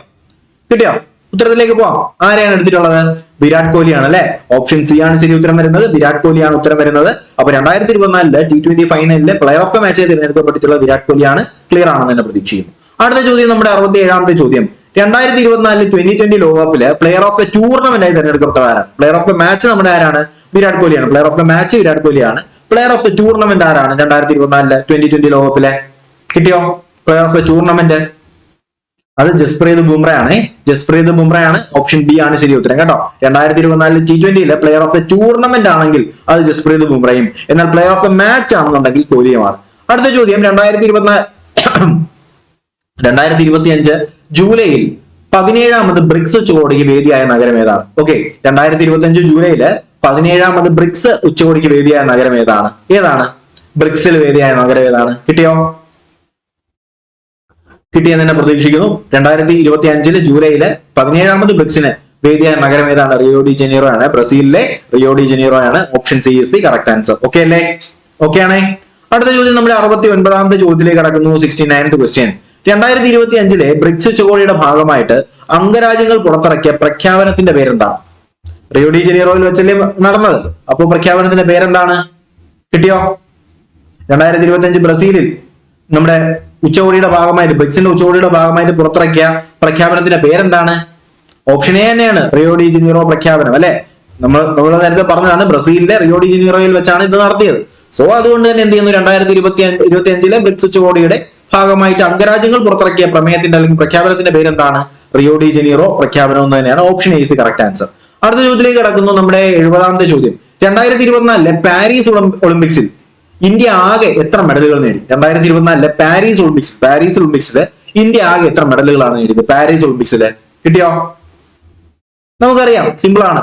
ഉത്തരത്തിലേക്ക് പോവാം. ആരെയാണ് എടുത്തിട്ടുള്ളത്? വിരാട് കോഹ്ലിയാണ് അല്ലെ. ഓപ്ഷൻ സി ആണ് ശരി ഉത്തരം വരുന്നത്. വിരാട് കോഹ്ലിയാണ് ഉത്തരം വരുന്നത്. അപ്പൊ 2024 T20 ഫൈനലിലെ പ്ലെയർ ഓഫ് ദ മാച്ചായി തിരഞ്ഞെടുക്കപ്പെട്ടിട്ടുള്ള വിരാട് കോഹ്ലിയാണ്. ക്ലിയർ ആണെന്ന് തന്നെ പ്രതീക്ഷിക്കുന്നു. അടുത്ത ചോദ്യം, നമ്മുടെ 67ാമത്തെ ചോദ്യം, 2024 2020 ലോകകപ്പില് പ്ലെയർ ഓഫ് ദ ടൂർണമെന്റ് ആയി തിരഞ്ഞെടുക്കപ്പെട്ട ആരാണ്? പ്ലെയർ ഓഫ് ദ മാച്ച് നമ്മുടെ ആരാണ്? വിരാട് കോഹ്ലിയാണ്. Player of the match Virat കോഹ്ലിയാണ്. പ്ലെയർ ഓഫ് ദ ടൂർണമെന്റ് ആരാണ് 2024 2020 ലോകകപ്പിലെ? കിട്ടിയോ? പ്ലെയർ ഓഫ് ദ ടൂർണമെന്റ് അത് ജസ്പ്രീത് ബുംറ ആണ്. ഓപ്ഷൻ ബി ആണ് ശരി ഉത്തരം കേട്ടോ. 2024 T20 player of the tournament ആണെങ്കിൽ അത് ജസ്പ്രീത് ബുംറയും, എന്നാൽ പ്ലെയർ ഓഫ് ദ മാച്ച് ആണെന്നുണ്ടെങ്കിൽ കോഹ്ലിയുമാണ്. അടുത്ത ചോദ്യം, 2025 ജൂലൈയിൽ 17ാമത് ബ്രിക്സ് ഉച്ചകോടിക്ക് വേദിയായ നഗരം ഏതാണ്? ഓക്കെ, 2025 ജൂലൈയില് 17ാമത് ബ്രിക്സ് ഉച്ചകോടിക്ക് വേദിയായ നഗരം ഏതാണ്? ബ്രിക്സിൽ വേദിയായ നഗരം ഏതാണ്? കിട്ടിയെന്ന് തന്നെ പ്രതീക്ഷിക്കുന്നു. 2025 ജൂലൈയില് 17ാമത് ബ്രിക്സിന് വേദിയായ നഗരം ഏതാണ്? റിയോ ഡി ജനീറോ ആണ്. ബ്രസീലിലെ റിയോ ഡി ജനീറോ ആണ്. Option C is the correct answer. Okay അല്ലേ? ഓക്കെ ആണേ. അടുത്ത ചോദ്യം, നമ്മുടെ 69ാമത്തെ ചോദ്യത്തിലേക്ക് കടക്കുന്നു. 69th ക്വസ്റ്റ്യൻ, 2025 ബ്രിക്സ് ഉച്ചകോടിയുടെ ഭാഗമായിട്ട് അംഗരാജ്യങ്ങൾ പുറത്തിറക്കിയ പ്രഖ്യാപനത്തിന്റെ പേരെന്താണ്? റിയോ ഡി ജനീറോയിൽ വെച്ചല്ലേ നടന്നത്. അപ്പോൾ പ്രഖ്യാപനത്തിന്റെ പേരെന്താണ്? കിട്ടിയോ? 2025 ബ്രസീലിൽ നമ്മുടെ ഉച്ചകോടിയുടെ ഭാഗമായിട്ട്, ബ്രിക്സിന്റെ ഉച്ചകോടിയുടെ ഭാഗമായിട്ട് പുറത്തിറക്കിയ പ്രഖ്യാപനത്തിന്റെ പേരെന്താണ്? ഓപ്ഷൻ എ തന്നെയാണ്, റിയോ ഡി ജനീറോ പ്രഖ്യാപനം അല്ലെ. നമ്മൾ നേരത്തെ പറഞ്ഞതാണ്, ബ്രസീലിലെ റിയോ ഡി ജനീറോയിൽ വെച്ചാണ് ഇത് നടത്തിയത്. സോ അതുകൊണ്ട് തന്നെ എന്ത് ചെയ്യുന്നു, 2025 ബ്രിക്സ് ഉച്ചകോടിയുടെ ഭാഗമായിട്ട് അംഗരാജ്യങ്ങൾ പുറത്തിറക്കിയ പ്രമേയത്തിന്റെ അല്ലെങ്കിൽ പ്രഖ്യാപനത്തിന്റെ പേരെന്താണ്? റിയോ ഡി ജനീറോ പ്രഖ്യാപനം എന്ന് തന്നെയാണ്. Option A is the correct answer. അടുത്ത ചോദ്യത്തിലേക്ക് കടക്കുന്നു. നമ്മുടെ 70ാമത്തെ ചോദ്യം, 2024 പാരീസ് ഒളിമ്പിക്സിൽ ഇന്ത്യ ആകെ എത്ര മെഡലുകൾ നേടി? 2024 പാരീസ് ഒളിമ്പിക്സിൽ ഇന്ത്യ ആകെ എത്ര മെഡലുകളാണ് നേടിയത്? പാരീസ് ഒളിമ്പിക്സില് കിട്ടിയോ? നമുക്കറിയാം, സിമ്പിൾ ആണ്,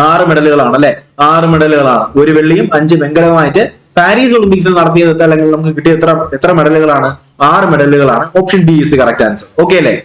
6 മെഡലുകളാണ് അല്ലെ. 6 മെഡലുകളാണ്, 1 വെള്ളിയും 5 വെങ്കലവുമായിട്ട് പാരീസ് ഒളിമ്പിക്സിൽ നടത്തിയത് അല്ലെങ്കിൽ നമുക്ക് കിട്ടിയ എത്ര മെഡലുകളാണ്? 6 മെഡലുകളാണ്. Option B is the correct answer. Okay അല്ലേ?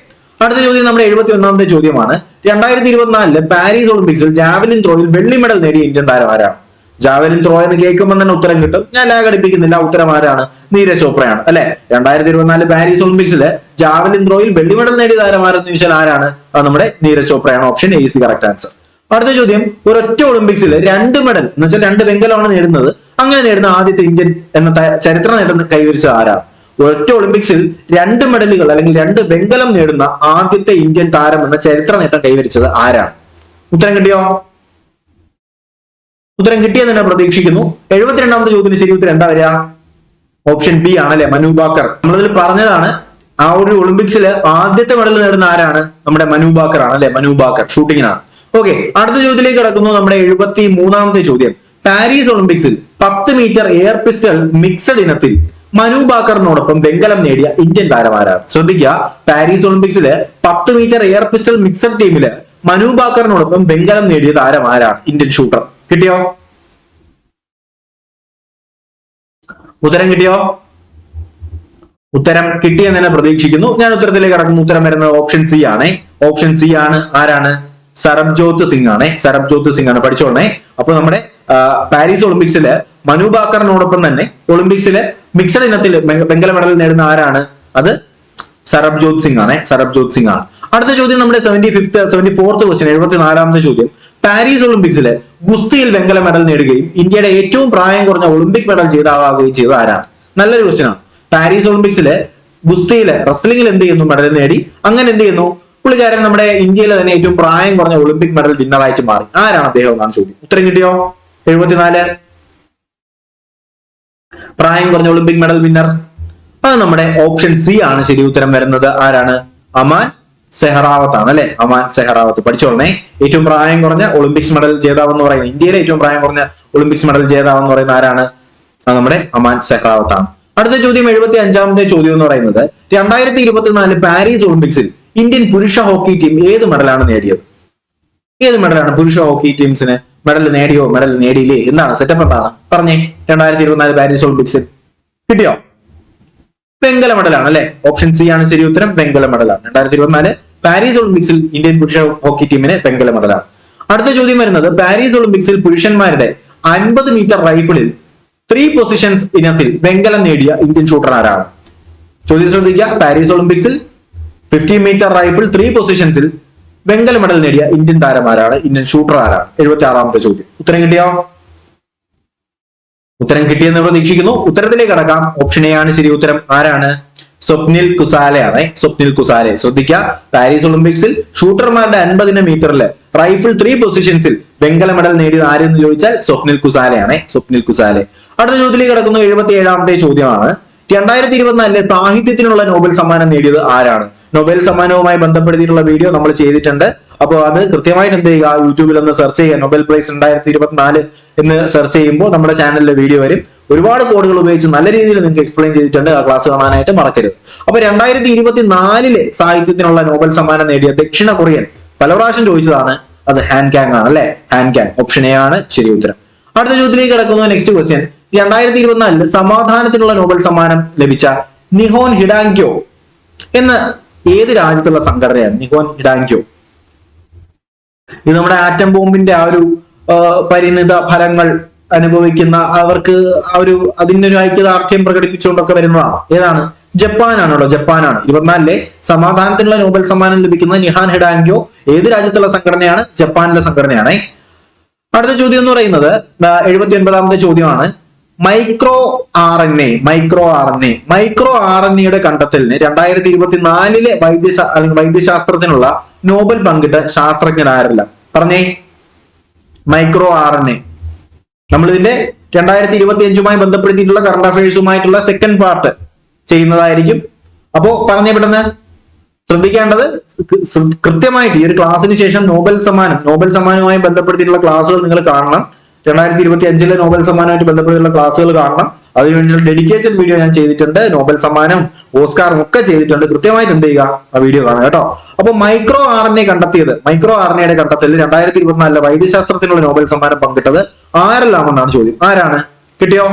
അടുത്ത ചോദ്യം നമ്മുടെ 71ാമത്തെ ചോദ്യമാണ്. 2024 പാരീസ് ഒളിമ്പിക്സിൽ ജാവലിൻ ത്രോയിൽ വെള്ളി മെഡൽ നേടിയ ഇന്ത്യൻ താരം ആരാണ്? ജാവലിൻ ത്രോ എന്ന് കേൾക്കുമ്പോൾ തന്നെ ഉത്തരം കിട്ടും. ഞാൻ ലാഗ് അടിപ്പിക്കുന്നില്ല. ഉത്തരം ആരാണ്? നീരജ് ചോപ്രയാണ് അല്ലെ. 2024 പാരീസ് ഒളിമ്പിക്സില് ജാവലിൻ ത്രോയിൽ വെള്ളി മെഡൽ നേടിയ താരമാരെന്ന് ചോദിച്ചാൽ ആരാണ്? അത് നമ്മുടെ നീരജ് ചോപ്രയാണ്. Option A is the correct answer. അടുത്ത ചോദ്യം, ഒരൊറ്റ ഒളിമ്പിക്സിൽ 2 മെഡൽ എന്ന് വെച്ചാൽ 2 വെങ്കലമാണ് നേടുന്നത്. അങ്ങനെ നേടുന്ന ആദ്യത്തെ ഇന്ത്യൻ എന്ന ചരിത്ര നേട്ടം കൈവരിച്ചത് ആരാണ്? ഒരൊറ്റ ഒളിമ്പിക്സിൽ 2 മെഡലുകൾ അല്ലെങ്കിൽ 2 വെങ്കലം നേടുന്ന ആദ്യത്തെ ഇന്ത്യൻ താരം എന്ന ചരിത്ര നേട്ടം കൈവരിച്ചത് ആരാണ്? ഉത്തരം കിട്ടിയോ? ഉത്തരം കിട്ടിയെന്ന് തന്നെ പ്രതീക്ഷിക്കുന്നു. 72ാമത്തെ ചോദ്യത്തിന് ശരി ഉത്തരം എന്താ വരിക? ഓപ്ഷൻ ബി ആണല്ലേ, മനു ഭാക്കർ. നമ്മളിതിൽ പറഞ്ഞതാണ് ആ ഒരു ഒളിമ്പിക്സിൽ ആദ്യത്തെ മെഡൽ നേടുന്ന ആരാണ്? നമ്മുടെ മനു ഭാക്കർ ആണ് അല്ലെ. മനു ഭാക്കർ ഷൂട്ടിങ്ങിനാണ്. ഓക്കെ, അടുത്ത ചോദ്യത്തിലേക്ക് കടക്കുന്നു. നമ്മുടെ 73ാമത്തെ ചോദ്യം, പാരീസ് ഒളിമ്പിക്സിൽ 10 മീറ്റർ എയർ പിസ്റ്റൾ മിക്സഡ് ഇനത്തിൽ മനു ഭാക്കറിനോടൊപ്പം വെങ്കലം നേടിയ ഇന്ത്യൻ താരം ആരാണ്? ശ്രദ്ധിക്കുക, പാരീസ് ഒളിമ്പിക്സില് 10 മീറ്റർ എയർ പിസ്റ്റൾ മിക്സഡ് ടീമില് മനു ഭാക്കറിനോടൊപ്പം വെങ്കലം നേടിയ താരം ആരാണ്? Indian shooter. കിട്ടിയോ? ഉത്തരം കിട്ടിയോ? ഉത്തരം കിട്ടിയെന്ന് തന്നെ പ്രതീക്ഷിക്കുന്നു. ഞാൻ ഉത്തരത്തിലേക്ക് കടക്കുന്നു. ഉത്തരം വരുന്നത് ഓപ്ഷൻ സി ആണ്. ഓപ്ഷൻ സി ആണ്. ആരാണ്? സർബ്ജോത് സിംഗ് ആണ്. സർബ്ജോത് സിംഗ് ആണ്. പഠിച്ചോളണേ. അപ്പൊ നമ്മുടെ പാരീസ് ഒളിമ്പിക്സില് മനു ഭാക്കറിനോടൊപ്പം തന്നെ ഒളിമ്പിക്സിലെ മിക്സഡ് ഇനത്തിൽ വെങ്കല മെഡൽ നേടുന്ന ആരാണ്? അത് സർബ്ജോത് സിംഗ് ആണ്. സർബ്ജോത് സിംഗ് ആണ്. അടുത്ത ചോദ്യം നമ്മുടെ 74th ക്വസ്റ്റ്യൻ, 74ാമത്തെ ചോദ്യം, പാരീസ് ഒളിമ്പിക്സിലെ ഗുസ്തിയിൽ വെങ്കല മെഡൽ നേടുകയും ഇന്ത്യയുടെ ഏറ്റവും പ്രായം കുറഞ്ഞ ഒളിമ്പിക് മെഡൽ ജേതാവാകുകയും ചെയ്തത് ആരാണ്? നല്ലൊരു ക്വസ്റ്റ്യൻ ആണ്. പാരീസ് ഒളിമ്പിക്സിലെ ഗുസ്തിയിലെ റെസ്ലിംഗിൽ എന്ത് ചെയ്യുന്നു? മെഡൽ നേടി. അങ്ങനെ എന്ത് ചെയ്യുന്നു? പുള്ളിക്കാരൻ നമ്മുടെ ഇന്ത്യയിലെ തന്നെ ഏറ്റവും പ്രായം കുറഞ്ഞ ഒളിമ്പിക് മെഡൽ വിന്നറായിട്ട് മാറി. ആരാണ് അദ്ദേഹം എന്നാണ് ചോദ്യം. ഉത്തരം കിട്ടിയോ? 74 പ്രായം കുറഞ്ഞ ഒളിമ്പിക് മെഡൽ വിന്നർ അത് നമ്മുടെ ഓപ്ഷൻ സി ആണ്. ശരി ഉത്തരം വരുന്നത് ആരാണ്? അമാൻ സെഹ്റാവത്ത് ആണ് അല്ലെ. അമാൻ സെഹ്റാവത്ത്. പഠിച്ചോളണേ. ഏറ്റവും പ്രായം കുറഞ്ഞ ഒളിമ്പിക്സ് മെഡൽ ജേതാവ് എന്ന് പറയുന്നത്, ഇന്ത്യയിലെ ഏറ്റവും പ്രായം കുറഞ്ഞ ഒളിമ്പിക്സ് മെഡൽ ജേതാവ് എന്ന് പറയുന്ന ആരാണ്? അത് നമ്മുടെ അമാൻ സെഹ്റാവത്ത് ആണ്. അടുത്ത ചോദ്യം, 75ാമത്തെ ചോദ്യം എന്ന് പറയുന്നത്, 2024 പാരീസ് ഒളിമ്പിക്സിൽ ഇന്ത്യൻ പുരുഷ ഹോക്കി ടീം ഏത് മെഡലാണ് നേടിയത്? ഏത് മെഡലാണ് പുരുഷ ഹോക്കി ടീംസിന് മെഡൽ നേടിയോ മെഡൽ നേടിയില്ലേ? എന്താണ് സെറ്റപ്പ്? എന്താണ് പറഞ്ഞേ? 2024 പാരീസ് ഒളിമ്പിക്സിൽ കിട്ടിയോ? വെങ്കല മെഡലാണ് അല്ലെ. ഓപ്ഷൻ സി ആണ് ശരി ഉത്തരം. വെങ്കല മെഡലാണ്. 2024 പാരീസ് ഒളിമ്പിക്സിൽ ഇന്ത്യൻ പുരുഷ ഹോക്കി ടീമിന് വെങ്കല മെഡലാണ്. അടുത്ത ചോദ്യം വരുന്നത്, പാരീസ് ഒളിമ്പിക്സിൽ പുരുഷന്മാരുടെ 50 മീറ്റർ റൈഫിളിൽ 3 പൊസിഷൻസ് ഇനത്തിൽ വെങ്കലം നേടിയ ഇന്ത്യൻ ഷൂട്ടർ ആരാണ്? ചോദ്യം ശ്രദ്ധിക്കുക. പാരീസ് ഒളിമ്പിക്സിൽ 50 മീറ്റർ റൈഫിൾ 3 പൊസിഷൻസിൽ വെങ്കല മെഡൽ നേടിയ ഇന്ത്യൻ താരമാരാണ്? ഇന്ത്യൻ ഷൂട്ടർ ആരാണ്? 76ാമത്തെ ചോദ്യം. ഉത്തരം കിട്ടിയോ? ഉത്തരം കിട്ടിയെന്ന് പ്രതീക്ഷിക്കുന്നു. ഉത്തരത്തിലേക്ക് കടക്കാം. ഓപ്ഷൻ എ ആണ് ശരി ഉത്തരം. ആരാണ്? സ്വപ്നിൽ കുസാലെ ആണ്. സ്വപ്നിൽ കുസാലെ. ശ്രദ്ധിക്കുക, പാരീസ് ഒളിമ്പിക്സിൽ ഷൂട്ടർമാരുടെ 50 മീറ്ററിൽ റൈഫിൾ 3 പൊസിഷൻസിൽ വെങ്കല മെഡൽ നേടിയത് ആരെന്ന് ചോദിച്ചാൽ സ്വപ്നിൽ കുസാലെ ആണ്. സ്വപ്നിൽ കുസാലെ. അടുത്ത ചോദ്യത്തിലേക്ക് കടക്കുന്നു. 77ാമത്തെ ചോദ്യമാണ്, 2024 സാഹിത്യത്തിനുള്ള നോബൽ സമ്മാനം നേടിയത് ആരാണ്? നൊബേൽ സമ്മാനവുമായി ബന്ധപ്പെടുത്തിയിട്ടുള്ള വീഡിയോ നമ്മൾ ചെയ്തിട്ടുണ്ട്. അപ്പോൾ അത് കൃത്യമായിട്ട് എന്ത് ചെയ്യുക? യൂട്യൂബിൽ ഒന്ന് സെർച്ച് ചെയ്യുക. നൊബേൽ പ്രൈസ് 2024 എന്ന് സെർച്ച് ചെയ്യുമ്പോൾ നമ്മുടെ ചാനലിലെ വീഡിയോ വരും. ഒരുപാട് കോഡുകൾ ഉപയോഗിച്ച് നല്ല രീതിയിൽ നിങ്ങൾക്ക് എക്സ്പ്ലെയിൻ ചെയ്തിട്ടുണ്ട്. ആ ക്ലാസ് കാണാനായിട്ട് മറക്കരുത്. അപ്പൊ 2024 സാഹിത്യത്തിനുള്ള നോബൽ സമ്മാനം നേടിയ ദക്ഷിണ കൊറിയൻ പല പ്രാവശ്യം ചോദിച്ചതാണ്. അത് ഹാൻ കാങ് ആണ് അല്ലെ. Han Kang. ഓപ്ഷൻ എ ആണ് ശരി ഉത്തരം. അടുത്ത ചോദ്യത്തിലേക്ക് കിടക്കുന്നു. നെക്സ്റ്റ് ക്വസ്റ്റ്യൻ, 2024 സമാധാനത്തിനുള്ള നോബൽ സമ്മാനം ലഭിച്ച നിഹോൻ ഹിഡാങ്ക്യോ എന്ന ഏത് രാജ്യത്തുള്ള സംഘടനയാണ്? നിഹോൻ ഹിഡാങ്ക്യോ. ഇത് നമ്മുടെ ആറ്റം ബോംബിന്റെ ആ ഒരു പരിണിത ഫലങ്ങൾ അനുഭവിക്കുന്ന അവർക്ക് ആ ഒരു അതിനൊരു ഐക്യദാർഢ്യം പ്രകടിപ്പിച്ചുകൊണ്ടൊക്കെ വരുന്നതാണ്. ഏതാണ്? ജപ്പാനാണല്ലോ. ജപ്പാനാണ്. 24 സമാധാനത്തിനുള്ള നോബൽ സമ്മാനം ലഭിക്കുന്ന നിഹാൻ ഹിഡാങ്ക്യോ ഏത് രാജ്യത്തുള്ള സംഘടനയാണ്? ജപ്പാനിലെ സംഘടനയാണ്. അടുത്ത ചോദ്യം എന്ന് പറയുന്നത് 79ാമത്തെ ചോദ്യമാണ്. മൈക്രോ ആർ എൻ എയുടെ കണ്ടെത്തലിന് 2024 വൈദ്യശാസ്ത്രത്തിനുള്ള നോബൽ പങ്കിട്ട ശാസ്ത്രജ്ഞരാരല്ല? പറഞ്ഞേ. Micro R N A. നമ്മളിതിന്റെ 2025 ബന്ധപ്പെടുത്തിയിട്ടുള്ള കറണ്ട് അഫയേഴ്സുമായിട്ടുള്ള സെക്കൻഡ് പാർട്ട് ചെയ്യുന്നതായിരിക്കും. അപ്പോ പറഞ്ഞേ പെട്ടെന്ന്. ശ്രദ്ധിക്കേണ്ടത് കൃത്യമായിട്ട് ഈ ഒരു ക്ലാസ്സിന് ശേഷം നോബൽ സമ്മാനവുമായി ബന്ധപ്പെടുത്തിയിട്ടുള്ള ക്ലാസ്സുകൾ നിങ്ങൾ കാണണം. 2025 നോബൽ സമ്മാനമായിട്ട് ബന്ധപ്പെട്ടുള്ള ക്ലാസ്സുകൾ കാണണം. അതിനുവേണ്ടിയുള്ള ഡെഡിക്കേറ്റഡ് വീഡിയോ ഞാൻ ചെയ്തിട്ടുണ്ട്. നോബൽ സമ്മാനം, ഓസ്കാറും ഒക്കെ ചെയ്തിട്ടുണ്ട്. കൃത്യമായിട്ട് എന്ത് ചെയ്യുക? ആ വീഡിയോ കാണുക കേട്ടോ. അപ്പൊ മൈക്രോ ആർ എൻ എയുടെ കണ്ടെത്തലിൽ 2024 വൈദ്യശാസ്ത്രത്തിനുള്ള നോബൽ സമ്മാനം പങ്കിട്ടത് ആരെല്ലാമെന്നാണ് ചോദ്യം. ആരാണ്? കിട്ടിയോ?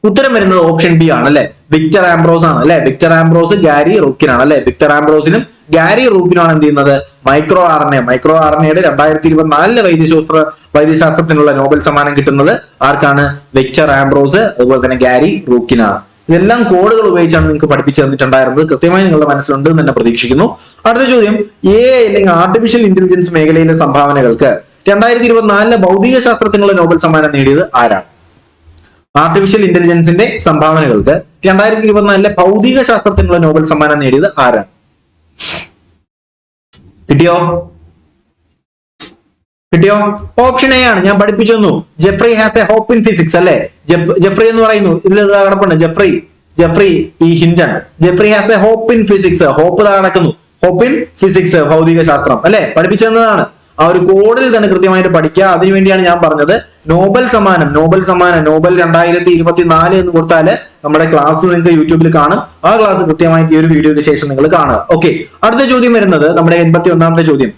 ഉത്തരം വരുന്നത് ഓപ്ഷൻ ബി ആണ് അല്ലെ. വിക്ടർ ആംബ്രോസ് ആണ് അല്ലെ. വിക്ടർ ആംബ്രോസ്, ഗാരി റോക്കിൻ ആണ് അല്ലെ. വിക്ടർ ആംബ്രോസിനും ഗാരി റൂബിനോ ആണ് എന്ത് ചെയ്യുന്നത് മൈക്രോ ആർഎൻഎയുടെ 2024 വൈദ്യശാസ്ത്രത്തിനുള്ള നോബൽ സമ്മാനം കിട്ടുന്നത് ആർക്കാണ്? വിക്ടർ ആംബ്രോസ്, അതുപോലെ തന്നെ ഗാരി റൂക്കിനാണ്. ഇതെല്ലാം കോഡുകൾ ഉപയോഗിച്ചാണ് നിങ്ങൾക്ക് പഠിപ്പിച്ചു തന്നിട്ടുണ്ടായിരുന്നത്. കൃത്യമായി നിങ്ങളുടെ മനസ്സിലുണ്ട് എന്ന് തന്നെ പ്രതീക്ഷിക്കുന്നു. അടുത്ത ചോദ്യം, അല്ലെങ്കിൽ ആർട്ടിഫിഷ്യൽ ഇന്റലിജൻസ് മേഖലയിലെ സംഭാവനകൾക്ക് 2024 ഭൗതിക ശാസ്ത്രത്തിനുള്ള നോബൽ സമ്മാനം നേടിയത് ആരാണ്? ആർട്ടിഫിഷ്യൽ ഇന്റലിജൻസിന്റെ സംഭാവനകൾക്ക് 2024 ഭൗതിക ശാസ്ത്രത്തിനുള്ള നോബൽ സമ്മാനം നേടിയത് ആരാണ്? കിട്ടിയോ? ഓപ്ഷൻ എ ആണ്. ഞാൻ പഠിപ്പിച്ചു തന്നു. Geoffrey has a hope in physics അല്ലെ? ജെഫ്രി എന്ന് പറയുന്നു, ഇതിൽ കിടപ്പുണ്ട് ജെഫ്രി ഈ Hinton. Geoffrey has a hope in physics. Hope നടക്കുന്നു. ഹോപ്പ് ഇൻ ഫിസിക്സ്, ഭൗതിക ശാസ്ത്രം അല്ലെ? പഠിപ്പിച്ചു തന്നതാണ്. ആ ഒരു കോഡിൽ തന്നെ കൃത്യമായിട്ട് പഠിക്കുക. അതിനുവേണ്ടിയാണ് ഞാൻ പറഞ്ഞത് നോബൽ സമ്മാനം 2024 എന്ന് കൊടുത്താല് നമ്മുടെ ക്ലാസ് നിങ്ങൾക്ക് യൂട്യൂബിൽ കാണും. ആ ക്ലാസ് കൃത്യമായിട്ട് ഈ ഒരു വീഡിയോയ്ക്ക് ശേഷം നിങ്ങൾ കാണുക. ഓക്കെ, അടുത്ത ചോദ്യം വരുന്നത് നമ്മുടെ 81ാമത്തെ ചോദ്യം.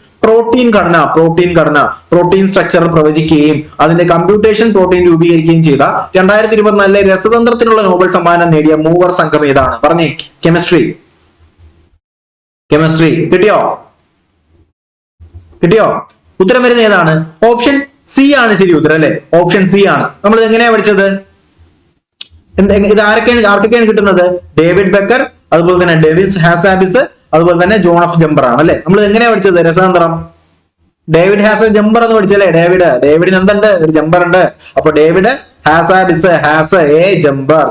പ്രോട്ടീൻ സ്ട്രക്ചർ പ്രവചിക്കുകയും അതിന്റെ കമ്പ്യൂട്ടേഷൻ പ്രോട്ടീൻ രൂപീകരിക്കുകയും ചെയ്ത 2024 രസതന്ത്രത്തിനുള്ള നോബൽ സമ്മാനം നേടിയ മൂവർ സംഘം ഏതാണ്? പറഞ്ഞേ. കെമിസ്ട്രി. കിട്ടിയോ? ഉത്തരം വരുന്ന ഏതാണ്? ഓപ്ഷൻ സി ആണ് ശരി ഉത്തരം അല്ലെ? ഓപ്ഷൻ സി ആണ്. നമ്മൾ എങ്ങനെയാ പഠിച്ചത്? ഇത് ആർക്കൊക്കെയാണ് കിട്ടുന്നത്? ഡേവിഡ് ബെക്കർ, അതുപോലെ തന്നെ ഡേവിസ് ഹാസാബിസ്, അതുപോലെ തന്നെ ജോൺ ഓഫ് ജംബർ ആണ് അല്ലെ? നമ്മൾ എങ്ങനെയാ പഠിച്ചത് രസതന്ത്രം? ഡേവിഡ് ഹാസ് എ ജംബർ എന്ന് പഠിച്ചല്ലേ? ഡേവിഡിന് എന്തുണ്ട്? ഒരു ജംബർ ഉണ്ട്. അപ്പൊ ഡേവിഡ് ഹാസാബിസ് ഹാസ് എ ജംബർ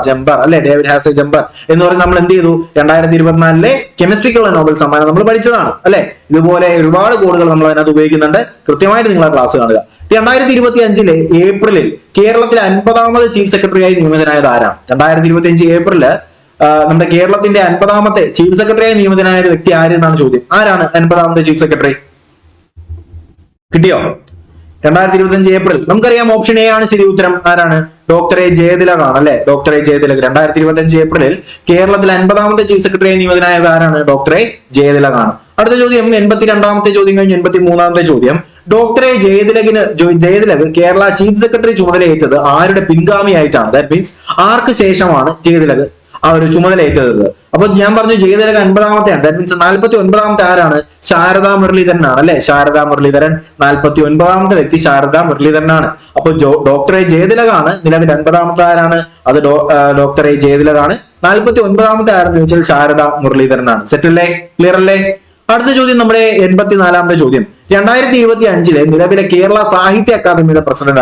അല്ലെ? ഡേവിഡ് ഹാസ് എ ജംബർ എന്ന് പറഞ്ഞ് നമ്മൾ എന്ത് ചെയ്തു? 2024 കെമിസ്ട്രിക്കുള്ള നോബൽ സമ്മാനം നമ്മൾ പഠിച്ചതാണ് അല്ലെ? ഇതുപോലെ ഒരുപാട് കോഡുകൾ നമ്മൾ അതിനകത്ത് ഉപയോഗിക്കുന്നുണ്ട്. കൃത്യമായിട്ട് നിങ്ങൾ ആ ക്ലാസ് കാണുക. 2025 ഏപ്രിലിൽ കേരളത്തിലെ 50ാമത് ചീഫ് സെക്രട്ടറിയായി നിയമിതനായത് ആരാണ്? 2025 ഏപ്രില് നമ്മുടെ കേരളത്തിന്റെ 50ാമത്തെ ചീഫ് സെക്രട്ടറിയായി നിയമിതനായ വ്യക്തി ആരെന്നാണ് ചോദ്യം. ആരാണ് 50ാമത്തെ ചീഫ് സെക്രട്ടറി? കിട്ടിയോ? 2025 ഏപ്രിൽ. നമുക്കറിയാം ഓപ്ഷൻ എ ആണ് ശരി ഉത്തരം. ആരാണ്? ഡോക്ടർ എ ജയതിലക് ആണ് അല്ലെ? ഡോക്ടർ എ ജയതിലക് 2025 ഏപ്രിലിൽ കേരളത്തിൽ 50ാമത്തെ ചീഫ് സെക്രട്ടറിയായി നിയമിതനായത് ആരാണ്? ഡോക്ടർ എ ജയതിലക് ആണ്. അടുത്ത ചോദ്യം 82ാമത്തെ ചോദ്യം കഴിഞ്ഞ് 83ാമത്തെ ചോദ്യം. Doctor A Jayathilak Kerala chief secretary ചുമതലയേറ്റത് ആരുടെ പിൻഗാമിയായിട്ടാണ്? ദാറ്റ് മീൻസ് ആർക്ക് ശേഷമാണ് ജയതിലക് ആ ഒരു ചുമതലയേറ്റത്? അപ്പൊ ഞാൻ പറഞ്ഞു ജയതിലക് 50ാമത്തെയാണ്. ദാറ്റ് മീൻസ് 49ാമത്തെ ആരാണ്? ശാരദാ മുരളീധരനാണ് അല്ലെ? ശാരദാ മുരളീധരൻ 49ാമത്തെ വ്യക്തി ശാരദാ മുരളീധരനാണ്. അപ്പൊ ഡോക്ടർ എ ജയതിലക് ആണ് നിലവിൽ 50ാമത്തെ ആരാണ്? അത് ഡോക്ടർ എ ജയതിലക് ആണ്. 49ാമത്തെ ആരെന്ന് ചോദിച്ചാൽ ശാരദാ മുരളീധരനാണ്. സെറ്റ് അല്ലേ? ക്ലിയർ അല്ലേ? അടുത്ത ചോദ്യം നമ്മുടെ 84ാമത്തെ ചോദ്യം. 2025 നിലവിലെ കേരള സാഹിത്യ അക്കാദമിയുടെ പ്രസിഡന്റ്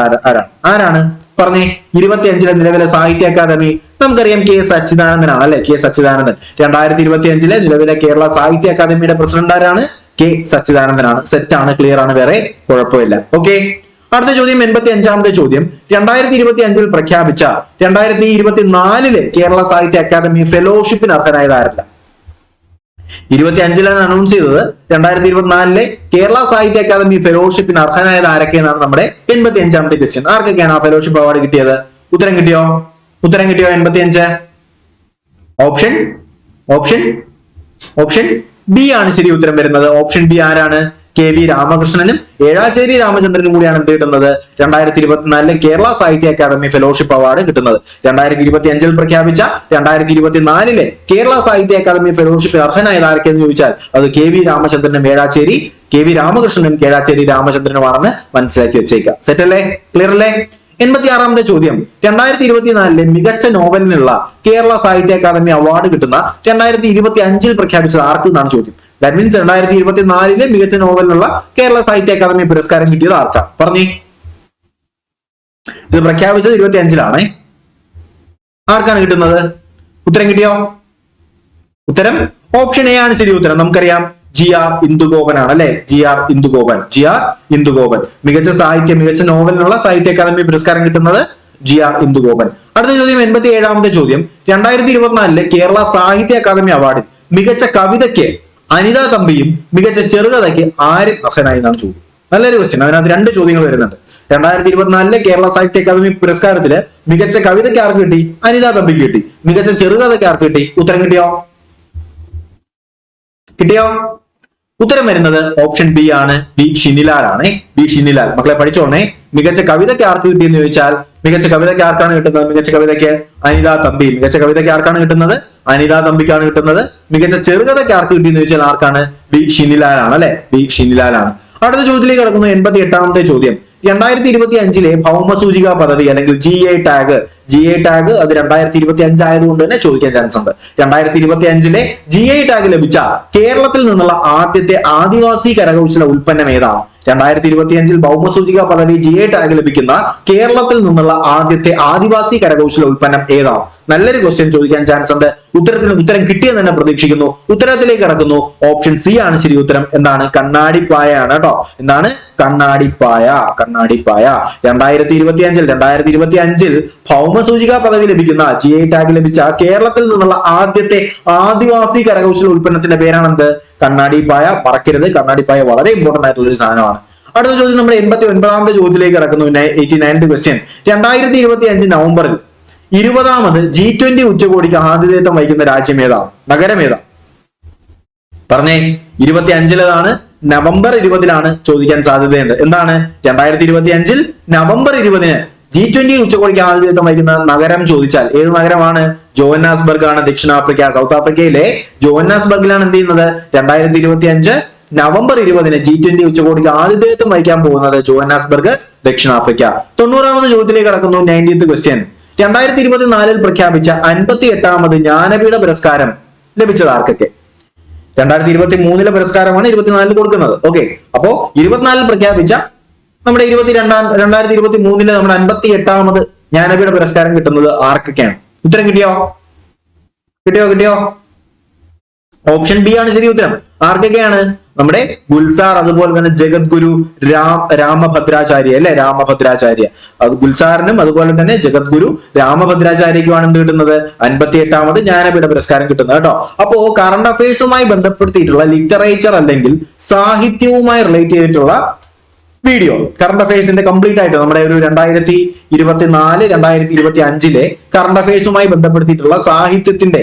ആരാണ്? പറഞ്ഞേ. 25 നിലവിലെ സാഹിത്യ അക്കാദമി നമുക്കറിയാം കെ സച്ചിദാനന്ദനാണ് അല്ലെ? കെ സച്ചിദാനന്ദൻ 2025 നിലവിലെ കേരള സാഹിത്യ അക്കാദമിയുടെ പ്രസിഡന്റ് ആരാണ്? കെ സച്ചിദാനന്ദനാണ്. സെറ്റ് ആണ്, ക്ലിയർ ആണ്, വേറെ കുഴപ്പമില്ല. ഓക്കെ, അടുത്ത ചോദ്യം 85ാമത്തെ ചോദ്യം. 2025 പ്രഖ്യാപിച്ച 2024 കേരള സാഹിത്യ അക്കാദമി ഫെലോഷിപ്പിന് അർഹനായത് ആരല്ല? 25 അനൗൺസ് ചെയ്തത് 2024 കേരള സാഹിത്യ അക്കാദമി ഫെലോഷിപ്പിന് അർഹനായത് ആരൊക്കെയെന്നാണ് നമ്മുടെ 85ാമത്തെ ക്വസ്റ്റ്യൻ. ആർക്കൊക്കെയാണ് ആ ഫെലോഷിപ്പ് അവാർഡ് കിട്ടിയത്? ഉത്തരം കിട്ടിയോ? 85? ഓപ്ഷൻ ബി ആണ് ശരി ഉത്തരം വരുന്നത്. ഓപ്ഷൻ ബി ആരാണ്? കെ വി രാമകൃഷ്ണനും ഏഴാച്ചേരി രാമചന്ദ്രനും കൂടിയാണ് എന്ത് കിട്ടുന്നത്? 2024 കേരള സാഹിത്യ അക്കാദമി ഫെലോഷിപ്പ് അവാർഡ് കിട്ടുന്നത്. 2025 പ്രഖ്യാപിച്ച 2024 കേരള സാഹിത്യ അക്കാദമി ഫെലോഷിപ്പ് അർഹനായത് ആർക്കെന്ന് ചോദിച്ചാൽ അത് കെ വി രാമചന്ദ്രനും കെ വി രാമകൃഷ്ണനും ഏഴാച്ചേരി രാമചന്ദ്രനുമാണെന്ന് മനസ്സിലാക്കി വെച്ചേക്കാം. സെറ്റ് അല്ലേ? ക്ലിയർ അല്ലേ? 86ാമത്തെ ചോദ്യം. 2024 മികച്ച നോവലിനുള്ള കേരള സാഹിത്യ അക്കാദമി അവാർഡ് കിട്ടുന്ന 2025 പ്രഖ്യാപിച്ചത് ആർക്ക് എന്നാണ് ചോദ്യം. ദാറ്റ് മീൻസ് 2024 മികച്ച നോവലിനുള്ള കേരള സാഹിത്യ അക്കാദമി പുരസ്കാരം കിട്ടിയത് ആർക്കാ? പറഞ്ഞേ. ഇത് പ്രഖ്യാപിച്ചത് 25 ആർക്കാണ് കിട്ടുന്നത്? ഉത്തരം കിട്ടിയോ? ഉത്തരം ഓപ്ഷൻ എ ആണ് ശരി ഉത്തരം. നമുക്കറിയാം GR ഇന്ദുഗോപൻ ആണ് അല്ലെ? GR ഇന്ദുഗോപൻ മികച്ച നോവലിനുള്ള സാഹിത്യ അക്കാദമി പുരസ്കാരം കിട്ടുന്നത് GR ഇന്ദുഗോപൻ. അടുത്ത ചോദ്യം 87ാമത്തെ ചോദ്യം. 2024 കേരള സാഹിത്യ അക്കാദമി അവാർഡിൽ മികച്ച കവിതയ്ക്ക് അനിത തമ്പിയും മികച്ച ചെറുകഥയ്ക്ക് ആരും അർഹനായി എന്നാണ് ചോദ്യം. നല്ലൊരു ക്വസ്റ്റ്യൻ. അതിനകത്ത് 2 ചോദ്യങ്ങൾ വരുന്നുണ്ട്. 2024 കേരള സാഹിത്യ അക്കാദമി പുരസ്കാരത്തില് മികച്ച കവിതയ്ക്ക് ആർക്ക് കിട്ടി? അനിത തമ്പിക്ക് കിട്ടി. മികച്ച ചെറുകഥയ്ക്ക് ആർക്ക് കിട്ടി? ഉത്തരം കിട്ടിയോ? ഉത്തരം വരുന്നത് ഓപ്ഷൻ ബി ആണ്. ബി ഷിനിലാൽ ആണ്. ബി ഷിനിലാൽ. മക്കളെ പഠിച്ചോണേ. മികച്ച കവിതയ്ക്ക് ആർക്ക് കിട്ടിയെന്ന് ചോദിച്ചാൽ മികച്ച കവിതയ്ക്ക് ആർക്കാണ് കിട്ടുന്നത്? മികച്ച കവിതയ്ക്ക് അനിതാ തമ്പി. മികച്ച കവിതയ്ക്ക് ആർക്കാണ് കിട്ടുന്നത്? അനിതാ തമ്പിക്കാണ് കിട്ടുന്നത്. മികച്ച ചെറുകഥയ്ക്ക് ആർക്ക് കിട്ടിയെന്ന് ചോദിച്ചാൽ ആർക്കാണ്? ബി ഷിനിലാലാണ് അല്ലെ, ബി ഷിനിലാലാണ്. അടുത്ത ചോദ്യത്തിലേക്ക് കടക്കുന്നു. 88ാമത്തെ ചോദ്യം. 2025 ഭൗമസൂചിക പദവി അല്ലെങ്കിൽ GI ടാഗ് അത് 2025 ആയതുകൊണ്ട് തന്നെ ചോദിക്കാൻ ചാൻസ് ഉണ്ട്. 2025 GI ടാഗ് ലഭിച്ച കേരളത്തിൽ നിന്നുള്ള ആദ്യത്തെ ആദിവാസി കരകൗശല ഉൽപ്പന്നം ഏതാണ്? 2025 ഭൗമസൂചിക പദവി GI ടാഗ് ലഭിക്കുന്ന കേരളത്തിൽ നിന്നുള്ള ആദ്യത്തെ ആദിവാസി കരകൗശല ഉൽപ്പന്നം ഏതാണ്? നല്ലൊരു ക്വസ്റ്റ്യൻ ചോദിക്കാൻ ചാൻസ് ഉണ്ട്. ഉത്തരം കിട്ടിയെന്ന് തന്നെ പ്രതീക്ഷിക്കുന്നു. ഉത്തരത്തിലേക്ക് കടക്കുന്നു. ഓപ്ഷൻ സി ആണ് ശരി ഉത്തരം. എന്താണ്? കണ്ണാടിപ്പായ ആണ് കേട്ടോ. എന്താണ്? കണ്ണാടിപ്പായ. 2025 ഭൗമസൂചിക പദവി ലഭിക്കുന്ന GI ടാഗ് ലഭിച്ച കേരളത്തിൽ നിന്നുള്ള ആദ്യത്തെ ആദിവാസി കരകൗശല ഉൽപ്പന്നത്തിന്റെ പേരാണെന്ത്? കണ്ണാടിപ്പായ. മറക്കരുത്, കണ്ണാടിപ്പായ വളരെ ഇമ്പോർട്ടന്റ് ആയിട്ടുള്ള ഒരു സാധനമാണ്. അടുത്ത ചോദ്യം നമ്മുടെ 89ാമത്തെ ചോദ്യത്തിലേക്ക് കടക്കുന്നു. 89th question. 2025 നവംബറിൽ 20ാമത് G20 ഉച്ചകോടിക്ക് ആതിഥേയത്വം വഹിക്കുന്ന രാജ്യം ഏതാണ്? നഗരം ഏതാ? പറഞ്ഞേ. 25 നവംബർ 20 ചോദിക്കാൻ സാധ്യതയുണ്ട്. എന്താണ്? 2025 നവംബർ 20 G20 ഉച്ചകോടിക്ക് ആതിഥേയത്വം വഹിക്കുന്ന നഗരം ചോദിച്ചാൽ ഏത് നഗരമാണ്? ജോഹന്നാസ്ബർഗ് ആണ്, ദക്ഷിണാഫ്രിക്ക. സൗത്ത് ആഫ്രിക്കയിലെ ജോഹന്നാസ്ബർഗിലാണ് എന്ത് ചെയ്യുന്നത്? 2025 നവംബർ 20 G20 ഉച്ചകോടിക്ക് ആതിഥേയത്വം വഹിക്കാൻ പോകുന്നത് ജോഹന്നാസ്ബർഗ്, ദക്ഷിണാഫ്രിക്ക. 90ാമത് ചോദ്യത്തിലേക്ക് കടക്കുന്നു. 90th question. 2024 പ്രഖ്യാപിച്ച 58ാമത് ജ്ഞാനപീഠ പുരസ്കാരം ലഭിച്ചത് ആർക്കൊക്കെ? 2023 പുരസ്കാരമാണ് 24 കൊടുക്കുന്നത്. ഓക്കെ, അപ്പോ 24 പ്രഖ്യാപിച്ച നമ്മുടെ 2023 നമ്മുടെ 58ാമത് ജ്ഞാനപീഠ പുരസ്കാരം കിട്ടുന്നത് ആർക്കൊക്കെയാണ്? ഉത്തരം കിട്ടിയോ? ഓപ്ഷൻ ബി ആണ് ശരി ഉത്തരം. ആർക്കൊക്കെയാണ്? നമ്മുടെ ഗുൽസാർ, അതുപോലെ തന്നെ ജഗദ്ഗുരു രാമഭദ്രാചാര്യ അല്ലെ, രാമഭദ്രാചാര്യ. ഗുൽസാറിനും അതുപോലെ തന്നെ ജഗദ്ഗുരു രാമഭദ്രാചാര്യക്കുമാണ് എന്ത് കിട്ടുന്നത്? 58ാമത് ജ്ഞാനപീഠ പുരസ്കാരം കിട്ടുന്നത് കേട്ടോ. അപ്പോ കറണ്ട് അഫയേഴ്സുമായി ബന്ധപ്പെടുത്തിയിട്ടുള്ള ലിറ്ററേച്ചർ അല്ലെങ്കിൽ സാഹിത്യവുമായി റിലേറ്റ് ചെയ്തിട്ടുള്ള വീഡിയോ, കറണ്ട് അഫയേഴ്സിന്റെ കംപ്ലീറ്റ് ആയിട്ട് നമ്മുടെ ഒരു 2024-2025 കറണ്ട് അഫയേഴ്സുമായി ബന്ധപ്പെടുത്തിയിട്ടുള്ള സാഹിത്യത്തിന്റെ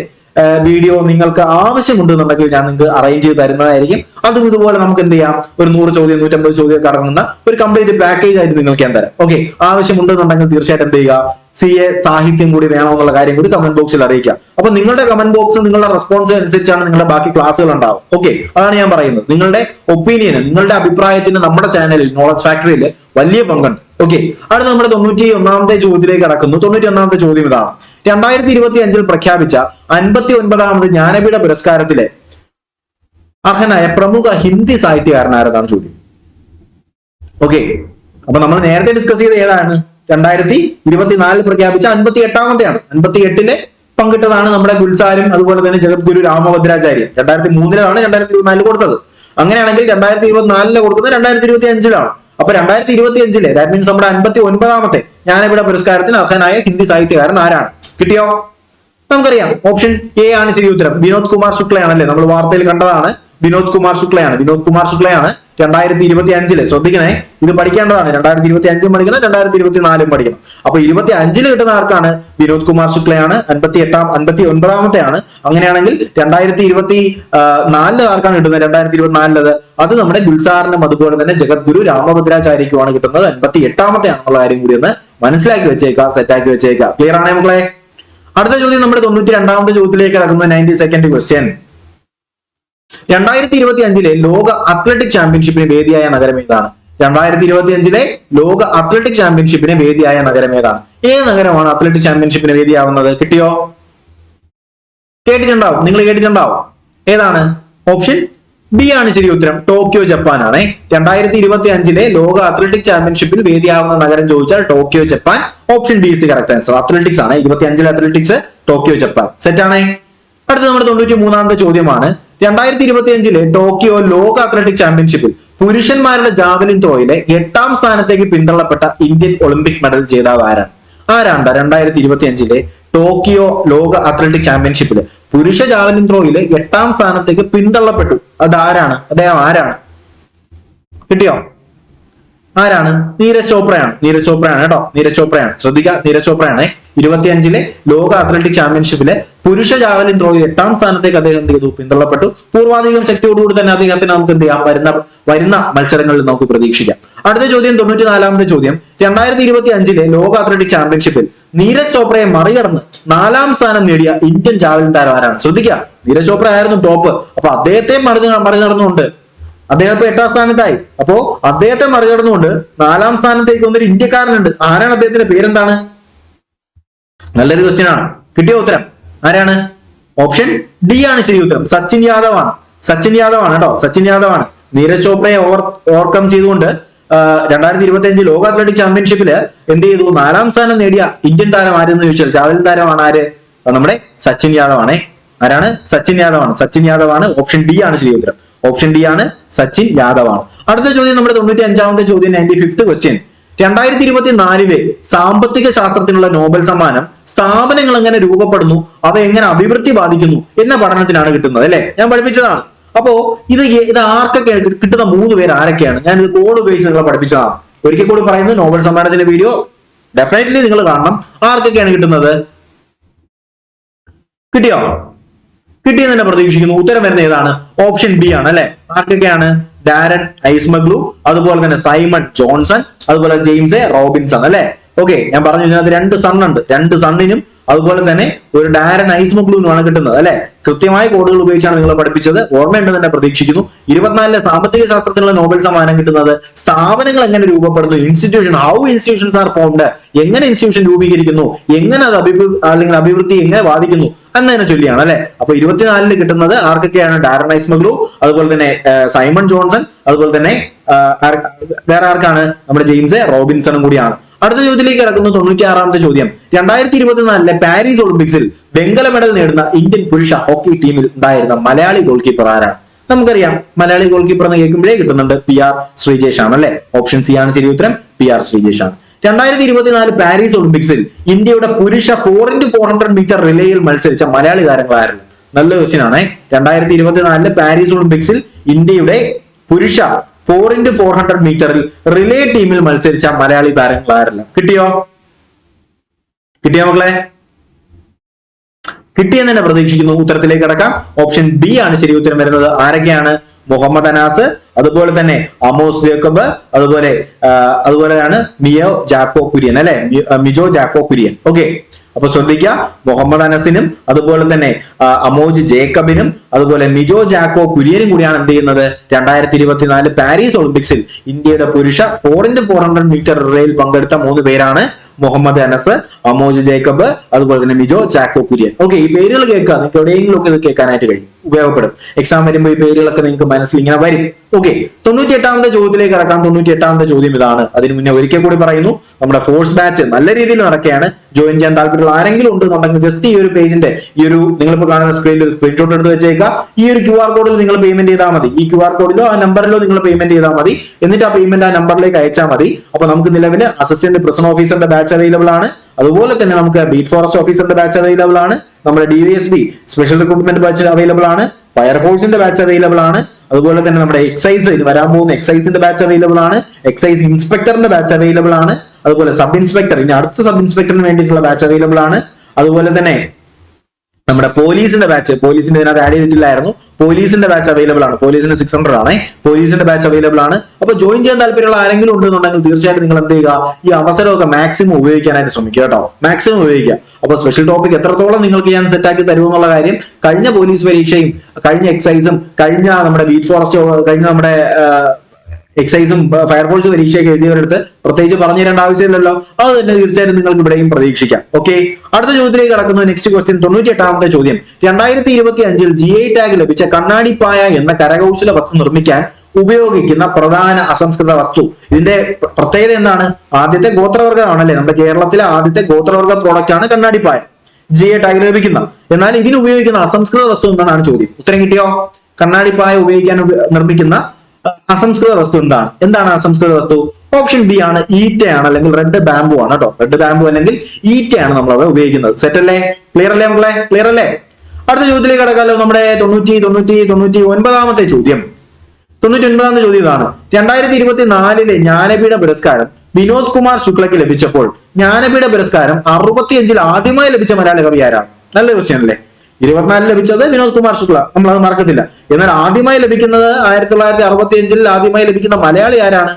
വീഡിയോ നിങ്ങൾക്ക് ആവശ്യമുണ്ടെന്നുണ്ടെങ്കിൽ ഞാൻ നിങ്ങൾക്ക് അറേഞ്ച് ചെയ്ത് തരുന്നതായിരിക്കും. അതും ഇതുപോലെ നമുക്ക് എന്ത് ചെയ്യാം, ഒരു 100 ചോദ്യം 150 ചോദ്യം അടങ്ങുന്ന ഒരു കംപ്ലീറ്റ് പാക്കേജ് ആയിട്ട് നിങ്ങൾക്ക് ഞാൻ തരാം. ഓക്കെ, ആവശ്യമുണ്ടെന്നുണ്ടെങ്കിൽ തീർച്ചയായിട്ടും എന്ത് ചെയ്യുക, CA സാഹിത്യം കൂടി വേണമെന്നുള്ള കാര്യം കൂടി കമന്റ് ബോക്സിൽ അറിയിക്കുക. അപ്പൊ നിങ്ങളുടെ കമന്റ് ബോക്സ്, നിങ്ങളുടെ റെസ്പോൺസ് അനുസരിച്ചാണ് നിങ്ങളുടെ ബാക്കി ക്ലാസ്സുകൾ ഉണ്ടാവും. ഓക്കെ, അതാണ് ഞാൻ പറയുന്നത്. നിങ്ങളുടെ ഒപ്പീനിയന്, നിങ്ങളുടെ അഭിപ്രായത്തിന് നമ്മുടെ ചാനലിൽ നോളജ് ഫാക്ടറിയിൽ വലിയ പങ്കുണ്ട്. ഓക്കെ, അടുത്ത നമ്മുടെ 91ാമത്തെ ചോദ്യത്തിലേക്ക് കടക്കുന്നു. 91ാമത്തെ ചോദ്യം ഇതാണ്. 2025 പ്രഖ്യാപിച്ച 59ാമത് ജ്ഞാനപീഠ പുരസ്കാരത്തിലെ അർഹനായ പ്രമുഖ ഹിന്ദി സാഹിത്യകാരനാരെന്നാണ് ചോദ്യം. ഓക്കെ, അപ്പൊ നമ്മൾ നേരത്തെ ഡിസ്കസ് ചെയ്ത ഏതാണ്? 2024 പ്രഖ്യാപിച്ച 58ാമത്തെയാണ്. 58 പങ്കിട്ടതാണ് നമ്മുടെ ഗുൽസാരും അതുപോലെ തന്നെ ജഗദ്ഗുരു രാമഭദ്രാചാര്യ. 2003 2024 കൊടുത്തത്. അങ്ങനെയാണെങ്കിൽ 2024 കൊടുക്കുന്നത് 2025 അപ്പൊ 2025 ദാറ്റ് മീൻസ് നമ്മുടെ 59ാമത്തെ ജ്ഞാനപീഠ പുരസ്കാരത്തിന് അർഹനായ ഹിന്ദി സാഹിത്യകാരൻ ആരാണ്? കിട്ടിയോ? നമുക്കറിയാം. ഓപ്ഷൻ എ ആണ് ശരി ഉത്തരം. വിനോദ് കുമാർ ശുക്ലയാണല്ലേ, നമ്മൾ വാർത്തയിൽ കണ്ടതാണ്. വിനോദ് കുമാർ ശുക്ലയാണ് 2025 ശ്രദ്ധിക്കണേ, ഇത് പഠിക്കേണ്ടതാണ്. 2025 പഠിക്കണം, 2024 പഠിക്കണം. അപ്പൊ 25 കിട്ടുന്ന ആർക്കാണ്? വിനോദ് കുമാർ ശുക്ലയാണ്. 59ാമത്തെയാണ്. അങ്ങനെയാണെങ്കിൽ 2024 ആർക്കാണ് കിട്ടുന്നത്? 2024 അത് നമ്മുടെ ഗുൽസാറിനും അതുപോലെ തന്നെ ജഗദ്ഗുരു രാമഭദ്രാചാര്യക്കുമാണ് കിട്ടുന്നത്. 58ാമത്തെയാണെന്നുള്ള കാര്യം കൂടി ഒന്ന് മനസ്സിലാക്കി വെച്ചേക്കാം, സെറ്റാക്കി വെച്ചേക്കാം. ക്ലിയർ ആണേ മക്കളെ? അടുത്ത ചോദ്യം നമ്മുടെ 92ാമത്തെ ചോദ്യത്തിലേക്ക് കടക്കുന്ന 92nd ക്വസ്റ്റ്യൻ. 2025 ലോക അത്ലറ്റിക് ചാമ്പ്യൻഷിപ്പിന് വേദിയായ നഗരം ഏതാണ്? 2025 ലോക അത്ലറ്റിക് ചാമ്പ്യൻഷിപ്പിന് വേദിയായ നഗരം ഏതാണ്? ഏത് നഗരമാണ് അത്ലറ്റിക് ചാമ്പ്യൻഷിപ്പിന് വേദിയാവുന്നത്? കിട്ടിയോ? കേട്ടിട്ടുണ്ടാവും, നിങ്ങൾ കേട്ടിട്ടുണ്ടാവും. ഏതാണ്? ഓപ്ഷൻ ബി ആണ് ശരി ഉത്തരം. ടോക്കിയോ, ജപ്പാൻ ആണ്. 2025 ലോക അത്ലറ്റിക് ചാമ്പ്യൻഷിപ്പിൽ വേദിയാവുന്ന നഗരം ചോദിച്ചാൽ Tokyo, Japan. Option B is the correct answer. Athletics ആണ്. 25 അത്ലറ്റിക്സ്, ടോക്കിയോ, ജപ്പാൻ. സെറ്റ് ആണേ. അടുത്ത നമ്മുടെ 93ാമത്തെ ചോദ്യമാണ്. 2025 ടോക്കിയോ ലോക അത്ലറ്റിക് ചാമ്പ്യൻഷിപ്പിൽ പുരുഷന്മാരുടെ ജാവലിൻ ത്രോയിലെ 8ാം സ്ഥാനത്തേക്ക് പിന്തള്ളപ്പെട്ട ഇന്ത്യൻ ഒളിമ്പിക് മെഡൽ ജേതാവ് ആരാണ്? 2025 ടോക്കിയോ ലോക അത്ലറ്റിക് ചാമ്പ്യൻഷിപ്പിൽ പുരുഷ ജാവലിൻ ത്രോയിലെ 8ാം സ്ഥാനത്തേക്ക് പിന്തള്ളപ്പെട്ടു. അത് ആരാണ്? അദ്ദേഹം ആരാണ്? കിട്ടിയോ? ആരാണ്? നീരജ് ചോപ്രയാണ്. നീരജ് ചോപ്രയാണ് കേട്ടോ. നീരജ് ചോപ്രയാണ്. ശ്രദ്ധിക്കുക, നീരജ് ചോപ്രയാണ്. 25 ലോക അത്ലറ്റിക് ചാമ്പ്യൻഷിപ്പിലെ പുരുഷ ജാവലിൻ ത്രോയിൽ 8ാം സ്ഥാനത്തേക്ക് അദ്ദേഹം എന്ത് ചെയ്തു? പിന്തള്ളപ്പെട്ടു. പൂർവാധികം ശക്തിയോടുകൂടി തന്നെ അദ്ദേഹത്തിന് നമുക്ക് എന്ത് ചെയ്യാം? വരുന്ന മത്സരങ്ങളിൽ നമുക്ക് പ്രതീക്ഷിക്കാം. അടുത്ത ചോദ്യം, 94ാമത്തെ ചോദ്യം. 2025 ലോക അത്ലറ്റിക് ചാമ്പ്യൻഷിപ്പിൽ നീരജ് ചോപ്രയെ മറികടന്ന് 4ാം സ്ഥാനം നേടിയ ഇന്ത്യൻ ജാവലിൻ താരം ആരാണ്? ശ്രദ്ധിക്കുക, നീരജ് ചോപ്ര ആയിരുന്നു ടോപ്പ്. അപ്പൊ അദ്ദേഹത്തെ മറികടന്നുകൊണ്ട് അദ്ദേഹം ഇപ്പൊ 8ാം സ്ഥാനത്തായി. അപ്പോ അദ്ദേഹത്തെ മറികടന്നുകൊണ്ട് 4ാം സ്ഥാനത്തേക്ക് വന്നൊരു ഇന്ത്യക്കാരനുണ്ട്. ആരാണ്? അദ്ദേഹത്തിന്റെ പേരെന്താണ്? നല്ലൊരു ക്വസ്റ്റ്യൻ ആണ്. കിട്ടിയ ഉത്തരം ആരാണ്? ഓപ്ഷൻ ഡി ആണ് ശരി ഉത്തരം. സച്ചിൻ യാദവ് ആണ്. സച്ചിൻ യാദവ് ആണ് കേട്ടോ. സച്ചിൻ യാദവ് ആണ്. നീരജ് ചോപ്രയെ ഓവർകം ചെയ്തുകൊണ്ട് 2025 ലോക അത്ലറ്റിക് ചാമ്പ്യൻഷിപ്പില് എന്ത് ചെയ്തു? 4ാം സ്ഥാനം നേടിയ ഇന്ത്യൻ താരം ആരെന്ന് ചോദിച്ചാൽ ജാവലിൻ താരമാണ് ആര്? നമ്മുടെ സച്ചിൻ യാദവ് ആണേ. ആരാണ്? സച്ചിൻ യാദവ് ആണ്. സച്ചിൻ യാദവ് ആണ്. ഓപ്ഷൻ ഡി ആണ് ശരി ഉത്തരം. ഓപ്ഷൻ ഡി ആണ്, സച്ചിൻ യാദവ് ആണ്. അടുത്ത ചോദ്യം നമ്മുടെ 95ാമത്തെ ചോദ്യം, 95th ക്വസ്റ്റ്യൻ. 2024 സാമ്പത്തിക ശാസ്ത്രത്തിനുള്ള നോബൽ സമ്മാനം സ്ഥാപനങ്ങൾ എങ്ങനെ രൂപപ്പെടുന്നു, അവ എങ്ങനെ അഭിവൃദ്ധി ബാധിക്കുന്നു എന്ന പഠനത്തിനാണ് കിട്ടുന്നത് അല്ലെ? ഞാൻ പഠിപ്പിച്ചതാണ്. അപ്പോ ഇത് ആർക്കൊക്കെ കിട്ടുന്ന 3 പേര് ആരൊക്കെയാണ്? ഞാൻ ഇത് കോഡ് ഉപയോഗിച്ച് നിങ്ങളെ പഠിപ്പിച്ചതാണ്. ഒരിക്കൽ കൂടി പറയുന്നത്, നോബൽ സമ്മാനത്തിന്റെ വീഡിയോ ഡെഫിനറ്റ്ലി നിങ്ങൾ കാണണം. ആർക്കൊക്കെയാണ് കിട്ടുന്നത്? കിട്ടിയോ? കിട്ടിയെന്ന് തന്നെ പ്രതീക്ഷിക്കുന്നു. ഉത്തരം വരുന്ന ഏതാണ്? ഓപ്ഷൻ ബി ആണ് അല്ലെ? ആർക്കൊക്കെയാണ്? ഡാരൻ ഐസ്മഗ്ലു, അതുപോലെ തന്നെ സൈമൺ ജോൺസൺ, അതുപോലെ ജെയിംസ് റോബിൻസൺ അല്ലെ? ഓക്കെ, ഞാൻ പറഞ്ഞു ഇതിനകത്ത് 2 സൺ ഉണ്ട്. 2 സണ്ണിനും അതുപോലെ തന്നെ ഒരു ഡാരൻ ഐസ്മഗ്ലുവിനുമാണ് കിട്ടുന്നത് അല്ലെ? കൃത്യമായ കോഡുകൾ ഉപയോഗിച്ചാണ് നിങ്ങളെ പഠിപ്പിച്ചത്. ഓർമ്മയുണ്ടെന്ന് തന്നെ പ്രതീക്ഷിക്കുന്നു. 24 സാമ്പത്തിക ശാസ്ത്രത്തിനുള്ള നോബൽ സമ്മാനം കിട്ടുന്നത് സ്ഥാപനങ്ങൾ എങ്ങനെ രൂപപ്പെടുന്നു, institution, how institutions are formed, എങ്ങനെ ഇൻസ്റ്റിറ്റ്യൂഷൻ രൂപീകരിക്കുന്നു, എങ്ങനെ അത് അല്ലെങ്കിൽ അഭിവൃദ്ധി എങ്ങനെ ബാധിക്കുന്നു എന്നതിനെ ചൊല്ലിയാണ് അല്ലെ? അപ്പൊ 24 കിട്ടുന്നത് ആർക്കൊക്കെയാണ്? ഡാരൻ ഐസ്മഗ്ലു, അതുപോലെ തന്നെ സൈമൺ ജോൺസൺ, അതുപോലെ തന്നെ വേറെ ആർക്കാണ്? നമ്മുടെ ജെയിംസ് റോബിൻസണും കൂടിയാണ്. അടുത്ത ചോദ്യത്തിലേക്ക് കിടക്കുന്നു, 96ാമത്തെ ചോദ്യം. 2024 പാരീസ് ഒളിമ്പിക്സിൽ വെങ്കല മെഡൽ നേടുന്ന ഇന്ത്യൻ പുരുഷ ഹോക്കി ടീമിൽ ഉണ്ടായിരുന്ന മലയാളി ഗോൾ കീപ്പർ ആരാണ്? നമുക്കറിയാം, മലയാളി ഗോൾ കീപ്പർ എന്ന് കേൾക്കുമ്പോഴേ കിട്ടുന്നുണ്ട് PR ശ്രീജേഷ് ആണ് അല്ലെ? ഓപ്ഷൻ സി ആണ് ശരി ഉത്തരം. PR ശ്രീജേഷ് ആണ്. 2024 പാരീസ് ഒളിമ്പിക്സിൽ ഇന്ത്യയുടെ പുരുഷ 4x400 മീറ്റർ റിലേയിൽ മത്സരിച്ച മലയാളി താരങ്ങളായിരുന്നു? നല്ല ക്വസ്റ്റ്യൻ ആണ്. 2024 പാരീസ് ഒളിമ്പിക്സിൽ ഇന്ത്യയുടെ പുരുഷ 4x400 മീറ്ററിൽ റിലേ ടീമിൽ മത്സരിച്ച മലയാളി താരങ്ങളായിരുന്നു? കിട്ടിയോ മക്കളെ? കിട്ടിയെന്ന് തന്നെ പ്രതീക്ഷിക്കുന്നു. ഉത്തരത്തിലേക്ക് കടക്കാം. ഓപ്ഷൻ ബി ആണ് ശരി ഉത്തരം വരുന്നത്. ആരൊക്കെയാണ്? മുഹമ്മദ് അനാസ്, അതുപോലെ തന്നെ അമോസ് ജേക്കബ്, അതുപോലെയാണ് മിജോ ജാക്കോ കുര്യൻ അല്ലെ? മിജോ ജാക്കോ കുര്യൻ. ഓക്കെ, അപ്പൊ ശ്രദ്ധിക്കുക, മുഹമ്മദ് അനസിനും അതുപോലെ തന്നെ അമോജ് ജേക്കബിനും അതുപോലെ മിജോ ജാക്കോ കുര്യനും കൂടിയാണ് എന്ത് ചെയ്യുന്നത്? 2024 പാരീസ് ഒളിമ്പിക്സിൽ ഇന്ത്യയുടെ പുരുഷ 4x400 മീറ്റർ റിലേയിൽ പങ്കെടുത്ത 3 പേരാണ് മുഹമ്മദ് അനസ്, അമോജ് ജേക്കബ്, അതുപോലെ തന്നെ മിജോ ജാക്കോ കുര്യൻ. ഓക്കെ, ഈ പേരുകൾ കേൾക്കുക, നിങ്ങൾക്ക് എവിടെയെങ്കിലും ഒക്കെ ഇത് കേൾക്കാനായിട്ട് കഴിയും, ഉപയോഗപ്പെടും. എക്സാം വരുമ്പോൾ ഈ പേരുകളൊക്കെ നിങ്ങൾക്ക് മനസ്സിൽ ഇങ്ങനെ വരും. ഓക്കെ, 98ാമത്തെ ചോദ്യത്തിലേക്ക് കടക്കാം. 98ാമത്തെ ചോദ്യം ഇതാണ്. അതിന് മുന്നേ ഒരിക്കൽ കൂടി പറയുന്നു, നമ്മുടെ ഫോഴ്സ് ബാച്ച് നല്ല രീതിയിൽ നടക്കുകയാണ്. ജോയിൻ ചെയ്യാൻ താല്പര്യമുള്ള ആരെങ്കിലും ഉണ്ടെന്നുണ്ടെങ്കിൽ ജസ്റ്റ് ഈ ഒരു പേജിന്റെ നിങ്ങളിപ്പോ കാണുന്ന സ്ക്രീനിൽ ഒരു സ്ക്രീൻഷോട്ട് എടുത്ത് വെച്ചേക്കുക. ഈ ഒരു QR കോഡിൽ നിങ്ങൾ പേയ്മെന്റ് ചെയ്താൽ മതി. ഈ QR കോഡിലോ ആ നമ്പറിലോ നിങ്ങൾ പേയ്മെന്റ് ചെയ്താൽ മതി. എന്നിട്ട് ആ പേയ്മെന്റ് ആ നമ്പറിലേക്ക് അയച്ചാൽ മതി. അപ്പൊ നമുക്ക് നിലവിൽ അസിസ്റ്റന്റ് പ്രിസൺ ഓഫീസറിന്റെ ബാച്ച് അവൈലബിൾ ആണ്. അതുപോലെ തന്നെ നമുക്ക് ബീറ്റ് ഫോറസ്റ്റ് ഓഫീസറിന്റെ ബാച്ച് അവൈലബിൾ ആണ്. നമ്മുടെ DVSB special recruitment batch available ആണ്. ഫയർഫോഴ്സിന്റെ ബാച്ച് അവൈലബിൾ ആണ്. അതുപോലെ തന്നെ നമ്മുടെ എക്സൈസ് വരാൻ പോകുന്ന എക്സൈസിന്റെ ബാച്ച് അവൈലബിൾ ആണ്. എക്സൈസ് ഇൻസ്പെക്ടറിന്റെ ബാച്ച് അവൈലബിൾ ആണ്. അതുപോലെ സബ് ഇൻസ്പെക്ടർ, ഇനി അടുത്ത സബ് ഇൻസ്പെക്ടറിന് വേണ്ടിയിട്ടുള്ള ബാച്ച് അവൈലബിൾ ആണ്. അതുപോലെ തന്നെ നമ്മുടെ പോലീസിന്റെ ബാച്ച്, പോലീസിന്റെ ഇതിനകത്ത് ആഡ് ചെയ്തിട്ടില്ലായിരുന്നു, പോലീസിന്റെ ബാച്ച് അവൈലബിൾ ആണ്. പോലീസിന് 600 ആണ്. പോലീസിന്റെ ബാച്ച് അവൈലബിൾ ആണ്. അപ്പൊ ജോയിൻ ചെയ്യാൻ താല്പര്യമുള്ള ആരെങ്കിലും ഉണ്ടെന്നുണ്ടെങ്കിൽ തീർച്ചയായിട്ടും നിങ്ങൾ എന്ത് ചെയ്യുക? ഈ അവസരമൊക്കെ മാക്സിമം ഉപയോഗിക്കാനായിട്ട് ശ്രമിക്കുക കേട്ടോ. മാക്സിമം ഉപയോഗിക്കുക. അപ്പൊ സ്പെഷ്യൽ ടോപ്പിക് എത്രത്തോളം നിങ്ങൾക്ക് ഞാൻ സെറ്റാക്കി തരുമെന്നുള്ള കാര്യം കഴിഞ്ഞ പോലീസ് പരീക്ഷയും കഴിഞ്ഞ എക്സൈസും കഴിഞ്ഞ നമ്മുടെ ബീറ്റ് ഫോറസ്റ്റ് കഴിഞ്ഞ നമ്മുടെ എക്സൈസും ഫയർഫോഴ്സ് പരീക്ഷയൊക്കെ എഴുതിയവരടുത്ത് പ്രത്യേകിച്ച് പറഞ്ഞു തരേണ്ട ആവശ്യമില്ലല്ലോ. അത് തന്നെ തീർച്ചയായിട്ടും നിങ്ങൾക്ക് ഇവിടെയും പ്രതീക്ഷിക്കാം. ഓക്കെ, അടുത്ത ചോദ്യത്തിലേക്ക് കടക്കുന്നു. നെക്സ്റ്റ് ക്വസ്റ്റ്യൻ, 98ാമത്തെ ചോദ്യം. 2025 GI ടാഗ് ലഭിച്ച കണ്ണാടിപ്പായ എന്ന കരകൗശല വസ്തു നിർമ്മിക്കാൻ ഉപയോഗിക്കുന്ന പ്രധാന അസംസ്കൃത വസ്തു. ഇതിന്റെ പ്രത്യേകത എന്താണ്? ആദ്യത്തെ ഗോത്രവർഗ്ഗമാണല്ലേ, നമ്മുടെ കേരളത്തിലെ ആദ്യത്തെ ഗോത്രവർഗ്ഗ പ്രോഡക്റ്റ് ആണ് കണ്ണാടിപ്പായ, GI ടാഗ് ലഭിക്കുന്ന. എന്നാൽ ഇതിന് ഉപയോഗിക്കുന്ന അസംസ്കൃത വസ്തു എന്താണ് ചോദ്യം. ഉത്തരം കിട്ടിയോ? കണ്ണാടിപ്പായ ഉപയോഗിക്കാൻ നിർമ്മിക്കുന്ന അസംസ്കൃത വസ്തു എന്താണ് അസംസ്കൃത വസ്തു? ഓപ്ഷൻ ബി ആണ് ഈറ്റയാണ്, അല്ലെങ്കിൽ റെഡ് ബാംബു ആണ് കേട്ടോ. റെഡ് ബാംബു അല്ലെങ്കിൽ ഈറ്റയാണ് നമ്മൾ അവിടെ ഉപയോഗിക്കുന്നത്. സെറ്റ് അല്ലേ? ക്ലിയർ അല്ലേ മക്കളെ? ക്ലിയർ അല്ലേ? അടുത്ത ചോദ്യത്തിലേക്ക് കടക്കാലോ. നമ്മുടെ 99ാമത്തെ ചോദ്യം. 99ാമത്തെ ചോദ്യം ഇതാണ്. 2024 ജ്ഞാനപീഠ പുരസ്കാരം വിനോദ് കുമാർ ശുക്ലയ്ക്ക് ലഭിച്ചപ്പോൾ ജ്ഞാനപീഠ പുരസ്കാരം 65 ആദ്യമായി ലഭിച്ച മലയാള കവി ആരാണ്? നല്ല ക്വസ്റ്റ്യൻ അല്ലേ. 24 ലഭിച്ചത് വിനോദ് കുമാർ ശുക്ല, നമ്മൾ അത് മറക്കത്തില്ല. എന്നാൽ ആദ്യമായി ലഭിക്കുന്നത് 1965 ആദ്യമായി ലഭിക്കുന്ന മലയാളി ആരാണ്?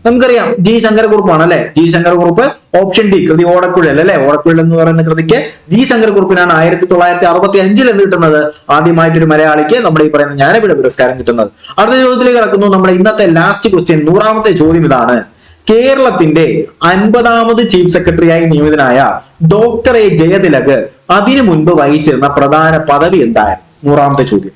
നമുക്കറിയാം, ജി ശങ്കരക്കുറുപ്പാണ് അല്ലെ. ജി ശങ്കരക്കുറുപ്പ്. ഓപ്ഷൻ ഡി, കൃതി ഓടക്കുഴൽ അല്ലെ. ഓടക്കുഴൽ എന്ന് പറയുന്ന കൃതിക്ക് ജി ശങ്കരക്കുറുപ്പിനാണ് 1965 എന്ന് കിട്ടുന്നത് ആദ്യമായിട്ടൊരു മലയാളിക്ക് നമ്മുടെ ഈ പറയുന്ന ജ്ഞാനപീഠ പുരസ്കാരം കിട്ടുന്നത്. അടുത്ത ചോദ്യത്തിലേക്ക് കടക്കുന്നു. നമ്മുടെ ഇന്നത്തെ ലാസ്റ്റ് ക്വസ്റ്റ്യൻ, 100ാമത്തെ ചോദ്യം ഇതാണ്. കേരളത്തിന്റെ 50ാമത് ചീഫ് സെക്രട്ടറിയായി നിയമിതനായ ഡോക്ടർ എ ജയതിലക് അതിനു മുൻപ് വഹിച്ചിരുന്ന പ്രധാന പദവി എന്തായിരുന്നു? 100ാമത്തെ ചോദ്യം.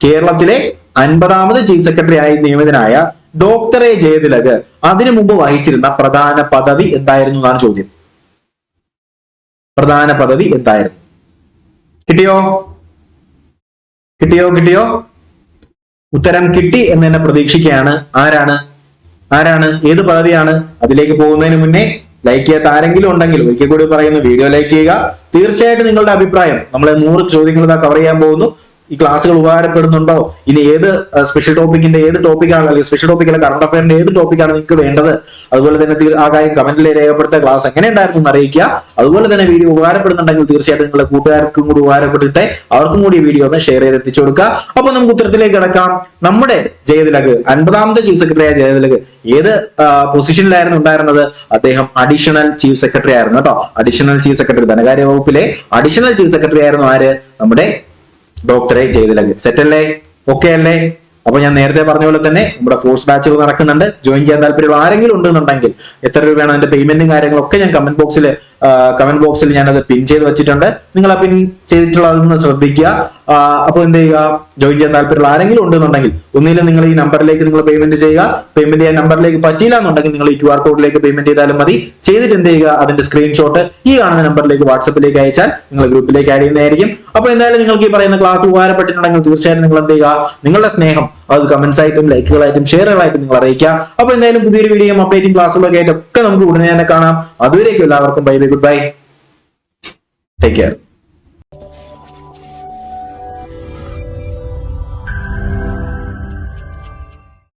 കേരളത്തിലെ 50ാമത് ചീഫ് സെക്രട്ടറിയായി നിയമിതനായ ഡോക്ടർ എ ജയതിലക് അതിനു മുമ്പ് വഹിച്ചിരുന്ന പ്രധാന പദവി എന്തായിരുന്നു എന്നാണ് ചോദ്യം. പ്രധാന പദവി എന്തായിരുന്നു? കിട്ടിയോ? ഉത്തരം കിട്ടി എന്ന് തന്നെ പ്രതീക്ഷിക്കുകയാണ്. ആരാണ്? ഏത് പദവിയാണ്? അതിലേക്ക് പോകുന്നതിന് മുന്നേ ലൈക്ക് ചെയ്യാത്ത ആരെങ്കിലും ഉണ്ടെങ്കിൽ ഒരിക്കൽ കൂടി പറയുന്നു, വീഡിയോ ലൈക്ക് ചെയ്യുക. തീർച്ചയായിട്ടും നിങ്ങളുടെ അഭിപ്രായം, നമ്മൾ 100 ചോദ്യങ്ങൾ കവർ ചെയ്യാൻ പോകുന്നു. ഈ ക്ലാസ്സുകൾ ഉപകാരപ്പെടുന്നുണ്ടോ? ഇനി ഏത് സ്പെഷ്യൽ ടോപ്പിക്കിന്റെ ഏത് ടോപ്പിക്കാണ്, അല്ലെങ്കിൽ സ്പെഷ്യൽ ടോപ്പിക്കിലെ കറണ്ട് അഫയറിന്റെ ഏത് ടോപ്പിക്കാണ് നിങ്ങൾക്ക് വേണ്ടത്? അതുപോലെ തന്നെ ആ കാര്യം കമന്റിൽ രേഖപ്പെടുത്തുക. ക്ലാസ് എങ്ങനെ ഉണ്ടായിരുന്നു എന്ന് അറിയിക്കുക. അതുപോലെ തന്നെ വീഡിയോ ഉപകാരപ്പെടുന്നുണ്ടെങ്കിൽ തീർച്ചയായിട്ടും നിങ്ങളുടെ കൂട്ടുകാർക്കും കൂടി ഉപകാരപ്പെട്ടിട്ട് അവർക്കും കൂടി വീഡിയോ ഒന്ന് ഷെയർ ചെയ്ത് എത്തിച്ചു കൊടുക്കുക. അപ്പൊ നമുക്ക് ഉത്തരത്തിലേക്ക് കിടക്കാം. നമ്മുടെ ജയതിലക്, 50ാമത്തെ ചീഫ് സെക്രട്ടറി ആയ ജയതിലക് ഏത് പൊസിഷനിലായിരുന്നു ഉണ്ടായിരുന്നത്? അദ്ദേഹം അഡീഷണൽ ചീഫ് സെക്രട്ടറി ആയിരുന്നു കേട്ടോ. അഡീഷണൽ ചീഫ് സെക്രട്ടറി, ധനകാര്യ വകുപ്പിലെ അഡീഷണൽ ചീഫ് സെക്രട്ടറി ആയിരുന്നു ആര്? നമ്മുടെ ഡോക്ടർ എ ജയതിലക്. സെറ്റ് അല്ലേ? ഓക്കെ അല്ലേ? അപ്പൊ ഞാൻ നേരത്തെ പറഞ്ഞ പോലെ തന്നെ നമ്മുടെ കോഴ്സ് ബാച്ചുകൾ നടക്കുന്നുണ്ട്. ജോയിൻ ചെയ്യാൻ താല്പര്യമുള്ള ആരെങ്കിലും ഉണ്ടെന്നുണ്ടെങ്കിൽ എത്ര രൂപയാണ് അതിന്റെ പേയ്മെന്റും കാര്യങ്ങളൊക്കെ ഞാൻ കമന്റ് ബോക്സിൽ ഞാനത് പിൻ ചെയ്ത് വെച്ചിട്ടുണ്ട്. നിങ്ങൾ ആ പിൻ ചെയ്തിട്ടുള്ളതെന്ന് ശ്രദ്ധിക്കുക. അപ്പൊ എന്ത് ചെയ്യുക, ജോയിൻ ചെയ്യാൻ താല്പര്യമുള്ള ആരെങ്കിലും ഉണ്ടെന്നുണ്ടെങ്കിൽ ഒന്നിലും നിങ്ങൾ ഈ നമ്പറിലേക്ക് നിങ്ങൾ പേയ്മെന്റ് ചെയ്യുക. പേയ്മെന്റ് ചെയ്യാൻ നമ്പറിലേക്ക് പറ്റിയില്ല എന്നുണ്ടെങ്കിൽ നിങ്ങൾ ഈ QR കോഡിലേക്ക് പേയ്മെന്റ് ചെയ്താലും മതി. ചെയ്തിട്ട് എന്ത് ചെയ്യുക, അതിന്റെ സ്ക്രീൻഷോട്ട് ഈ കാണുന്ന നമ്പറിലേക്ക് വാട്സപ്പിലേക്ക് അയച്ചാൽ നിങ്ങൾ ഗ്രൂപ്പിലേക്ക് ആഡ് ചെയ്യുന്നതായിരിക്കും. അപ്പൊ എന്തായാലും നിങ്ങൾക്ക് ഈ പറയുന്ന ക്ലാസ് ഉപകാരപ്പെട്ടിട്ടുണ്ടെങ്കിൽ തീർച്ചയായും നിങ്ങൾ എന്ത് ചെയ്യുക, നിങ്ങളുടെ സ്നേഹം അത് കമന്റ്സ് ആയിട്ടും ലൈക്കുകളായിട്ടും ഷെയറുകളായിട്ടും നിങ്ങൾ അറിയിക്കുക. അപ്പൊ എന്തായാലും പുതിയൊരു വീഡിയോ അപ്ഡേറ്റിംഗ് ക്ലാസ്സുകളൊക്കെ ആയിട്ട് ഒക്കെ നമുക്ക് ഉടനെ തന്നെ കാണാം. അതുവരേക്കും എല്ലാവർക്കും bye bye, good bye, take care.